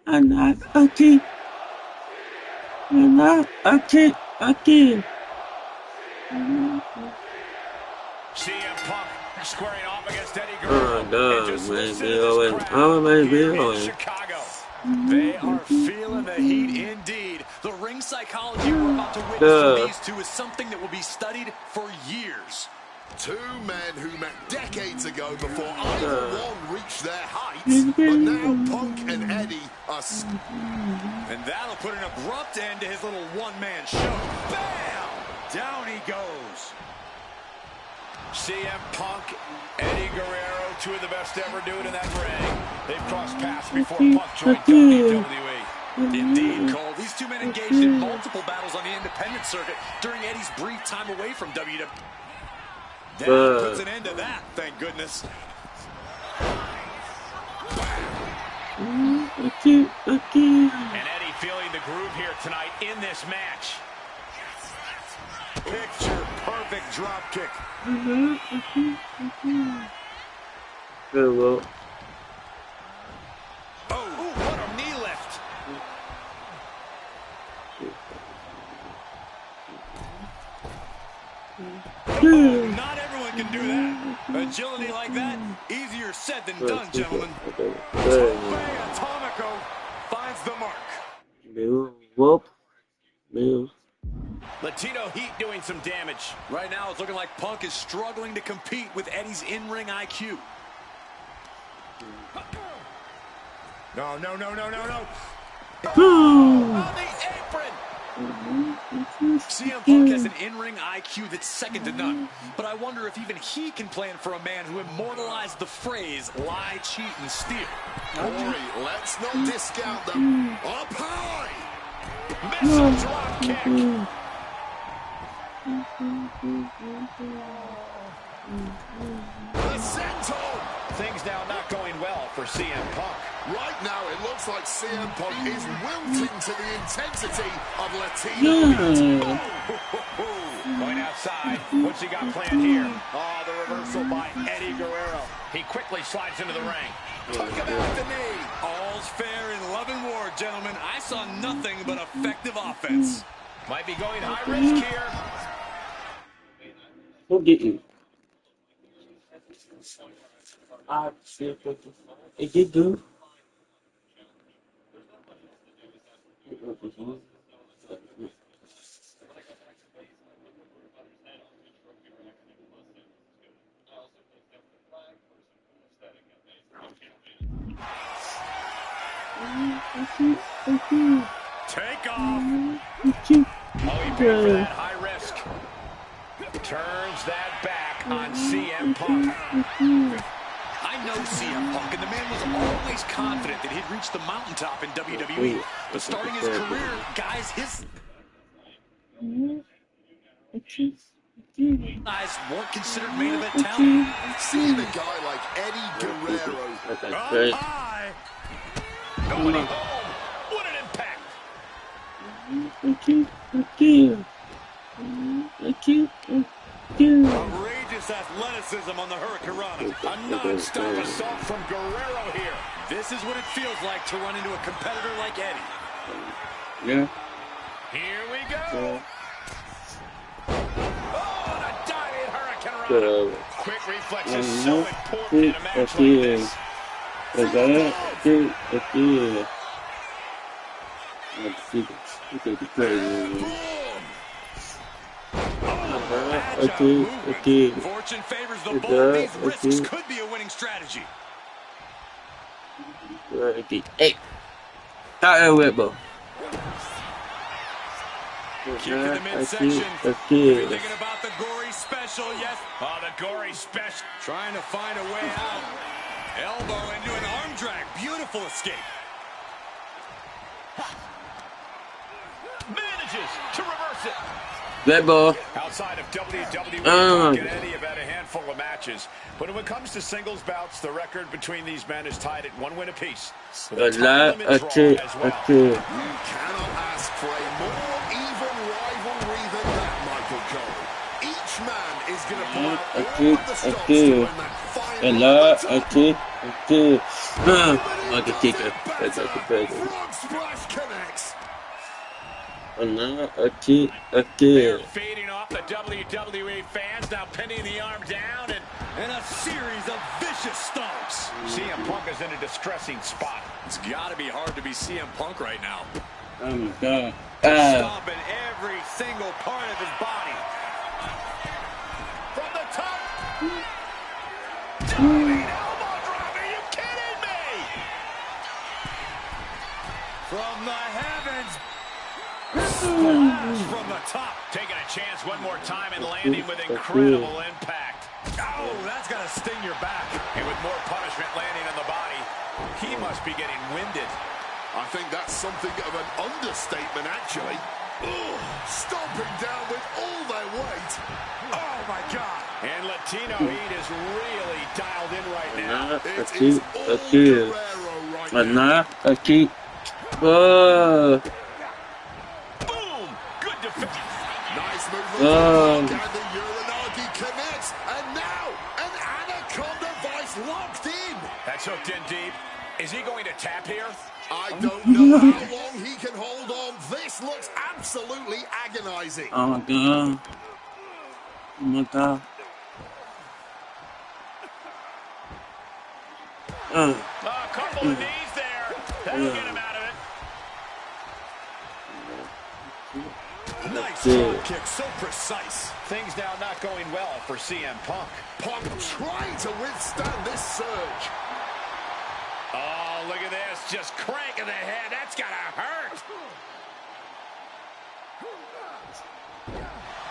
I'm not okay. CM Punk squaring off against Eddie Guerrero. Chicago. They are feeling the heat indeed. The ring psychology we're about to witness from these two is something that will be studied for years. Two men who met decades ago before either one reached their heights, but now Punk and Eddie are... And that'll put an abrupt end to his little one-man show. Bam! Down he goes. CM Punk, Eddie Guerrero, 2 of the best to ever do it in that ring. They've crossed paths before Punk joined WWE. Indeed, Cole. These two men engaged in multiple battles on the independent circuit during Eddie's brief time away from WWE. That puts an end to that, thank goodness. And Eddie feeling the groove here tonight in this match. Picture perfect drop kick. Very well. Oh, what a knee lift. Oh, not everyone can do that. Agility like that, easier said than done, gentlemen. Atomico finds the mark. Move. Latino Heat doing some damage. Right now, it's looking like Punk is struggling to compete with Eddie's in-ring IQ. No. On the apron! CM Punk has an in-ring IQ that's second to none. But I wonder if even he can plan for a man who immortalized the phrase, lie, cheat, and steal. Corey, let's not discount them. Up high! Missile drop kick. The senton. Things now not going well for CM Punk. Right now, it looks like CM Punk is wilting to the intensity of Latino heat. Going outside. What's he got planned here? Oh, the reversal by Eddie Guerrero. He quickly slides into the ring. Took him out the knee. All's fair in love and war, gentlemen. I saw nothing but effective offense. Might be going high risk here. Who get you? I see. It get good. Take off. Oh, he paid for that high risk. Turns that back on CM Punk. I know CM Punk, and the man was always confident that he'd reach the mountaintop in WWE. But starting his career, guys, his guys weren't considered main event talent. Seeing a guy like Eddie Guerrero. Up high. Going home. What an impact. Outrageous athleticism on the Hurricanrana. A non-stop assault from Guerrero here. This is what it feels like to run into a competitor like Eddie. Yeah. Here we go. Oh, the diving Hurricanrana. Quick reflex is so important in a match like this. Fortune favors the bold. These risks could be a winning strategy. Hey. How it bro? Kick in the midsection. You're thinking about the gory special, yes. Oh, the gory special. Trying to find a way out. Elbow into an arm drag. Beautiful escape. Manages to reverse it. That ball. Outside of WWE, Punk and Eddie have had a handful of matches. But when it comes to singles bouts, the record between these men is tied at 1 win apiece. You cannot ask for a more even rivalry than that, Michael Cole. Each man is going to pull out all of the stops to win that final Frog splash connects. They're feeding off the WWE fans, now pinning the arm down and a series of vicious stomps. CM Punk is in a distressing spot. It's got to be hard to be CM Punk right now. Oh my God. Stomping every single part of his body. From the top. Diving elbow drop. Are you kidding me? From the heavens. Splash from the top. Taking a chance one more time and landing with incredible impact. Oh, that's got to sting your back. And with more punishment landing on the body, he must be getting winded. I think that's something of an understatement, actually. Ugh, stomping down with all their weight. Oh, my God. And Latino heat is really dialed in right now. It is all Guerrero right now. Boom! Good defense. Nice movement. And the Uranagi connects. And now, an Anaconda Vice locked in. That's hooked in deep. Is he going to tap here? I don't know how long he can hold on. This looks absolutely agonizing. Oh my God. Oh my God. A couple of knees there. That'll get him out of it. Nice drop kick, so precise. Things now not going well for CM Punk. Punk trying to withstand this surge. Oh, look at this. Just cranking the head. That's got to hurt.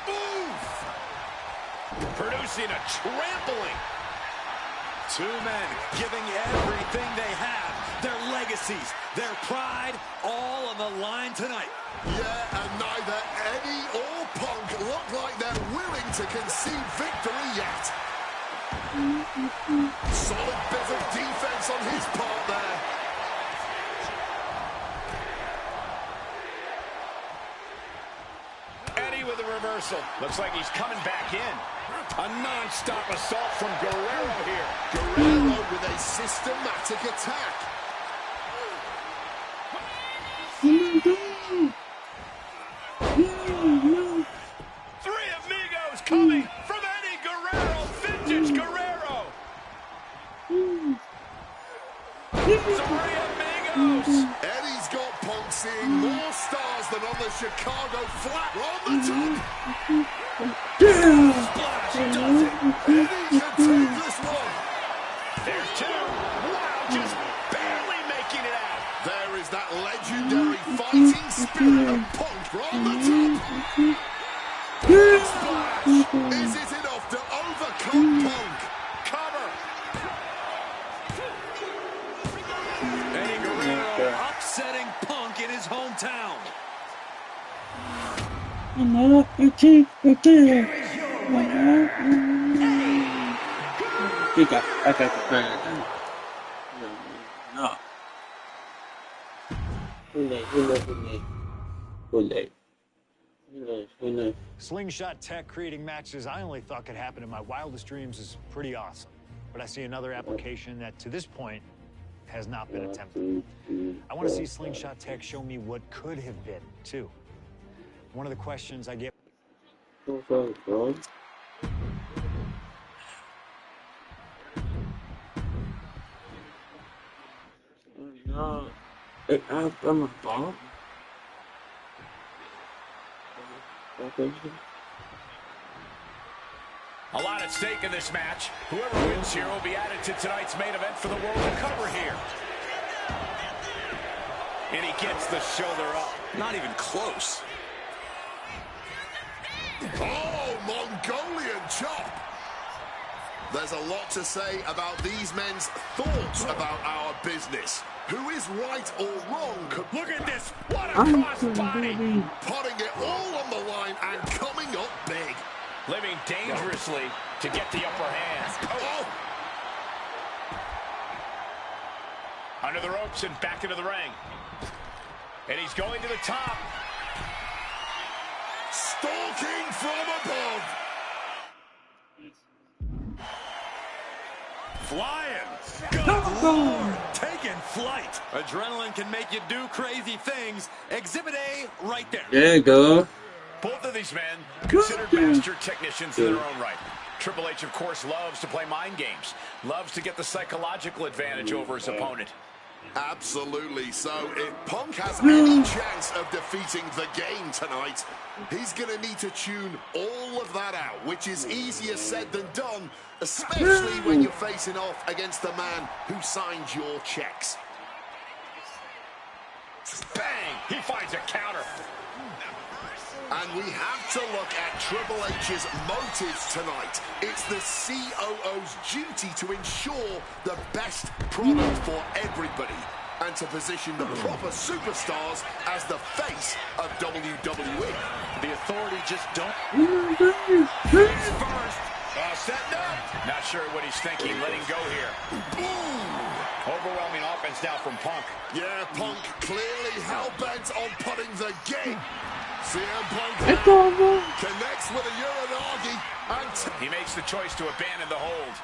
Oof. Producing a trampling. Two men giving everything they have. Their legacy legacies, their pride, all on the line tonight. Yeah, and neither Eddie or Punk look like they're willing to concede victory yet. Solid bit of defense on his part there. Eddie with a reversal. Looks like he's coming back in. A non-stop assault from Guerrero here. Guerrero with a systematic attack. Three amigos coming from Eddie Guerrero. Vintage Guerrero. Three amigos. Eddie's got Punk seeing more stars than on the Chicago flat. On the top. Splash does it. Eddie can take this one. There's two. Wow, just barely making it out. There is that legendary fighting spirit of Punk from the top. Splash. Is it enough to overcome Punk? Cover. Eddie Guerrero upsetting Punk in his hometown. Slingshot tech creating matches I only thought could happen in my wildest dreams is pretty awesome. But I see another application that, to this point, has not been attempted. I want to see Slingshot tech show me what could have been, too. One of the questions I get... No, I'm a bomb. A lot at stake in this match. Whoever wins here will be added to tonight's main event for the world to cover here. And he gets the shoulder up. Not even close. Oh, Mongolian chop. There's a lot to say about these men's thoughts about our business. Who is right or wrong? Look at this. What a crossbody. Putting it all on the line and coming up big. Living dangerously to get the upper hand. Oh. Under the ropes and back into the ring. And he's going to the top. Stalking from above. Flying. Good Lord. Taking flight. Adrenaline can make you do crazy things. Exhibit A right there. There you go. Both of these men considered master technicians in their own right. Triple H, of course, loves to play mind games. Loves to get the psychological advantage over his opponent. Absolutely. So if Punk has any chance of defeating the game tonight, he's going to need to tune all of that out, which is easier said than done, especially when you're facing off against the man who signed your checks. Bang! He finds a counter. And we have to look at Triple H's motives tonight. It's the COO's duty to ensure the best product for everybody and to position the proper superstars as the face of WWE. The authority just don't... He's first. Setting up. Not sure what he's thinking. Letting go here. Boom! Overwhelming offense now from Punk. Yeah, Punk clearly hell-bent on putting the game. CM Punk connects with a Uranagi and he makes the choice to abandon the hold.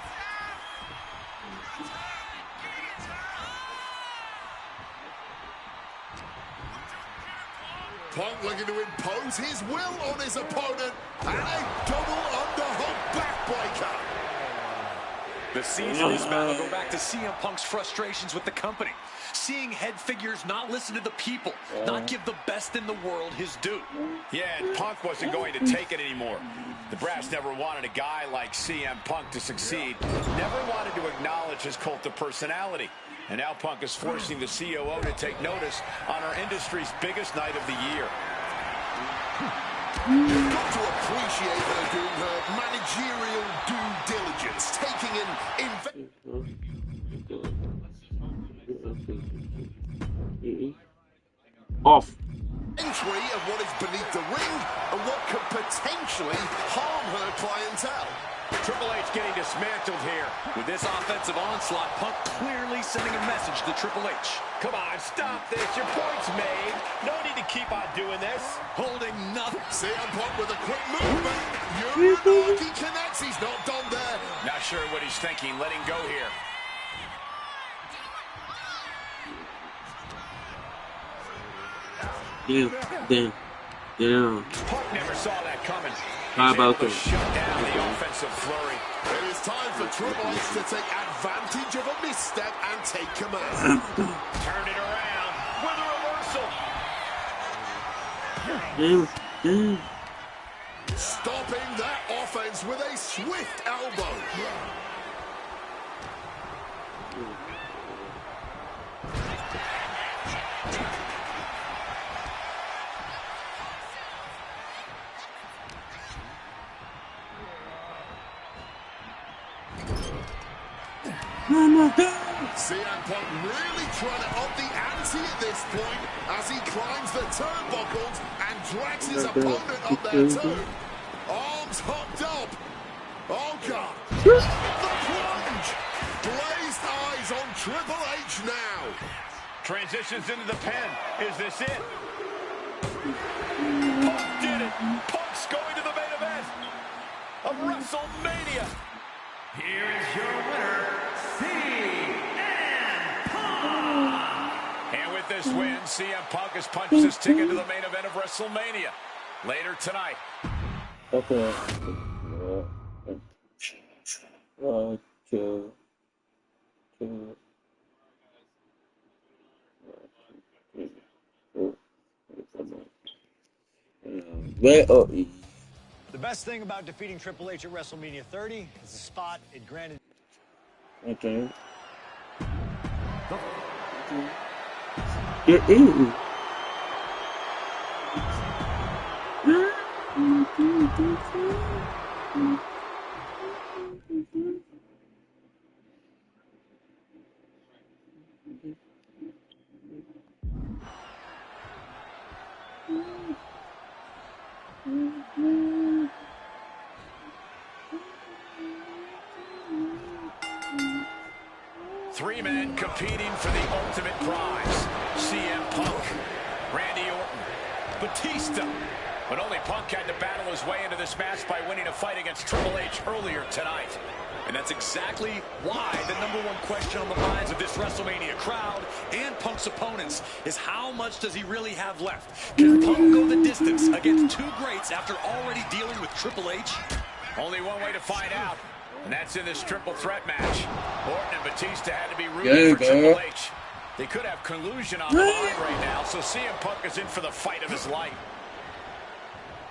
Punk looking to impose his will on his opponent and a double underhook backbreaker. The seeds of this battle go back to CM Punk's frustrations with the company. Seeing head figures not listen to the people, not give the best in the world his due. Yeah, and Punk wasn't going to take it anymore. The brass never wanted a guy like CM Punk to succeed. Never wanted to acknowledge his cult of personality. And now Punk is forcing the COO to take notice on our industry's biggest night of the year. You've got to appreciate her doing her managerial due diligence, taking an Off. Entry of what is beneath the ring and what could potentially harm her clientele. Triple H getting dismantled here. With this offensive onslaught, Punk clearly sending a message to Triple H. Come on, stop this. Your point's made. No need to keep on doing this. Holding nothing. CM Punk with a quick movement. Wwe2k connects. He's not done there. Not sure what he's thinking. Letting go here. Damn. Punk never saw that coming. How about that? Shut down the offensive flurry. It is time for Triple H to take advantage of a misstep and take command. Turn it around with a reversal. Stopping that offense with a swift elbow. CM Punk really trying to up the ante at this point as he climbs the turnbuckles and drags his opponent up there too. Arms hooked up. Oh God. The plunge. Glazed eyes on Triple H now. Transitions into the pen. Is this it? Punk did it. Punk's going to the main event of WrestleMania. Here is your winner, CM Punk. And with this win, CM Punk has punched his ticket to the main event of WrestleMania later tonight. Okay. The best thing about defeating Triple H at WrestleMania 30 is the spot it granted. Okay. Three men competing for the ultimate prize. CM Punk, Randy Orton, Batista. But only Punk had to battle his way into this match by winning a fight against Triple H earlier tonight. And that's exactly why the #1 question on the minds of this WrestleMania crowd and Punk's opponents is how much does he really have left? Can Punk go the distance against two greats after already dealing with Triple H? Only one way to find out, and that's in this triple threat match. Orton and Batista had to be rooting for Triple H. They could have collusion on the line right now, so CM Punk is in for the fight of his life.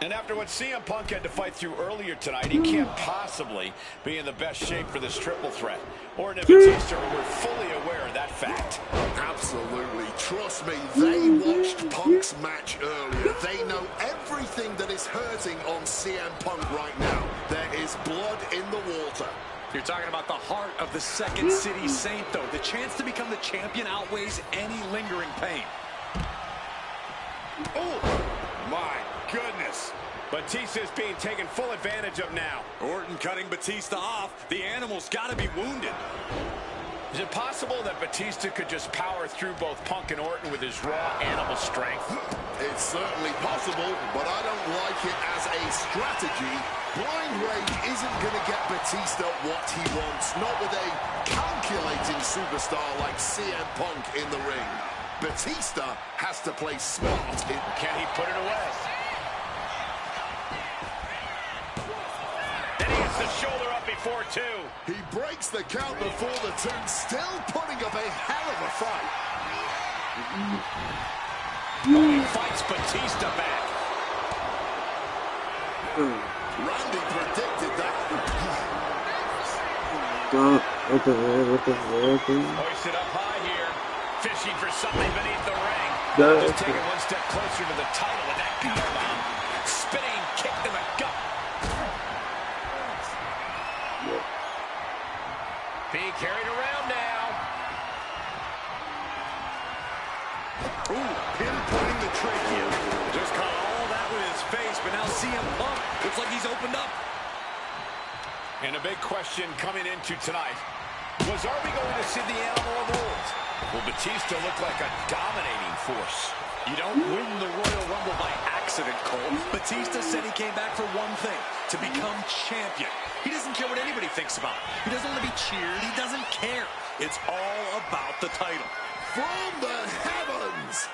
And after what CM Punk had to fight through earlier tonight, he can't possibly be in the best shape for this triple threat. Orton and Batista were fully aware of that fact. Absolutely. Trust me, they watched Punk's match earlier. They know everything that is hurting on CM Punk right now. There is blood in the water. You're talking about the heart of the Second City Saint, though. The chance to become the champion outweighs any lingering pain. Oh, my goodness. Batista is being taken full advantage of now. Orton cutting Batista off. The animal's got to be wounded. Is it possible that Batista could just power through both Punk and Orton with his raw animal strength? It's certainly possible, but I don't like it as a strategy. Blind Rage isn't going to get Batista what he wants, not with a calculating superstar like CM Punk in the ring. Batista has to play smart. Can he put it away? And he gets the shoulder up before two. He breaks the count before the two, still putting up a hell of a fight. He fights Batista back. Randy predicted that. Hoisted up high here. Fishing for something beneath the ring. Just taking one step closer to the title with that powerbomb. Spinning kick to the gut. Being carried around now. Ooh, pinpointing the trachea. Just caught all that with his face, but now CM Punk looks like he's opened up. And a big question coming into tonight was, are we going to see the animal of old? Will Batista look like a dominating force? You don't win the Royal Rumble by accident, Cole. Batista said he came back for one thing, to become champion. He doesn't care what anybody thinks about him. He doesn't want to be cheered. He doesn't care. It's all about the title. From the heavens!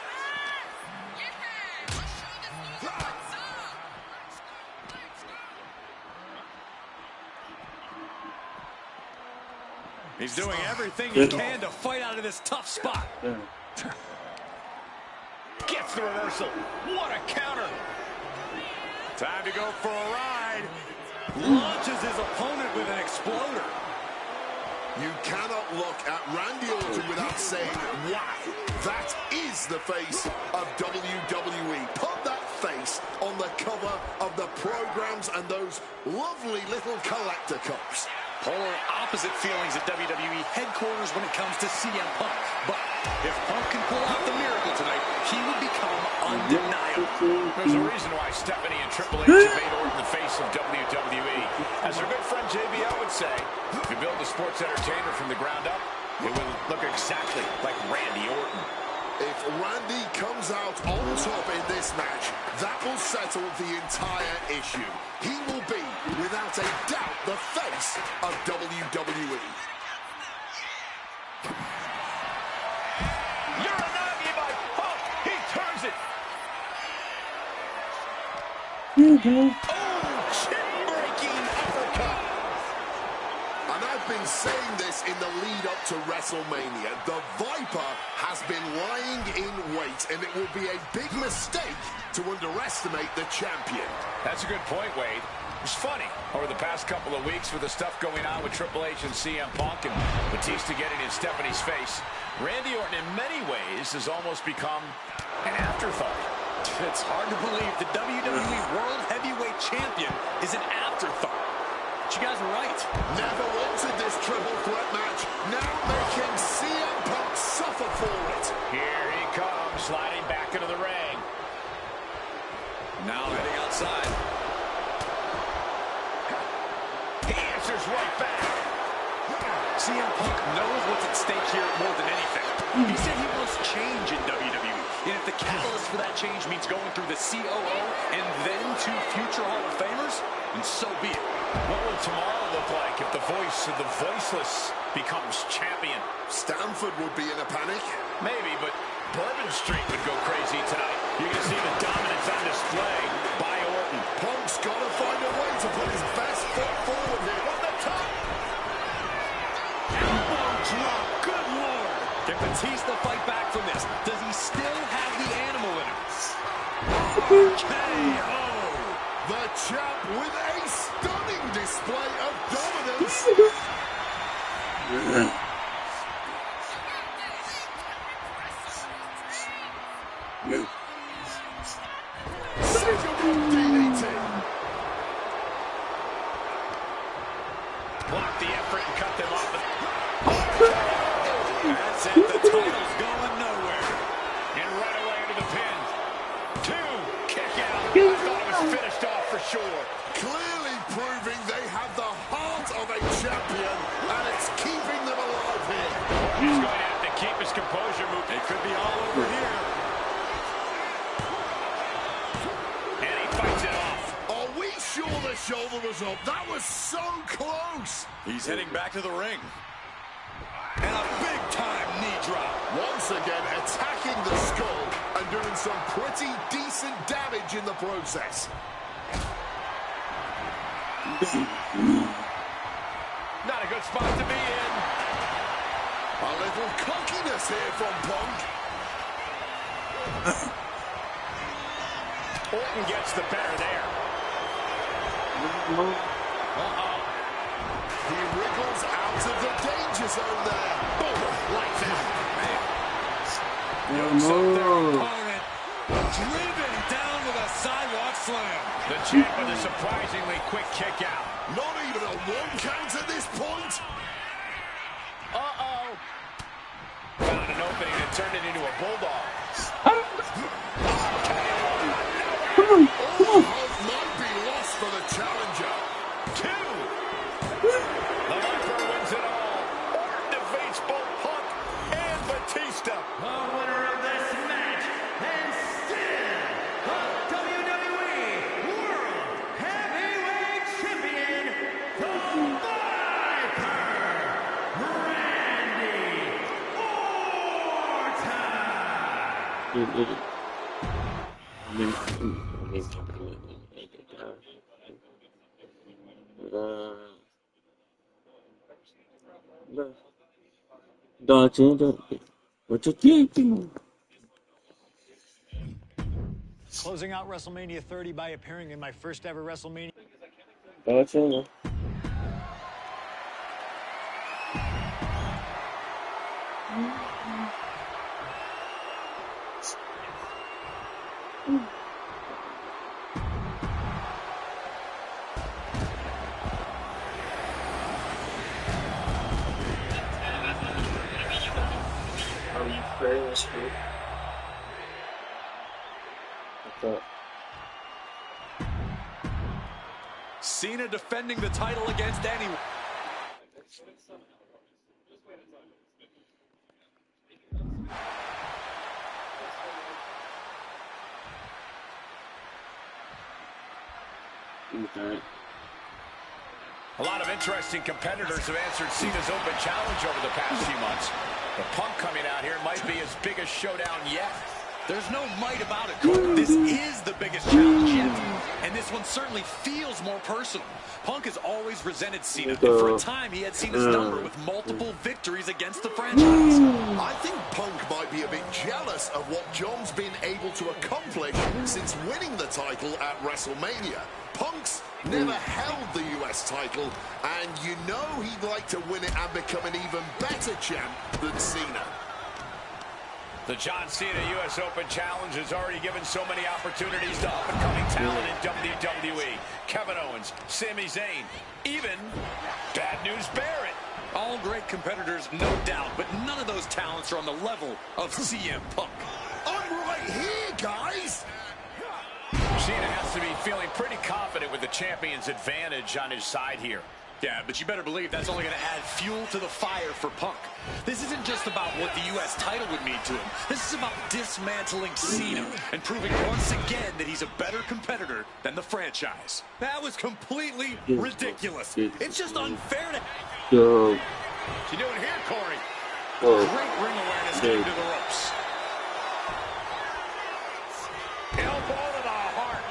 He's doing everything he can to fight out of this tough spot. Gets the reversal. What a counter. Time to go for a ride. Launches his opponent with an exploder. You cannot look at Randy Orton without saying, wow, that is the face of WWE. Put that face on the cover of the programs and those lovely little collector cups. Polar opposite feelings at WWE headquarters when it comes to CM Punk. But if Punk can pull out the miracle tonight, he would become undeniable. There's a reason why Stephanie and Triple H have made Orton the face of WWE. As our good friend JBL would say, if you build a sports entertainer from the ground up, it will look exactly like Randy Orton. If Randy comes out on top in this match, that will settle the entire issue. He will be, without a doubt, the face of WWE. Uranagi by Punk. He turns it. Oh, chin-breaking uppercut. And I've been saying this in the lead up to WrestleMania. The Viper has been lying in wait, and it will be a big mistake to underestimate the champion. That's a good point, Wade. It's funny, over the past couple of weeks with the stuff going on with Triple H and CM Punk and Batista getting in Stephanie's face, Randy Orton in many ways has almost become an afterthought. It's hard to believe the WWE World Heavyweight Champion is an afterthought. But you guys are right. Never wanted this triple threat match. Now making CM Punk suffer for it. Here he comes, sliding back into the ring. Now heading outside. He answers right back. CM Punk knows what's at stake here more than anything. He said he wants change in WWE. And if the catalyst for that change means going through the COO and then to future Hall of Famers, then so be it. What will tomorrow look like if the voice of the voiceless becomes champion? Stanford would be in a panic. Maybe, but Bourbon Street would go crazy tonight. You're going to see the dominance on display by Orton. Punk's got to find a way to put his best foot forward here. From the top. Elbow drop. Good Lord. Can Batista fight back from this? Does he still have the animal in him? KO. The champ with a stunning display of dominance. DDT. Block the effort and cut them off. That's it. The title's going nowhere. And right away into the pin. 2. Kick out. I thought it was finished off for sure. Clearly proving they have the heart of a champion, and it's keeping them alive here. He's going to have to keep his composure moving. It could be all over here. And he fights it off. Are we sure the shoulder was up? That was so close. He's heading back to the ring. And a big-time knee drop. Once again, attacking the skull and doing some pretty decent damage in the process. Not a good spot to be in. A little cockiness here from Punk. Orton gets the better there. He wriggles out of the danger zone there. Boom, like that. Yokes up their opponent. Driven down with a sidewalk slam. The champ with a surprisingly quick kick out. Not even a 1 count at this point. Uh-oh. Found an opening and turned it into a bulldog. Closing out WrestleMania 30 by appearing in my first ever WrestleMania. Cena defending the title against anyone. A lot of interesting competitors have answered Cena's open challenge over the past few months. The Punk coming out here might be his biggest showdown yet. There's no might about it, Cole. This is the biggest challenge yet. And this one certainly feels more personal. Punk has always resented Cena. And for a time, he had Cena's number with multiple victories against the franchise. I think Punk might be a bit jealous of what John's been able to accomplish since winning the title at WrestleMania. Punk's never held the US title, and you know he'd like to win it and become an even better champ than Cena. The John Cena U.S. Open Challenge has already given so many opportunities to up-and-coming talent in WWE. Kevin Owens, Sami Zayn, even Bad News Barrett. All great competitors, no doubt, but none of those talents are on the level of CM Punk. I'm right here, guys! Cena has to be feeling pretty confident with the champion's advantage on his side here. Yeah, but you better believe that's only going to add fuel to the fire for Punk. This isn't just about what the U.S. title would mean to him. This is about dismantling Cena and proving once again that he's a better competitor than the franchise. That was completely ridiculous. It's just unfair to... What you doing here, Corey? Great ring awareness getting to the ropes. Elbow to the heart.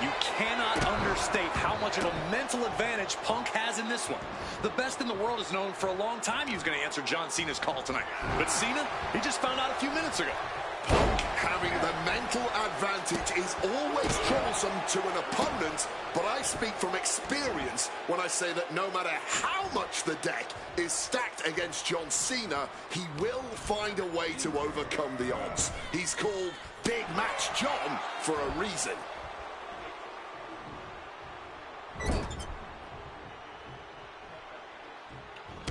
You cannot understate how much of a mental advantage Punk has in this one. The best in the world is known for a long time he was going to answer John Cena's call tonight. But Cena, he just found out a few minutes ago. Punk having the mental advantage is always troublesome to an opponent, but I speak from experience when I say that no matter how much the deck is stacked against John Cena, he will find a way to overcome the odds. He's called Big Match John for a reason.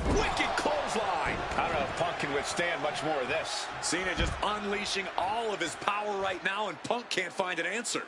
Wicked clothesline. I don't know if Punk can withstand much more of this. Cena just unleashing all of his power right now, and Punk can't find an answer.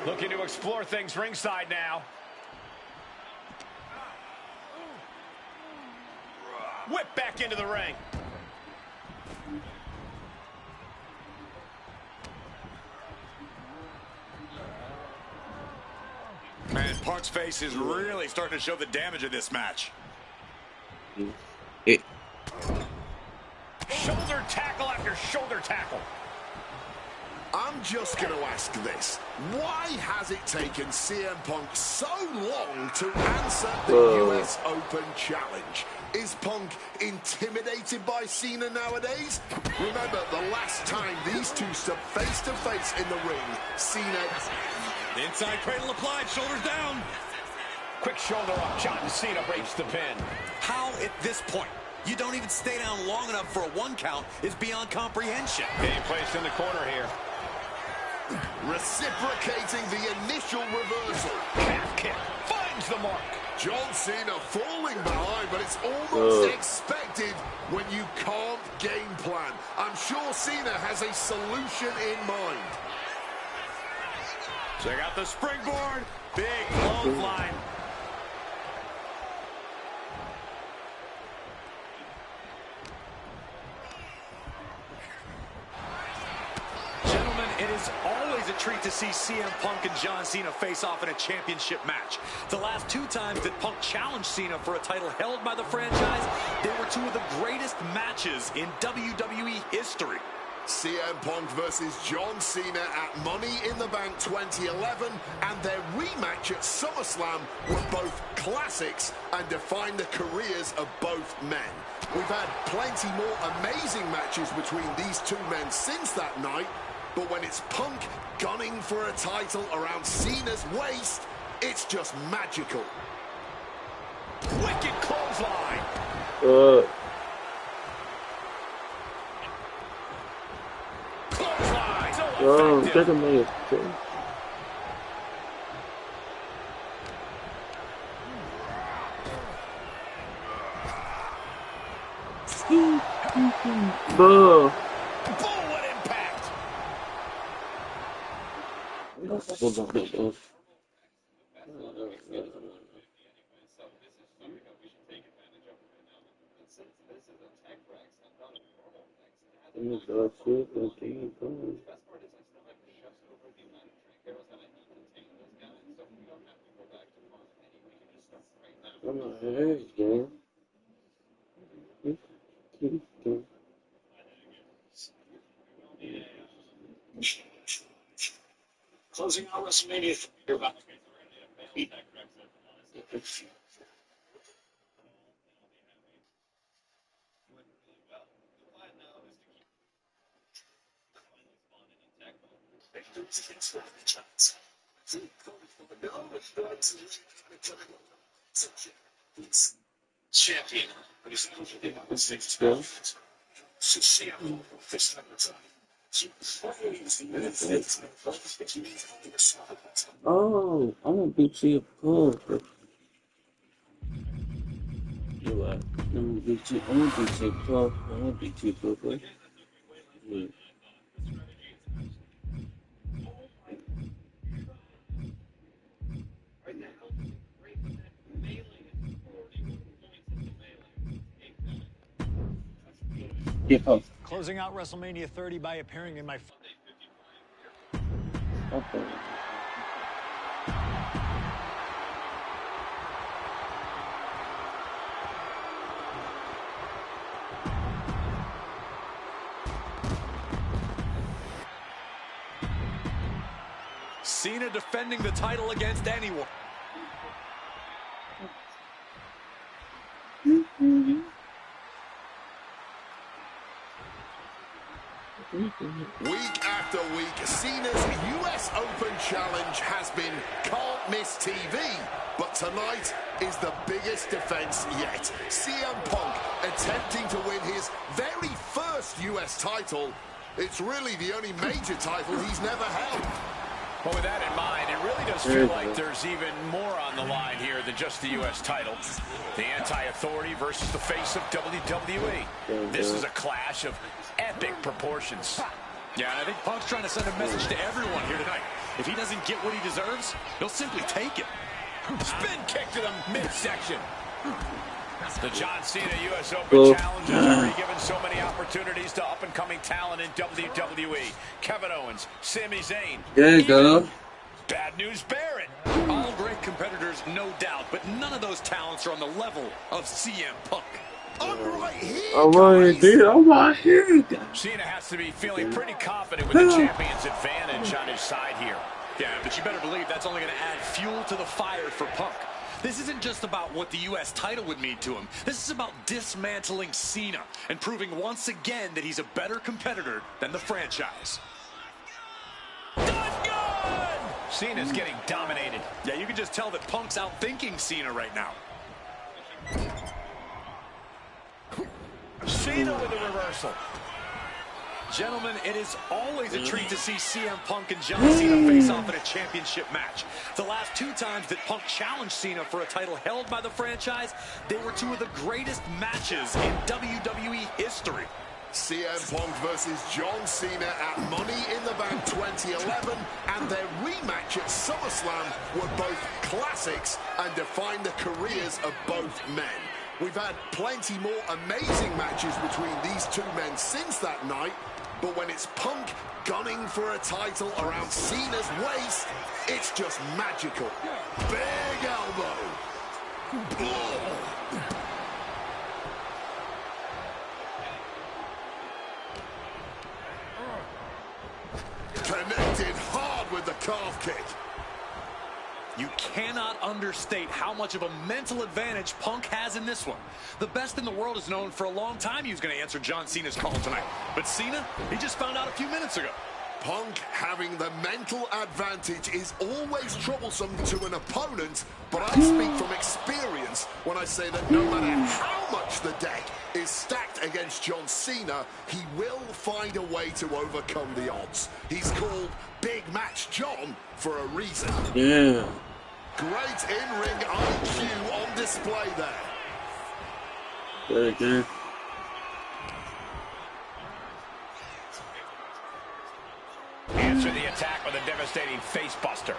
Looking to explore things ringside now. Whip back into the ring. Man, Punk's face is really starting to show the damage of this match. Shoulder tackle after shoulder tackle. I'm just going to ask this. Why has it taken CM Punk so long to answer the US Open Challenge? Is Punk intimidated by Cena nowadays? Remember, the last time these two stood face to face in the ring, Cena... Inside cradle applied, shoulders down. Quick shoulder up, John Cena breaks the pin. How at this point you don't even stay down long enough for a 1 count is beyond comprehension. Getting placed in the corner here. Reciprocating the initial reversal. Calf kick finds the mark. John Cena falling falling behind, but it's almost expected when you can't game plan. I'm sure Cena has a solution in mind. Check out the springboard. Big clothesline. Gentlemen, it is always a treat to see CM Punk and John Cena face off in a championship match. The last 2 times that Punk challenged Cena for a title held by the franchise, they were 2 of the greatest matches in WWE history. CM Punk versus John Cena at Money in the Bank 2011 and their rematch at SummerSlam were both classics and defined the careers of both men. We've had plenty more amazing matches between these 2 men since that night, but when it's Punk gunning for a title around Cena's waist, it's just magical. Wicked clothesline. Oh, take a minute. Bull. What impact. Closing out WrestleMania 3 about champion. Oh, I want to see a pull. You what? I want to see a pull. I want to see a pull. Yeah. Closing out WrestleMania 30 by appearing in my... Okay. Cena defending the title against anyone. Week after week, Cena's US Open Challenge has been can't miss TV. But tonight is the biggest defense yet. CM Punk attempting to win his very first US title. It's really the only major title he's never held. Well, with that in mind, it really does feel like there's even more on the line here than just the U.S. title. The anti-authority versus the face of WWE. This is a clash of epic proportions. Yeah, and I think Punk's trying to send a message to everyone here tonight. If he doesn't get what he deserves, he'll simply take it. Spin kick to the midsection. The John Cena U.S. Open Challenge has already given so many opportunities to up-and-coming talent in WWE. Kevin Owens, Sami Zayn. There you go. Bad News Barrett. All great competitors, no doubt, but none of those talents are on the level of CM Punk. I'm right here. I'm right here. I'm right here. Cena has to be feeling pretty confident with the champion's advantage on his side here. Yeah, but you better believe that's only going to add fuel to the fire for Punk. This isn't just about what the U.S. title would mean to him. This is about dismantling Cena and proving once again that he's a better competitor than the franchise. Cena's getting dominated. Yeah, you can just tell that Punk's outthinking Cena right now. Cena with a reversal. Gentlemen, it is always a treat to see CM Punk and John Cena face off in a championship match. The last 2 times that Punk challenged Cena for a title held by the franchise, they were 2 of the greatest matches in WWE history. CM Punk versus John Cena at Money in the Bank 2011 and their rematch at SummerSlam were both classics and defined the careers of both men. We've had plenty more amazing matches between these 2 men since that night, but when it's Punk gunning for a title around Cena's waist, it's just magical. Big elbow. Connected hard with the calf kick. You cannot understate how much of a mental advantage Punk has in this one. The best in the world is known for a long time he was going to answer John Cena's call tonight. But Cena, he just found out a few minutes ago. Punk having the mental advantage is always troublesome to an opponent, but I speak from experience when I say that no matter how much the deck is stacked against John Cena, he will find a way to overcome the odds. He's called Big Match John for a reason. Yeah. Great in-ring IQ on display there. Very good. Answer the attack with a devastating face buster.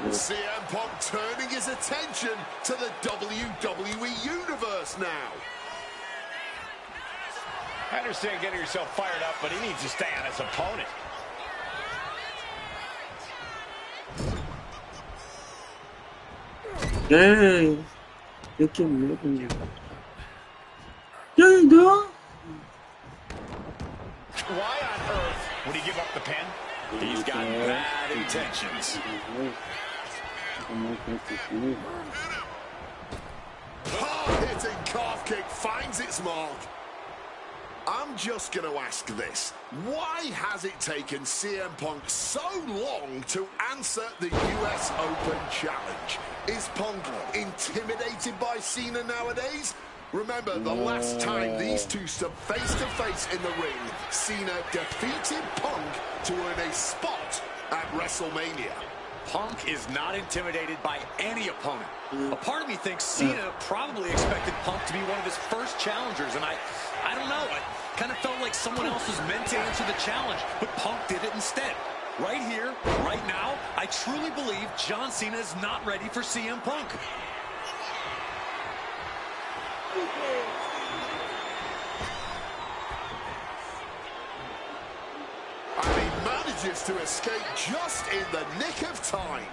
CM Punk turning his attention to the WWE Universe now. I understand getting yourself fired up, but he needs to stay on his opponent. Dang. You can move him. There you go. Why on earth would he give up the pin? He's got bad intentions. Hard-hitting calf kick finds its mark. I'm just going to ask this. Why has it taken CM Punk so long to answer the US Open Challenge? Is Punk intimidated by Cena nowadays? Remember, the last time these 2 stood face-to-face in the ring, Cena defeated Punk to earn a spot at WrestleMania. Punk is not intimidated by any opponent. A part of me thinks Cena probably expected Punk to be one of his first challengers, and I don't know. I kind of felt like someone else was meant to answer the challenge, but Punk did it instead. Right here, right now, I truly believe John Cena is not ready for CM Punk. And he manages to escape just in the nick of time.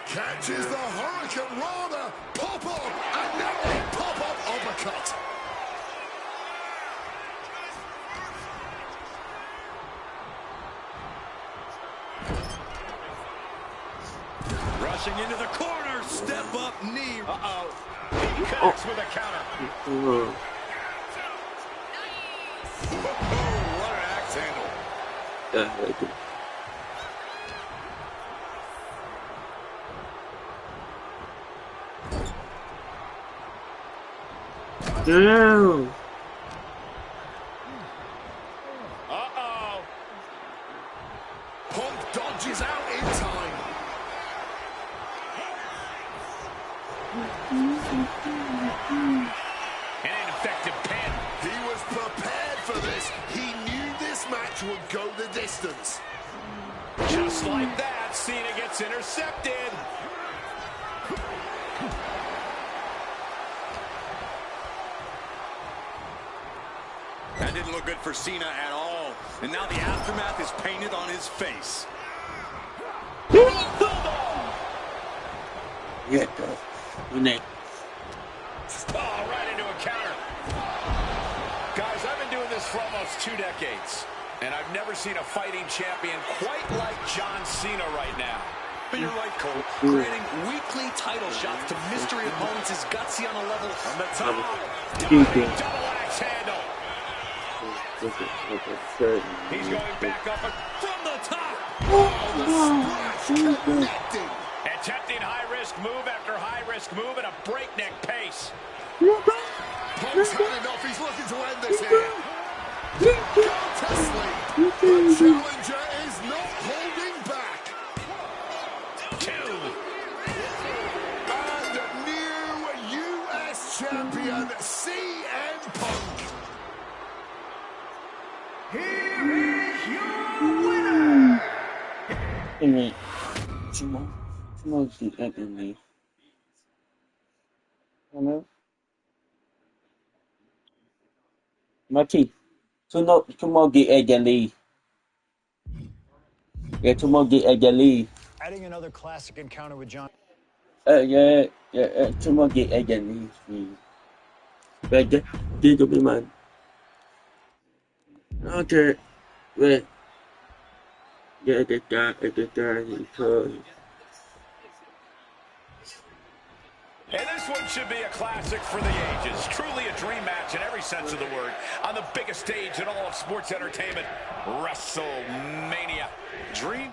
Catches the Hurricane Rana, pop-up, and now a pop-up uppercut. Rushing into the corner, step-up knee. Uh-oh. He connects with a counter. Oh, what an axe handle. Damn. Uh-oh. Punk dodges out in time. An ineffective pin. He was prepared for this. He knew this match would go the distance. Just like that, Cena gets intercepted. That didn't look good for Cena at all. And now the aftermath is painted on his face. Yeah, neck. Oh, right into a counter. Guys, I've been doing this for almost 2 decades, and I've never seen a fighting champion quite like John Cena right now. But you're right, Cole. Granting weekly title shots to mystery opponents is gutsy on a level on the top. Double axe handle. He's going back up from the top. Oh, the splash connecting. And attempting high-risk move after high-risk move at a breakneck pace. Punk's had enough. He's looking to end this here. Contest lead. The challenger is not holding back. 2. And new US champion, CM Punk. Here is your winner. Ini cuma di app ini. Mana? Maki, cuma di Ejali. Yeah, cuma di Ejali. Adding another classic encounter with John. Yeah, cuma di Ejali. Baca, dia tu memang. Okay, wait. Yeah, And this one should be a classic for the ages. Truly a dream match in every sense of the word. On the biggest stage in all of sports entertainment, WrestleMania. Dream.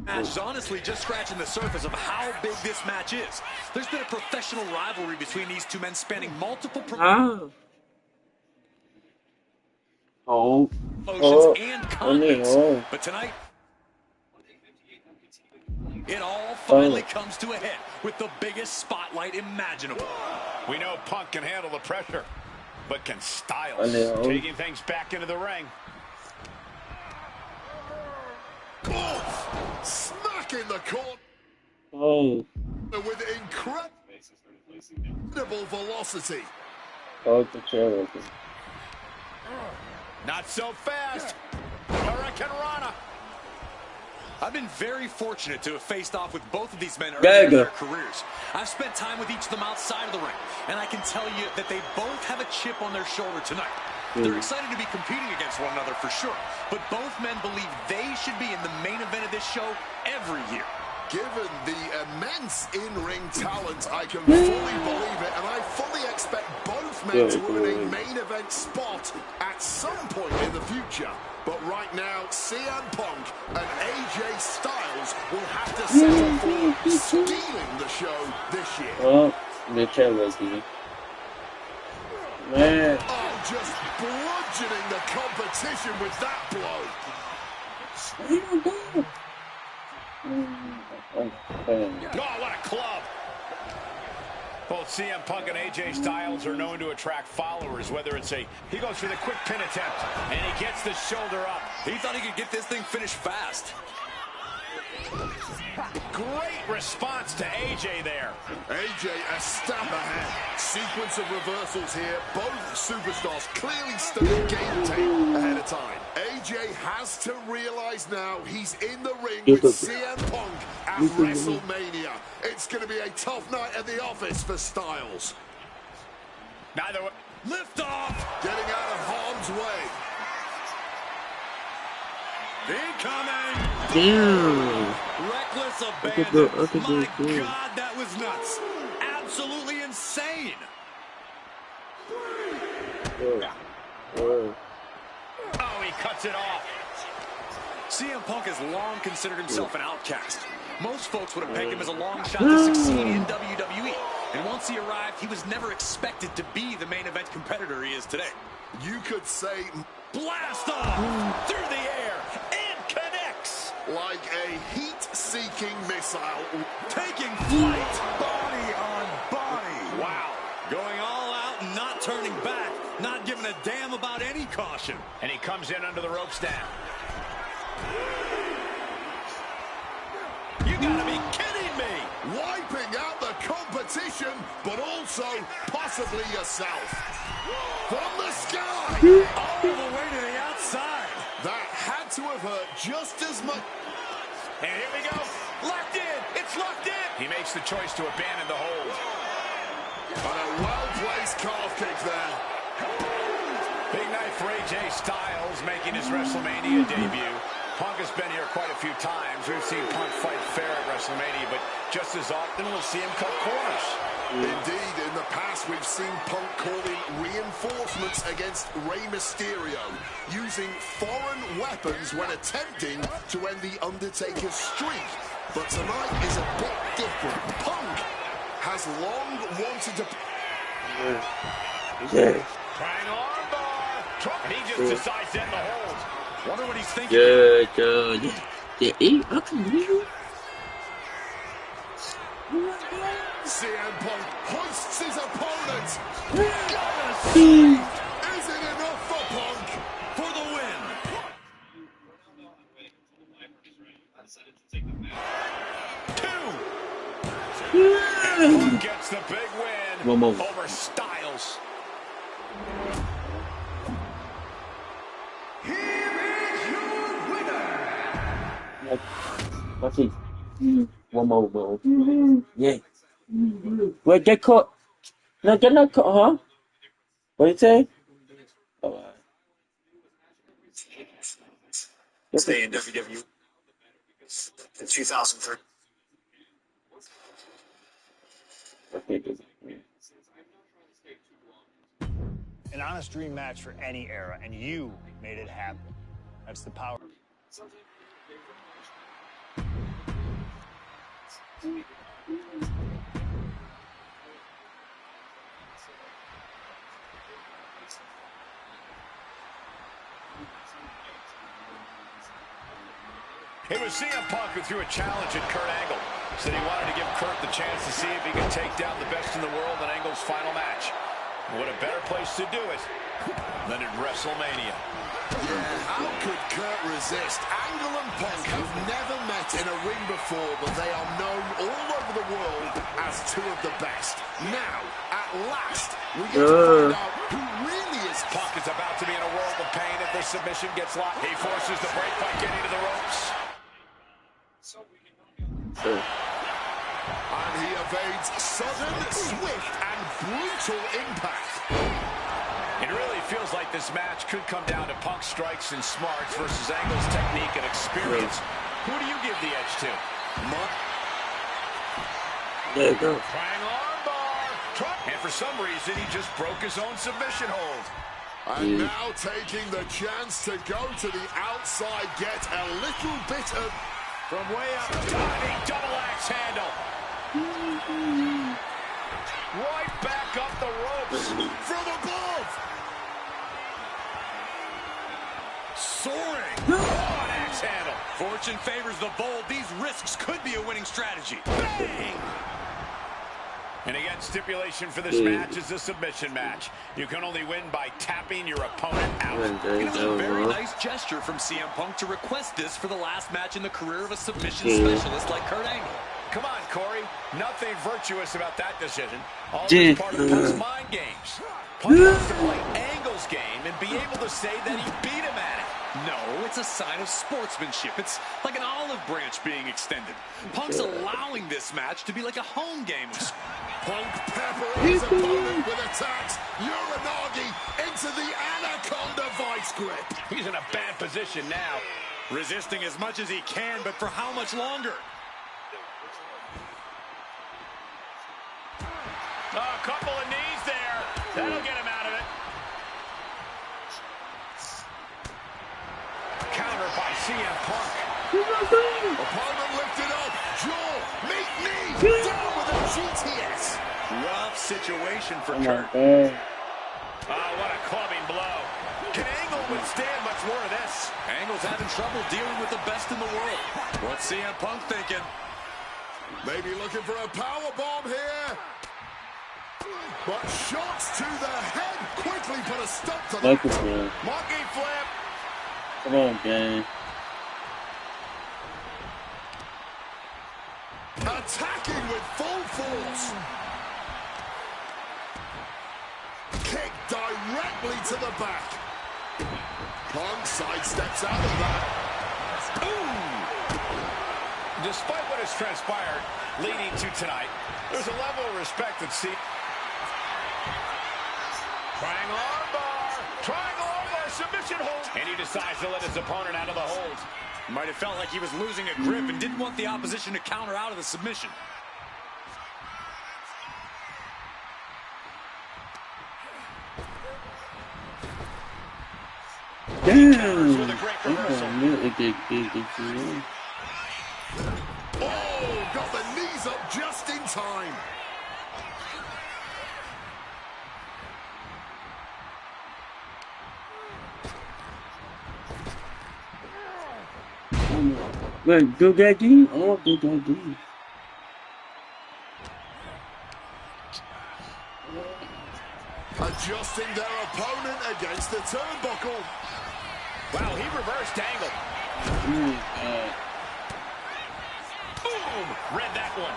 Match is honestly just scratching the surface of how big this match is. There's been a professional rivalry between these two men spanning multiple promotions and continents. But tonight, it all finally comes to a head with the biggest spotlight imaginable. We know Punk can handle the pressure, but can Styles taking things back into the ring. Smacking the corner with incredible velocity. Not so fast. Hurricane Rana. I've been very fortunate to have faced off with both of these men early in their careers. I've spent time with each of them outside of the ring, and I can tell you that they both have a chip on their shoulder tonight. They're excited to be competing against one another for sure, but both men believe they should be in the main event of this show every year. Given the immense in-ring talent, I can fully believe it, and I fully expect both men to earn a main event spot at some point in the future. But right now, CM Punk and AJ Styles will have to settle for stealing the show this year. Oh, the challenge. Man. Oh, just bludgeoning the competition with that blow. Oh, what a club. Both CM Punk and AJ Styles are known to attract followers, whether it's he goes for the quick pin attempt, and he gets the shoulder up. He thought he could get this thing finished fast. Great response to AJ there. AJ a step ahead. Sequence of reversals here. Both superstars clearly studying game tape ahead of time. AJ has to realize now he's in the ring with CM Punk at WrestleMania. It's going to be a tough night at the office for Styles. Neither way. Lift off. Getting out of harm's way. Incoming. Damn. Reckless abandon. My God, that was nuts. Absolutely insane. Oh, he cuts it off. CM Punk has long considered himself an outcast. Most folks would have pegged him as a long shot to succeed in WWE. And once he arrived, he was never expected to be the main event competitor he is today. You could say blast off through the air and connects like a heat-seeking missile, taking flight, body on body. Wow, going all out and not turning back, not giving a damn about any caution. And he comes in under the ropes now. You gotta be kidding me! Wiping out the competition, but also possibly yourself. From the sky! All the way to the outside. That had to have hurt just as much. And here we go. Locked in. It's locked in. He makes the choice to abandon the hold. And a well-placed calf kick there. Big night for AJ Styles making his WrestleMania debut. Punk has been here quite a few times. We've seen Punk fight fair at WrestleMania, but just as often we'll see him cut corners. Indeed, in the past we've seen Punk calling reinforcements against Rey Mysterio, using foreign weapons when attempting to end the Undertaker's streak. But tonight is a bit different. Punk has long wanted to... Trying armbar. And he just decides to end the hold. Wonder what he's thinking. CM Punk hoists his opponent. Is it enough for Punk? For the win. Punk gets the big win over Styles. What's it? One more. Yeah. Wait, get caught. No, get not caught, huh? What did you say? Oh, Stay in WWE in 2003. An honest dream match for any era, and you made it happen. That's the power. It was CM Punk who threw a challenge at Kurt Angle. Said he wanted to give Kurt the chance to see if he could take down the best in the world in Angle's final match. What a better place to do it than at WrestleMania. Yeah, how could Kurt resist? Angle and Punk have never met in a ring before, but they are known all over the world as two of the best. Now, at last, we get to find out who really is. Punk is about to be in a world of pain if this submission gets locked. He forces the break by getting to the ropes. And he evades sudden, swift, and brutal impact. It really feels like this match could come down to Punk's strikes and smarts versus Angle's technique and experience. Who do you give the edge to? There you go. Trying armbar. And for some reason, he just broke his own submission hold. And now taking the chance to go to the outside, get a little bit of... From way up, diving double axe handle. Right back up the ropes. From above. Soaring. Oh, an axe handle. Fortune favors the bold. These risks could be a winning strategy. Bang! And again, stipulation for this match is a submission match. You can only win by tapping your opponent out. It was a very nice gesture from CM Punk to request this for the last match in the career of a submission specialist like Kurt Angle. Come on, Corey. Nothing virtuous about that decision. All this part of Punk's mind games. Punk wants to play Angle's game and be able to say that he beat him at it. No, it's a sign of sportsmanship. It's like an olive branch being extended. Punk's allowing this match to be like a home game. Punk peppering his opponent with attacks. Uranagi into the Anaconda vice grip. He's in a bad position now. Resisting as much as he can, but for how much longer? A couple of knees there. That'll get him out of it. Counter by CM Punk. Opponent lifted up. Jaw, meet knee. Down with a GTS. Rough situation for Kurt. Oh, what a clubbing blow. Can Angle withstand much more of this? Angle's having trouble dealing with the best in the world. What's CM Punk thinking? Maybe looking for a power bomb here. But shots to the head quickly put a stop to that. Monkey flip. Come on, gang. Attacking with full force. Kick directly to the back. Punk sidesteps out of that. Ooh! Despite what has transpired leading to tonight, there's a level of respect that see. Triangle armbar, submission hold. And he decides to let his opponent out of the hold. Might have felt like he was losing a grip and didn't want the opposition to counter out of the submission. Damn! With a great reversal. Oh, got the knees up just in time. Wait, do that again? Oh, do that again. Adjusting their opponent against the turnbuckle. Wow, he reversed angle. Boom! Read that one.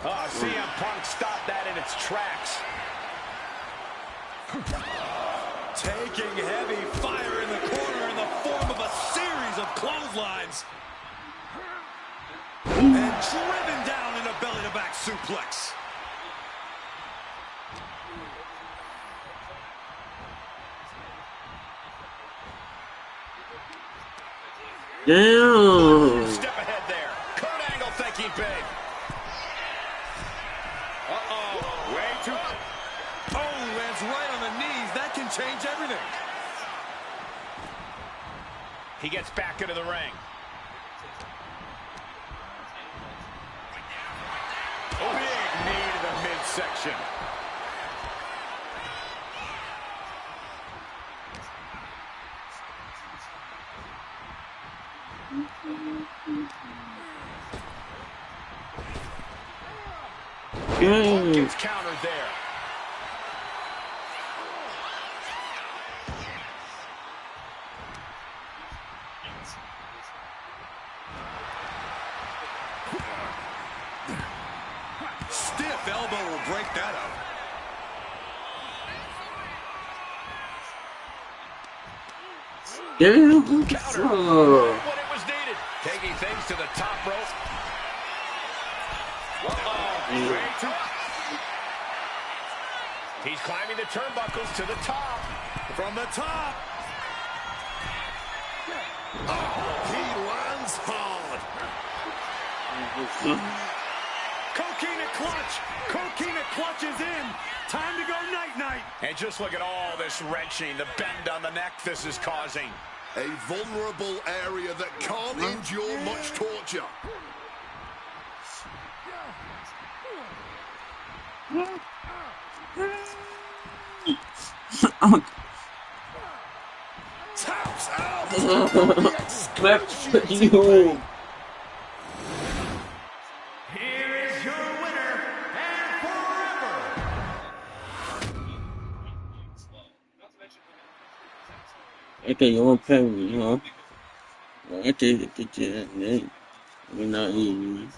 Oh, CM Punk stopped that in its tracks. Taking heavy fire in the corner in the form of a series of clotheslines. And driven down in a belly-to-back suplex. Damn! Step ahead there. Kurt Angle thinking big. Uh-oh. Way too... Oh, lands right on the knees. That can change everything. He gets back into the ring. Big knee to the midsection. Punk gets countered there. Stiff elbow will break that up. Damn! Counter. Oh. When it was needed. Taking things to the top rope. Way too... He's climbing the turnbuckles to the top. From the top. Oh, he lands hard. Coquina clutch. Coquina clutch is in. Time to go night-night. And just look at all this wrenching, the bend on the neck this is causing. A vulnerable area that can't endure much torture. Taps out. The excruciating pain. Here is your winner and forever. Okay, you won't pay me, huh? Okay, we're not eating.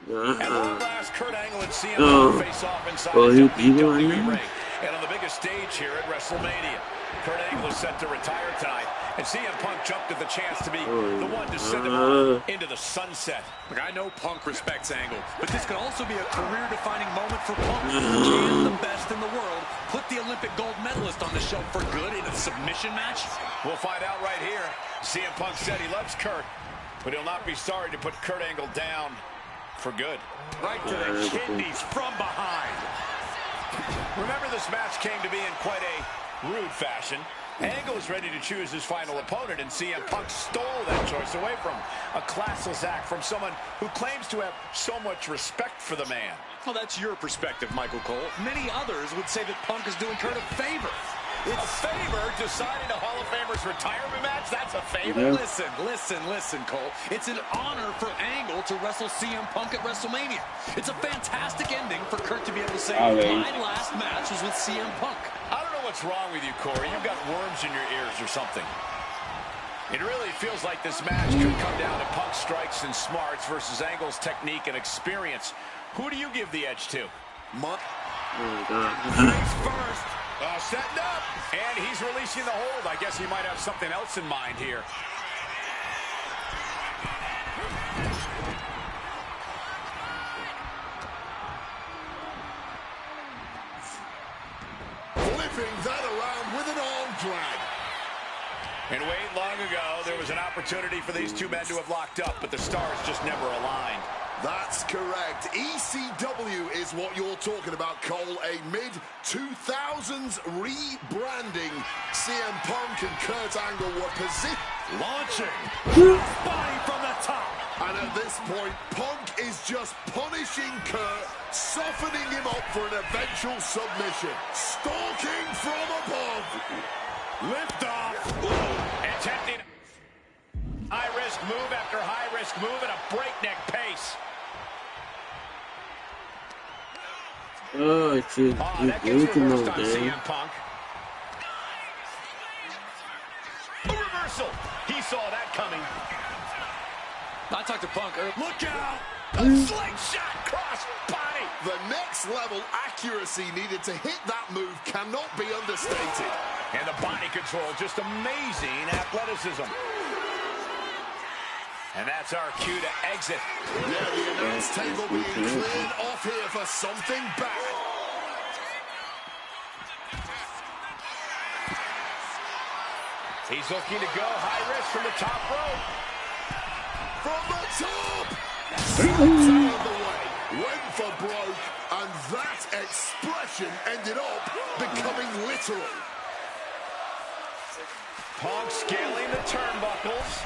At long last, Kurt Angle and CM Punk face off inside the WWE ring. And on the biggest stage here at WrestleMania. Kurt Angle is set to retire tonight, and CM Punk jumped at the chance to be the one to send him off into the sunset. Look, I know Punk respects Angle, but this could also be a career-defining moment for Punk. Can the best in the world put the Olympic gold medalist on the show for good in a submission match? We'll find out right here. CM Punk said he loves Kurt, but he'll not be sorry to put Kurt Angle down for good. Right to the kidneys from behind. Remember, this match came to be in quite a rude fashion. Angle is ready to choose his final opponent, and CM Punk stole that choice away from him. A classless act from someone who claims to have so much respect for the man. Well, that's your perspective, Michael Cole. Many others would say that Punk is doing Kurt a favor. It's a favor deciding a Hall of Famer's retirement match? That's a favor? Yeah. Listen, Cole. It's an honor for Angle to wrestle CM Punk at WrestleMania. It's a fantastic ending for Kurt to be able to say, my last match was with CM Punk. I don't know what's wrong with you, Corey. You've got worms in your ears or something. It really feels like this match could come down to Punk's strikes and smarts versus Angle's technique and experience. Who do you give the edge to? Face first. Setting up, and he's releasing the hold. I guess he might have something else in mind here. Flipping that around with an arm drag. And wait, long ago, there was an opportunity for these two men to have locked up, but the stars just never aligned. That's correct. ECW is what you're talking about, Cole. A mid-2000s rebranding. CM Punk and Kurt Angle were launching. Body from the top. And at this point, Punk is just punishing Kurt, softening him up for an eventual submission. Stalking from above. Lift off. Attempting high-risk move after high-risk move at a breakneck pace. Oh, it's you. That gets reversed on CM Punk. A reversal. He saw that coming. I talked to Punk earlier. Look out! A slingshot cross body. The next level accuracy needed to hit that move cannot be understated. And the body control, just amazing athleticism. And that's our cue to exit. Yeah, the announce table being cleared off here for something bad. He's looking to go high risk from the top rope. From the top! Out of the way, went for broke, and that expression ended up becoming literal. Punk scaling the turnbuckles.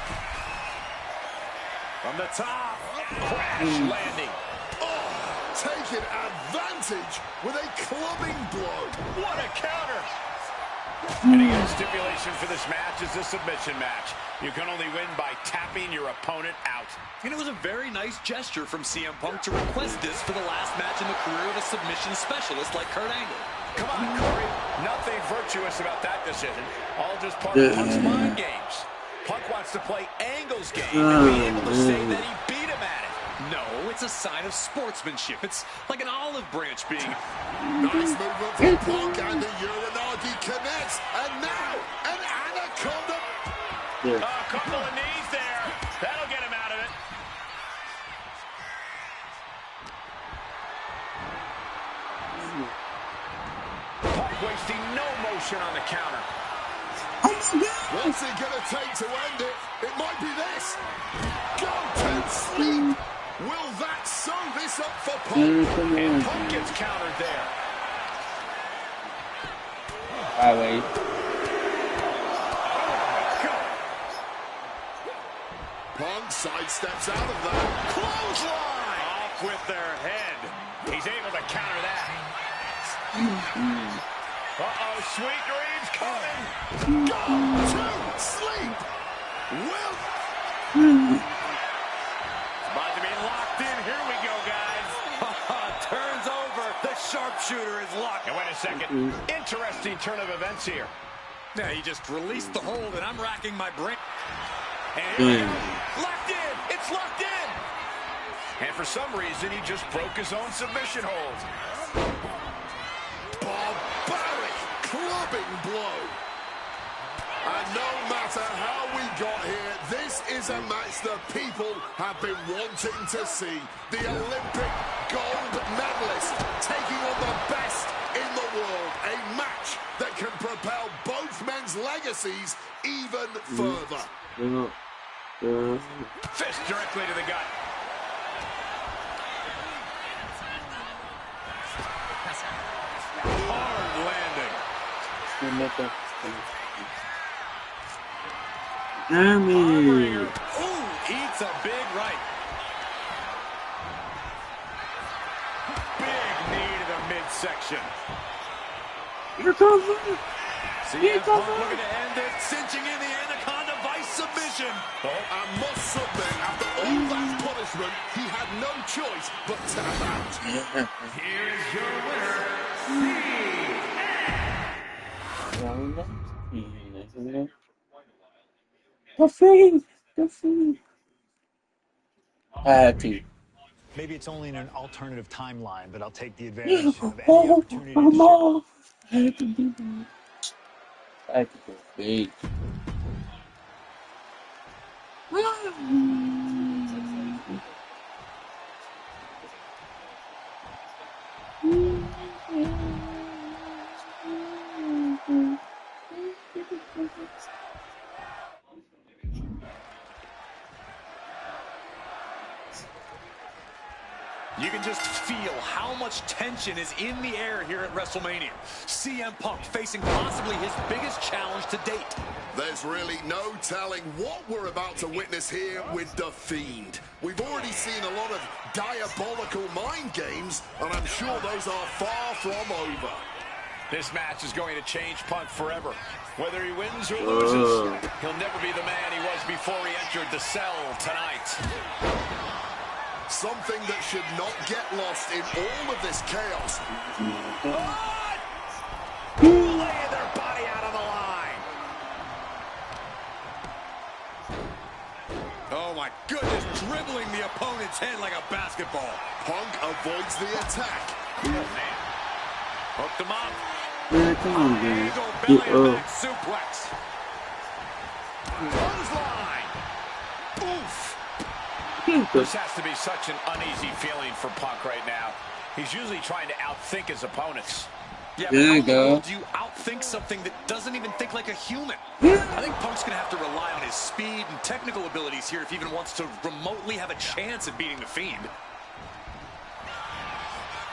From the top, crash landing. Oh, taking advantage with a clubbing blow. What a counter. And again, stipulation for this match is a submission match. You can only win by tapping your opponent out. And it was a very nice gesture from CM Punk to request this for the last match in the career of a submission specialist like Kurt Angle. Come on, Corey. Nothing virtuous about that decision. All just part of Punk's mind games. Punk wants to play Angle's game and be able to say that he beat him at it. No, it's a sign of sportsmanship. It's like an olive branch being... Nice movement from Punk, and the Uranagi connects. And now, an anaconda. A couple of knees there. That'll get him out of it. Punk wasting no motion on the counter. What's it going to take to end it? It might be this. Go to sleep. Will that sew this up for Punk? And Punk gets countered there. Wait. Punk sidesteps out of that. Clothesline! Off with their head. He's able to counter that. Uh-oh, sweet dreams coming. Go to sleep. Will. About to be locked in. Here we go, guys. Turns over. The sharpshooter is locked. And wait a second. Interesting turn of events here. Yeah, he just released the hold, and I'm racking my brain. And here we go. Locked in. It's locked in. And for some reason, he just broke his own submission hold. Barbaric clubbing blow. And no matter how we got here, this is a match that people have been wanting to see. The Olympic gold medalist taking on the best in the world. A match that can propel both men's legacies even further. Fist directly to the gut. Hard landing. Ooh, eats a big right. Big knee to the midsection. CM Punk looking to end it, cinching in the Anaconda Vice submission. I must submit, after all that punishment, he had no choice but to tap out. Here is your winner, Maybe it's only in an alternative timeline, but I'll take the advantage of any opportunity to show. I had to do that. I had to go big. You can just feel how much tension is in the air here at WrestleMania. CM Punk facing possibly his biggest challenge to date. There's really no telling what we're about to witness here with The Fiend. We've already seen a lot of diabolical mind games, and I'm sure those are far from over. This match is going to change Punk forever. Whether he wins or loses, he'll never be the man he was before he entered the cell tonight. Something that should not get lost in all of this chaos. Laying their body out on the line. Oh my goodness, dribbling the opponent's head like a basketball. Punk avoids the attack. Oh, man. Hooked him up. Man, come on, man. Belly back suplex. Clothesline. Oof. This has to be such an uneasy feeling for Punk right now. He's usually trying to outthink his opponents. Yeah, but how in the world do you outthink something that doesn't even think like a human? I think Punk's going to have to rely on his speed and technical abilities here if he even wants to remotely have a chance at beating The Fiend.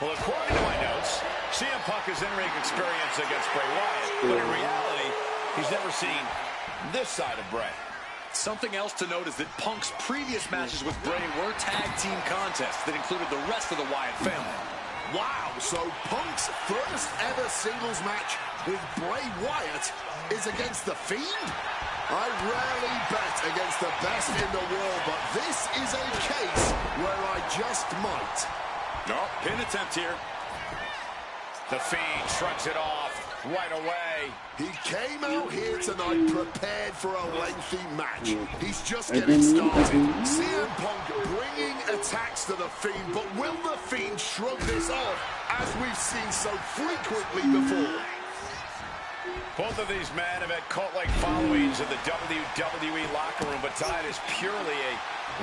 Well, according to my notes, CM Punk has in-ring experience against Bray Wyatt, but in reality, he's never seen this side of Bray. Something else to note is that Punk's previous matches with Bray were tag team contests that included the rest of the Wyatt family. Wow, so Punk's first ever singles match with Bray Wyatt is against The Fiend? I rarely bet against the best in the world, but this is a case where I just might. No, pin attempt here. The Fiend shrugs it off right away. He came out here tonight prepared for a lengthy match. He's just getting started. CM Punk bringing attacks to The Fiend, but will The Fiend shrug this off as we've seen so frequently before? Both of these men have had cult-like followings in the WWE locker room, but tonight is purely a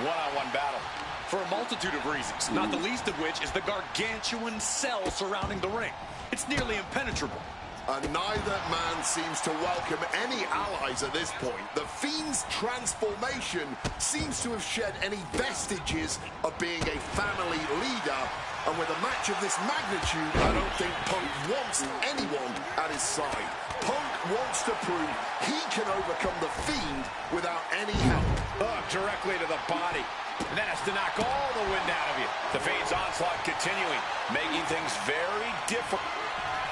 one-on-one battle. For a multitude of reasons, not the least of which is the gargantuan cell surrounding the ring. It's nearly impenetrable. And neither man seems to welcome any allies at this point. The Fiend's transformation seems to have shed any vestiges of being a family leader. And with a match of this magnitude, I don't think Punk wants anyone at his side. Punk wants to prove he can overcome The Fiend without any help. Directly to the body. And that has to knock all the wind out of you. The Fiend's onslaught continuing, making things very difficult.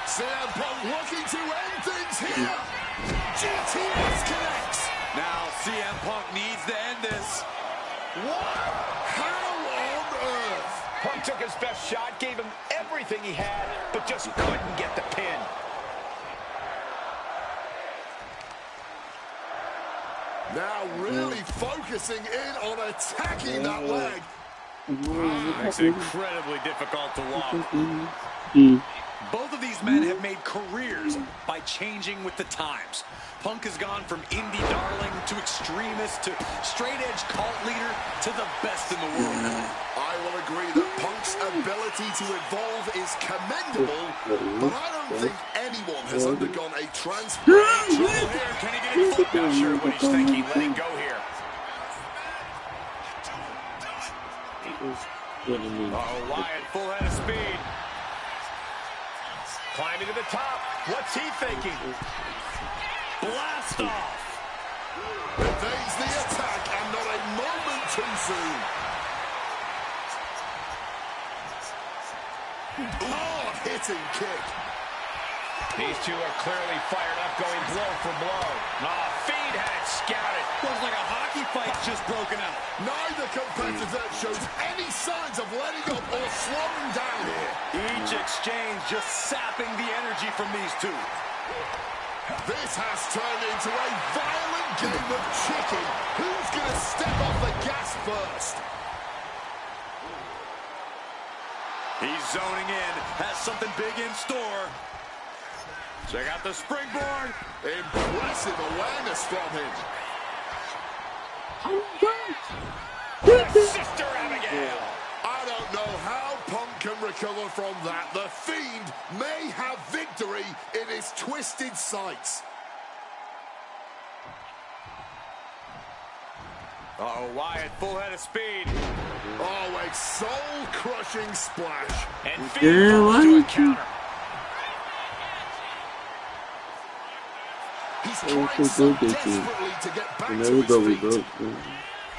CM Punk looking to end things here. GTS connects. Now CM Punk needs to end this. What? How on earth? Punk took his best shot, gave him everything he had, but just couldn't get the pin. Now really focusing in on attacking that leg. It's incredibly difficult to walk. Both of these men have made careers by changing with the times. Punk has gone from indie darling to extremist to straight-edge cult leader to the best in the world. I will agree that Punk's ability to evolve is commendable, but I don't think anyone has undergone a transformation. Can he get his foot? Not sure what he's thinking, letting go here. Oh, Wyatt, full head of speed. Climbing to the top. What's he thinking? Blast off. Evades the attack and not a moment too soon. Hard-hitting kick. These two are clearly fired up, going blow for blow. Fiend had it scouted. Looks like a hockey fight's just broken out. Neither competitor shows any signs of letting up or slowing down here. Each exchange just sapping the energy from these two. This has turned into a violent game of chicken. Who's going to step off the gas first? He's zoning in, has something big in store. Check out the springboard. Impressive awareness from him. Sister Abigail. I don't know how Punk can recover from that. The Fiend may have victory in his twisted sights. Oh, Wyatt, full head of speed. Oh, a soul-crushing splash. And Fiend falls to a counter. He's trying so desperately to get back to his feet.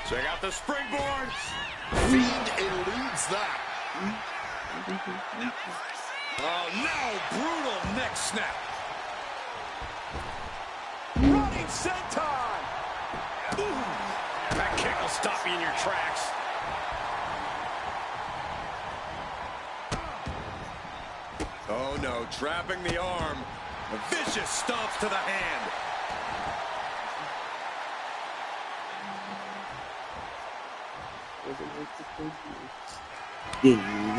Check out the springboard. Fiend eludes that. Oh, no. Brutal neck snap. Running senton. Ooh. That kick will stop you in your tracks. Oh, no. Trapping the arm. A vicious stomps to the hand.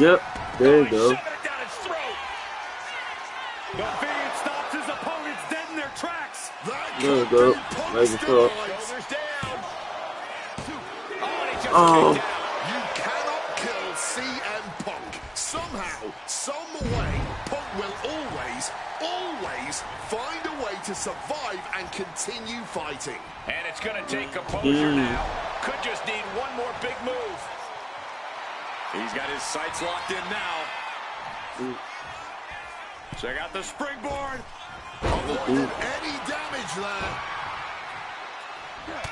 Yep, there you go. The Fiend stops his opponents dead in their tracks. There you go. Shoulders down. Oh, and he just Oh. kicked out. You cannot kill CM Punk. Somehow, some way, Punk will always find a way to survive and continue fighting. And it's going to take composure now. Could just need one more big move. He's got his sights locked in now. Check out the springboard. Avoided any damage there.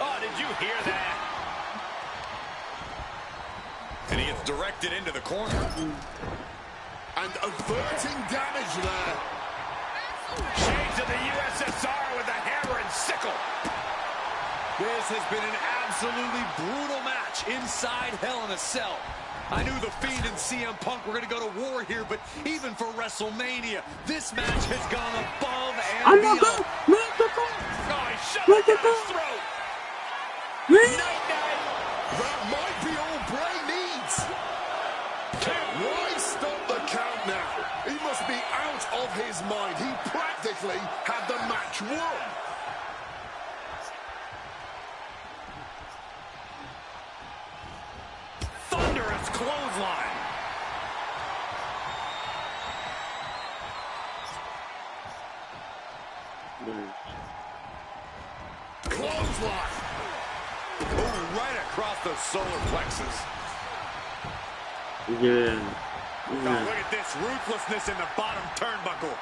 Oh, did you hear that? And he gets directed into the corner. And averting damage there. Shades of the USSR with the hammer and sickle. This has been an absolutely brutal match inside Hell in a Cell. I knew the Fiend and CM Punk were going to go to war here, but even for WrestleMania, this match has gone above and beyond. Oh, he shoved it down his throat. Night-night. That might be all Bray needs. Why stop the count now? He must be out of his mind. He practically had the match won. Thunderous clothesline. Clothesline. Oh, right across the solar plexus. Yeah. Oh, look at this ruthlessness in the bottom turnbuckle.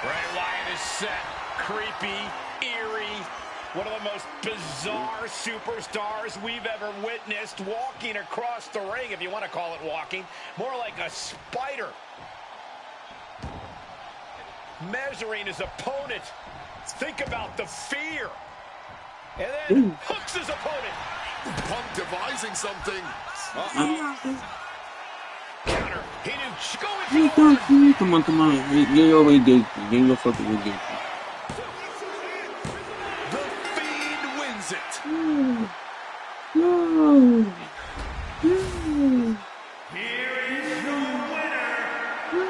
Bray Wyatt is set, creepy, eerie. One of the most bizarre superstars we've ever witnessed walking across the ring, if you want to call it walking. More like a spider. Measuring his opponent. Think about the fear. And then hooks his opponent. Punk devising something. Counter. He didn't go in. Come on. You already did. You ain't gonna fucking with it. The Fiend wins it. Here is your winner, the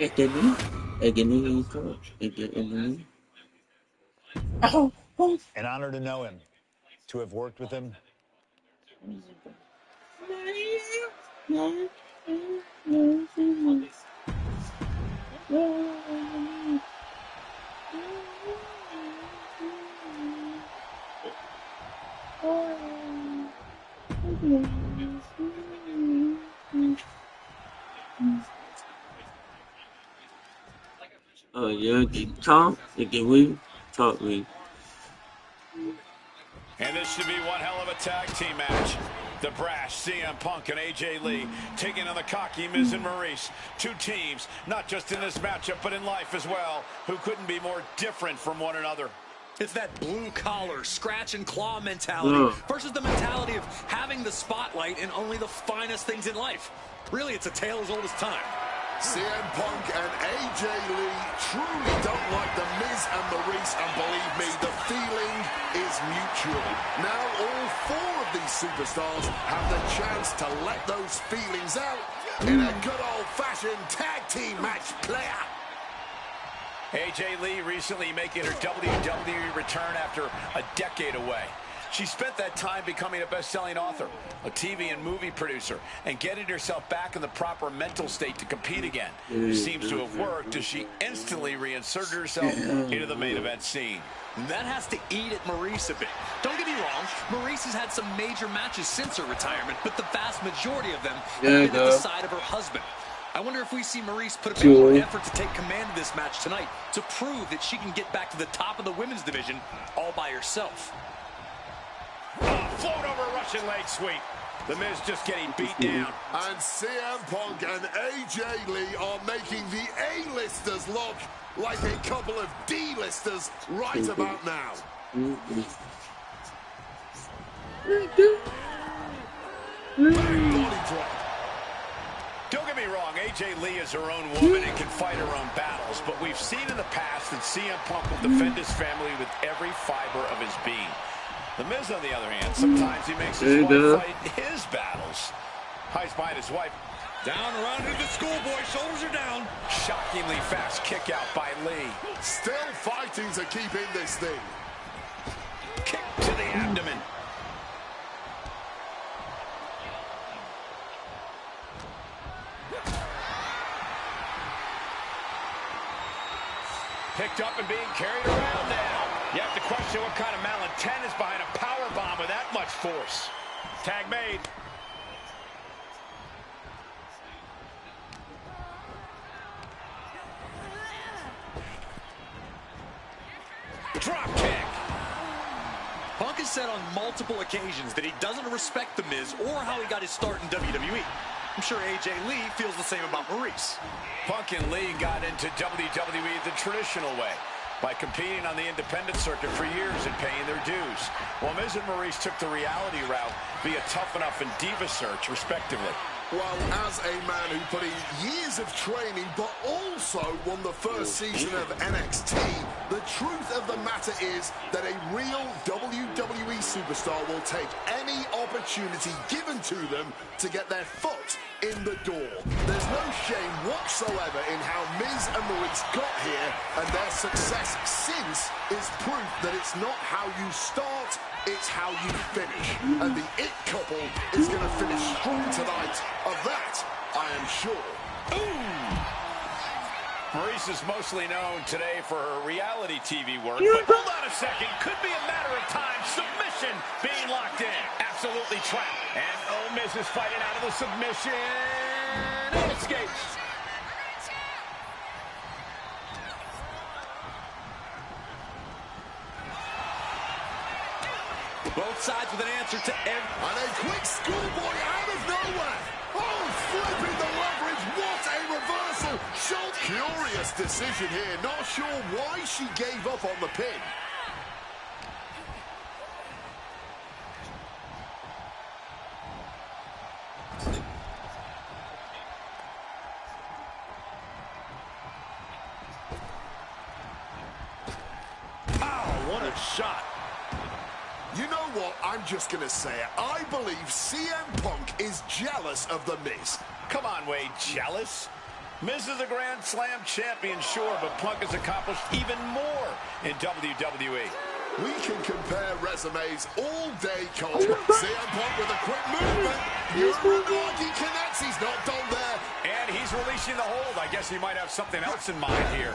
Fiend. An honor to know him, to have worked with him. Yeah, talk me. And this should be one hell of a tag team match. The brash CM Punk and AJ Lee taking on the cocky Miz and Maurice. Two teams, not just in this matchup, but in life as well, who couldn't be more different from one another. It's that blue-collar, scratch-and-claw mentality versus the mentality of having the spotlight in only the finest things in life. Really, it's a tale as old as time. CM Punk and AJ Lee truly don't like The Miz and Maurice, and believe me, the feeling is mutual. Now all four of these superstars have the chance to let those feelings out in a good old-fashioned tag team match player. AJ Lee recently making her WWE return after a decade away. She spent that time becoming a best-selling author, a TV and movie producer, and getting herself back in the proper mental state to compete again. It seems to have worked as she instantly reinserted herself into the main event scene. That has to eat at Maurice a bit. Don't get me wrong, Maurice has had some major matches since her retirement, but the vast majority of them have been at the side of her husband. I wonder if we see Maurice put a bit more effort to take command of this match tonight to prove that she can get back to the top of the women's division all by herself. Float over Russian leg sweep. The Miz just getting beat down. And CM Punk and AJ Lee are making the A-listers look like a couple of D-listers right about now. Body drop. Don't get me wrong, AJ Lee is her own woman and can fight her own battles, but we've seen in the past that CM Punk will defend his family with every fiber of his being. The Miz, on the other hand, sometimes he makes his wife fight his battles. Hides behind his wife. Down around to the schoolboy, shoulders are down. Shockingly fast kick out by Lee. Still fighting to keep in this thing. Kick to the abdomen. Picked up and being carried around now. You have to question what kind of malintent is behind a power bomb with that much force. Tag made. Drop kick. Punk has said on multiple occasions that he doesn't respect The Miz or how he got his start in WWE. I'm sure AJ Lee feels the same about Maurice. Punk and Lee got into WWE the traditional way, by competing on the independent circuit for years and paying their dues, while Miz and Maurice took the reality route via Tough Enough and Diva Search, respectively. Well, as a man who put in years of training, but also won the first season of NXT, the truth of the matter is that a real WWE superstar will take any opportunity given to them to get their foot in the door. There's no shame whatsoever in how Miz and Maurice got here, and their success since is proof that it's not how you start, it's how you finish. And the It couple is going to finish strong tonight. Of that, I am sure. Ooh! Maurice is mostly known today for her reality TV work, but hold on a second, could be a matter of time. Submission being locked in. Absolutely trapped. And Miz is fighting out of the submission. And escapes. Both sides with an answer to every... And a quick schoolboy out of nowhere. Oh, flipping the leverage. What a reversal. Schultz. Curious decision here. Not sure why she gave up on the pin. Oh, what a shot. You know what? I'm just going to say it. I believe CM Punk is jealous of The Miz. Come on, Wade, jealous? Miz is a Grand Slam champion, sure, but Punk has accomplished even more in WWE. We can compare resumes all day, Cole. CM Punk with a quick movement. Uranagi connects. He's not done there. And he's releasing the hold. I guess he might have something else in mind here.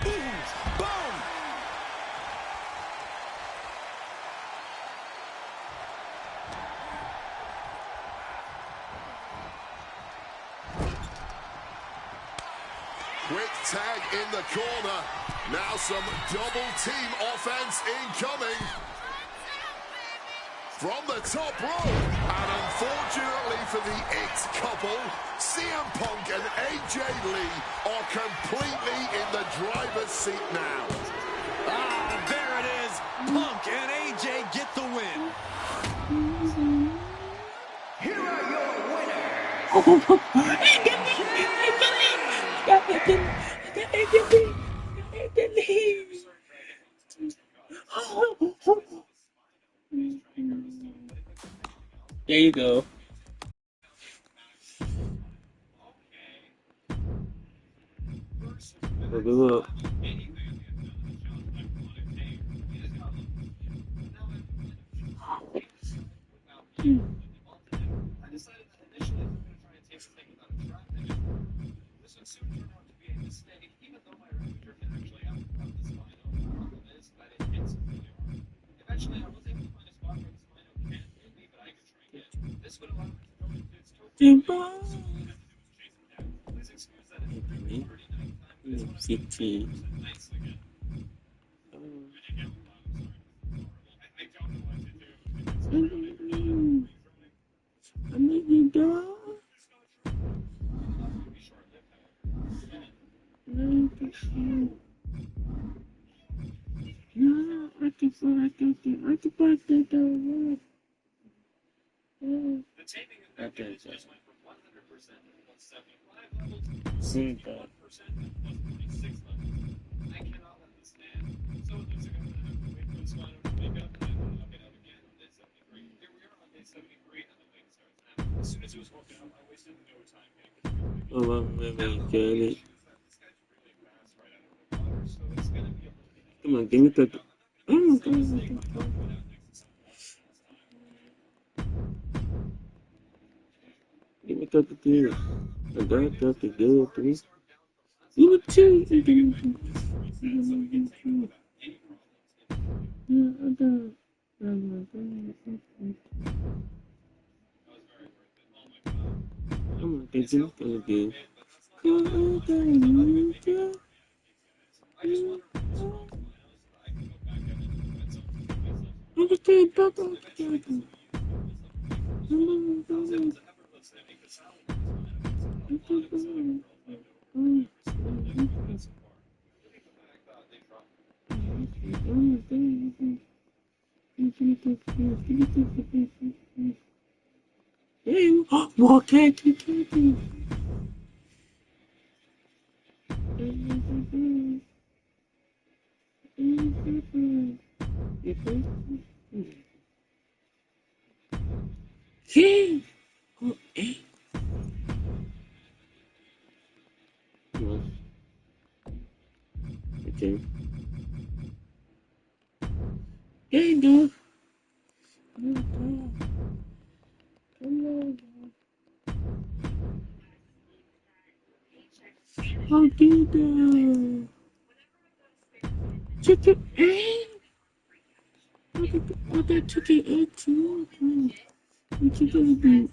Boom! Boom! Quick tag in the corner. Now some double team offense incoming. From the top rope. And unfortunately for the It couple, CM Punk and AJ Lee are completely in the driver's seat now. Ah, there it is. Punk and AJ get the win. Here are your winners. There you go. Look it up. Oh, I'm really good. Come on, give me the. Oh, give me the good. I got the good three. Give me two. Come on, give me the good. Walk it. Hey. Okay. Hey, dude. How did chicken egg? Oh, that chicken egg too. What you gonna do?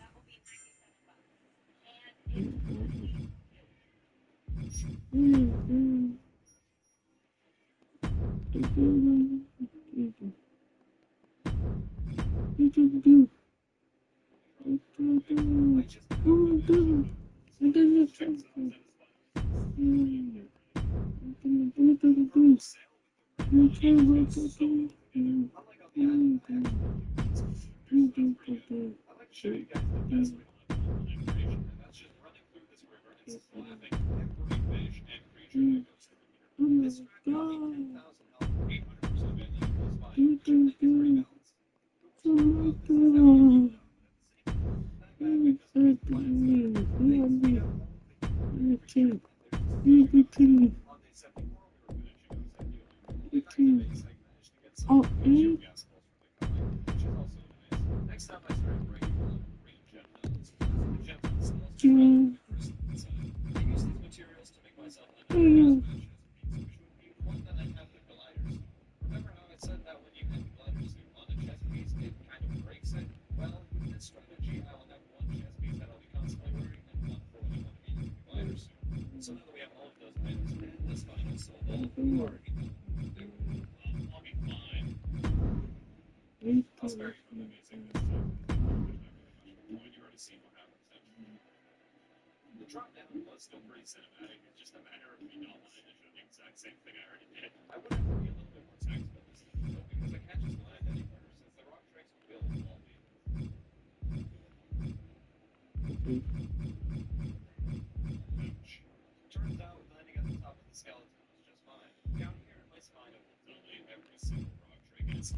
Get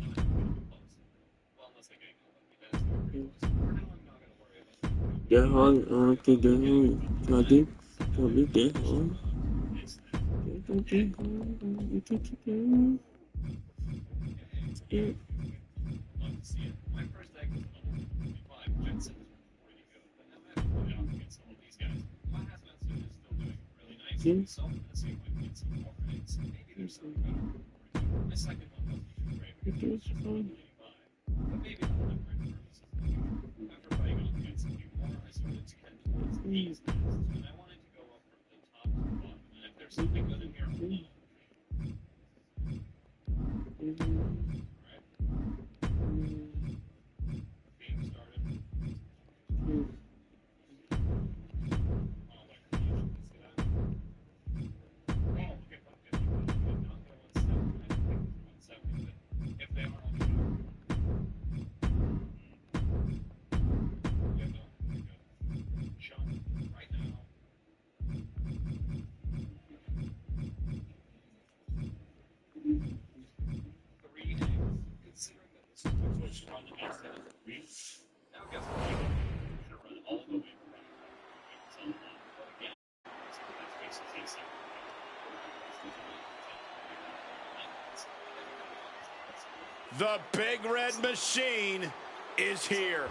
home, to get home. Lagi, kami get home. The Big Red Machine is here.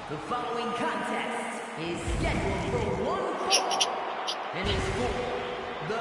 The following contest is scheduled for one fall and is for the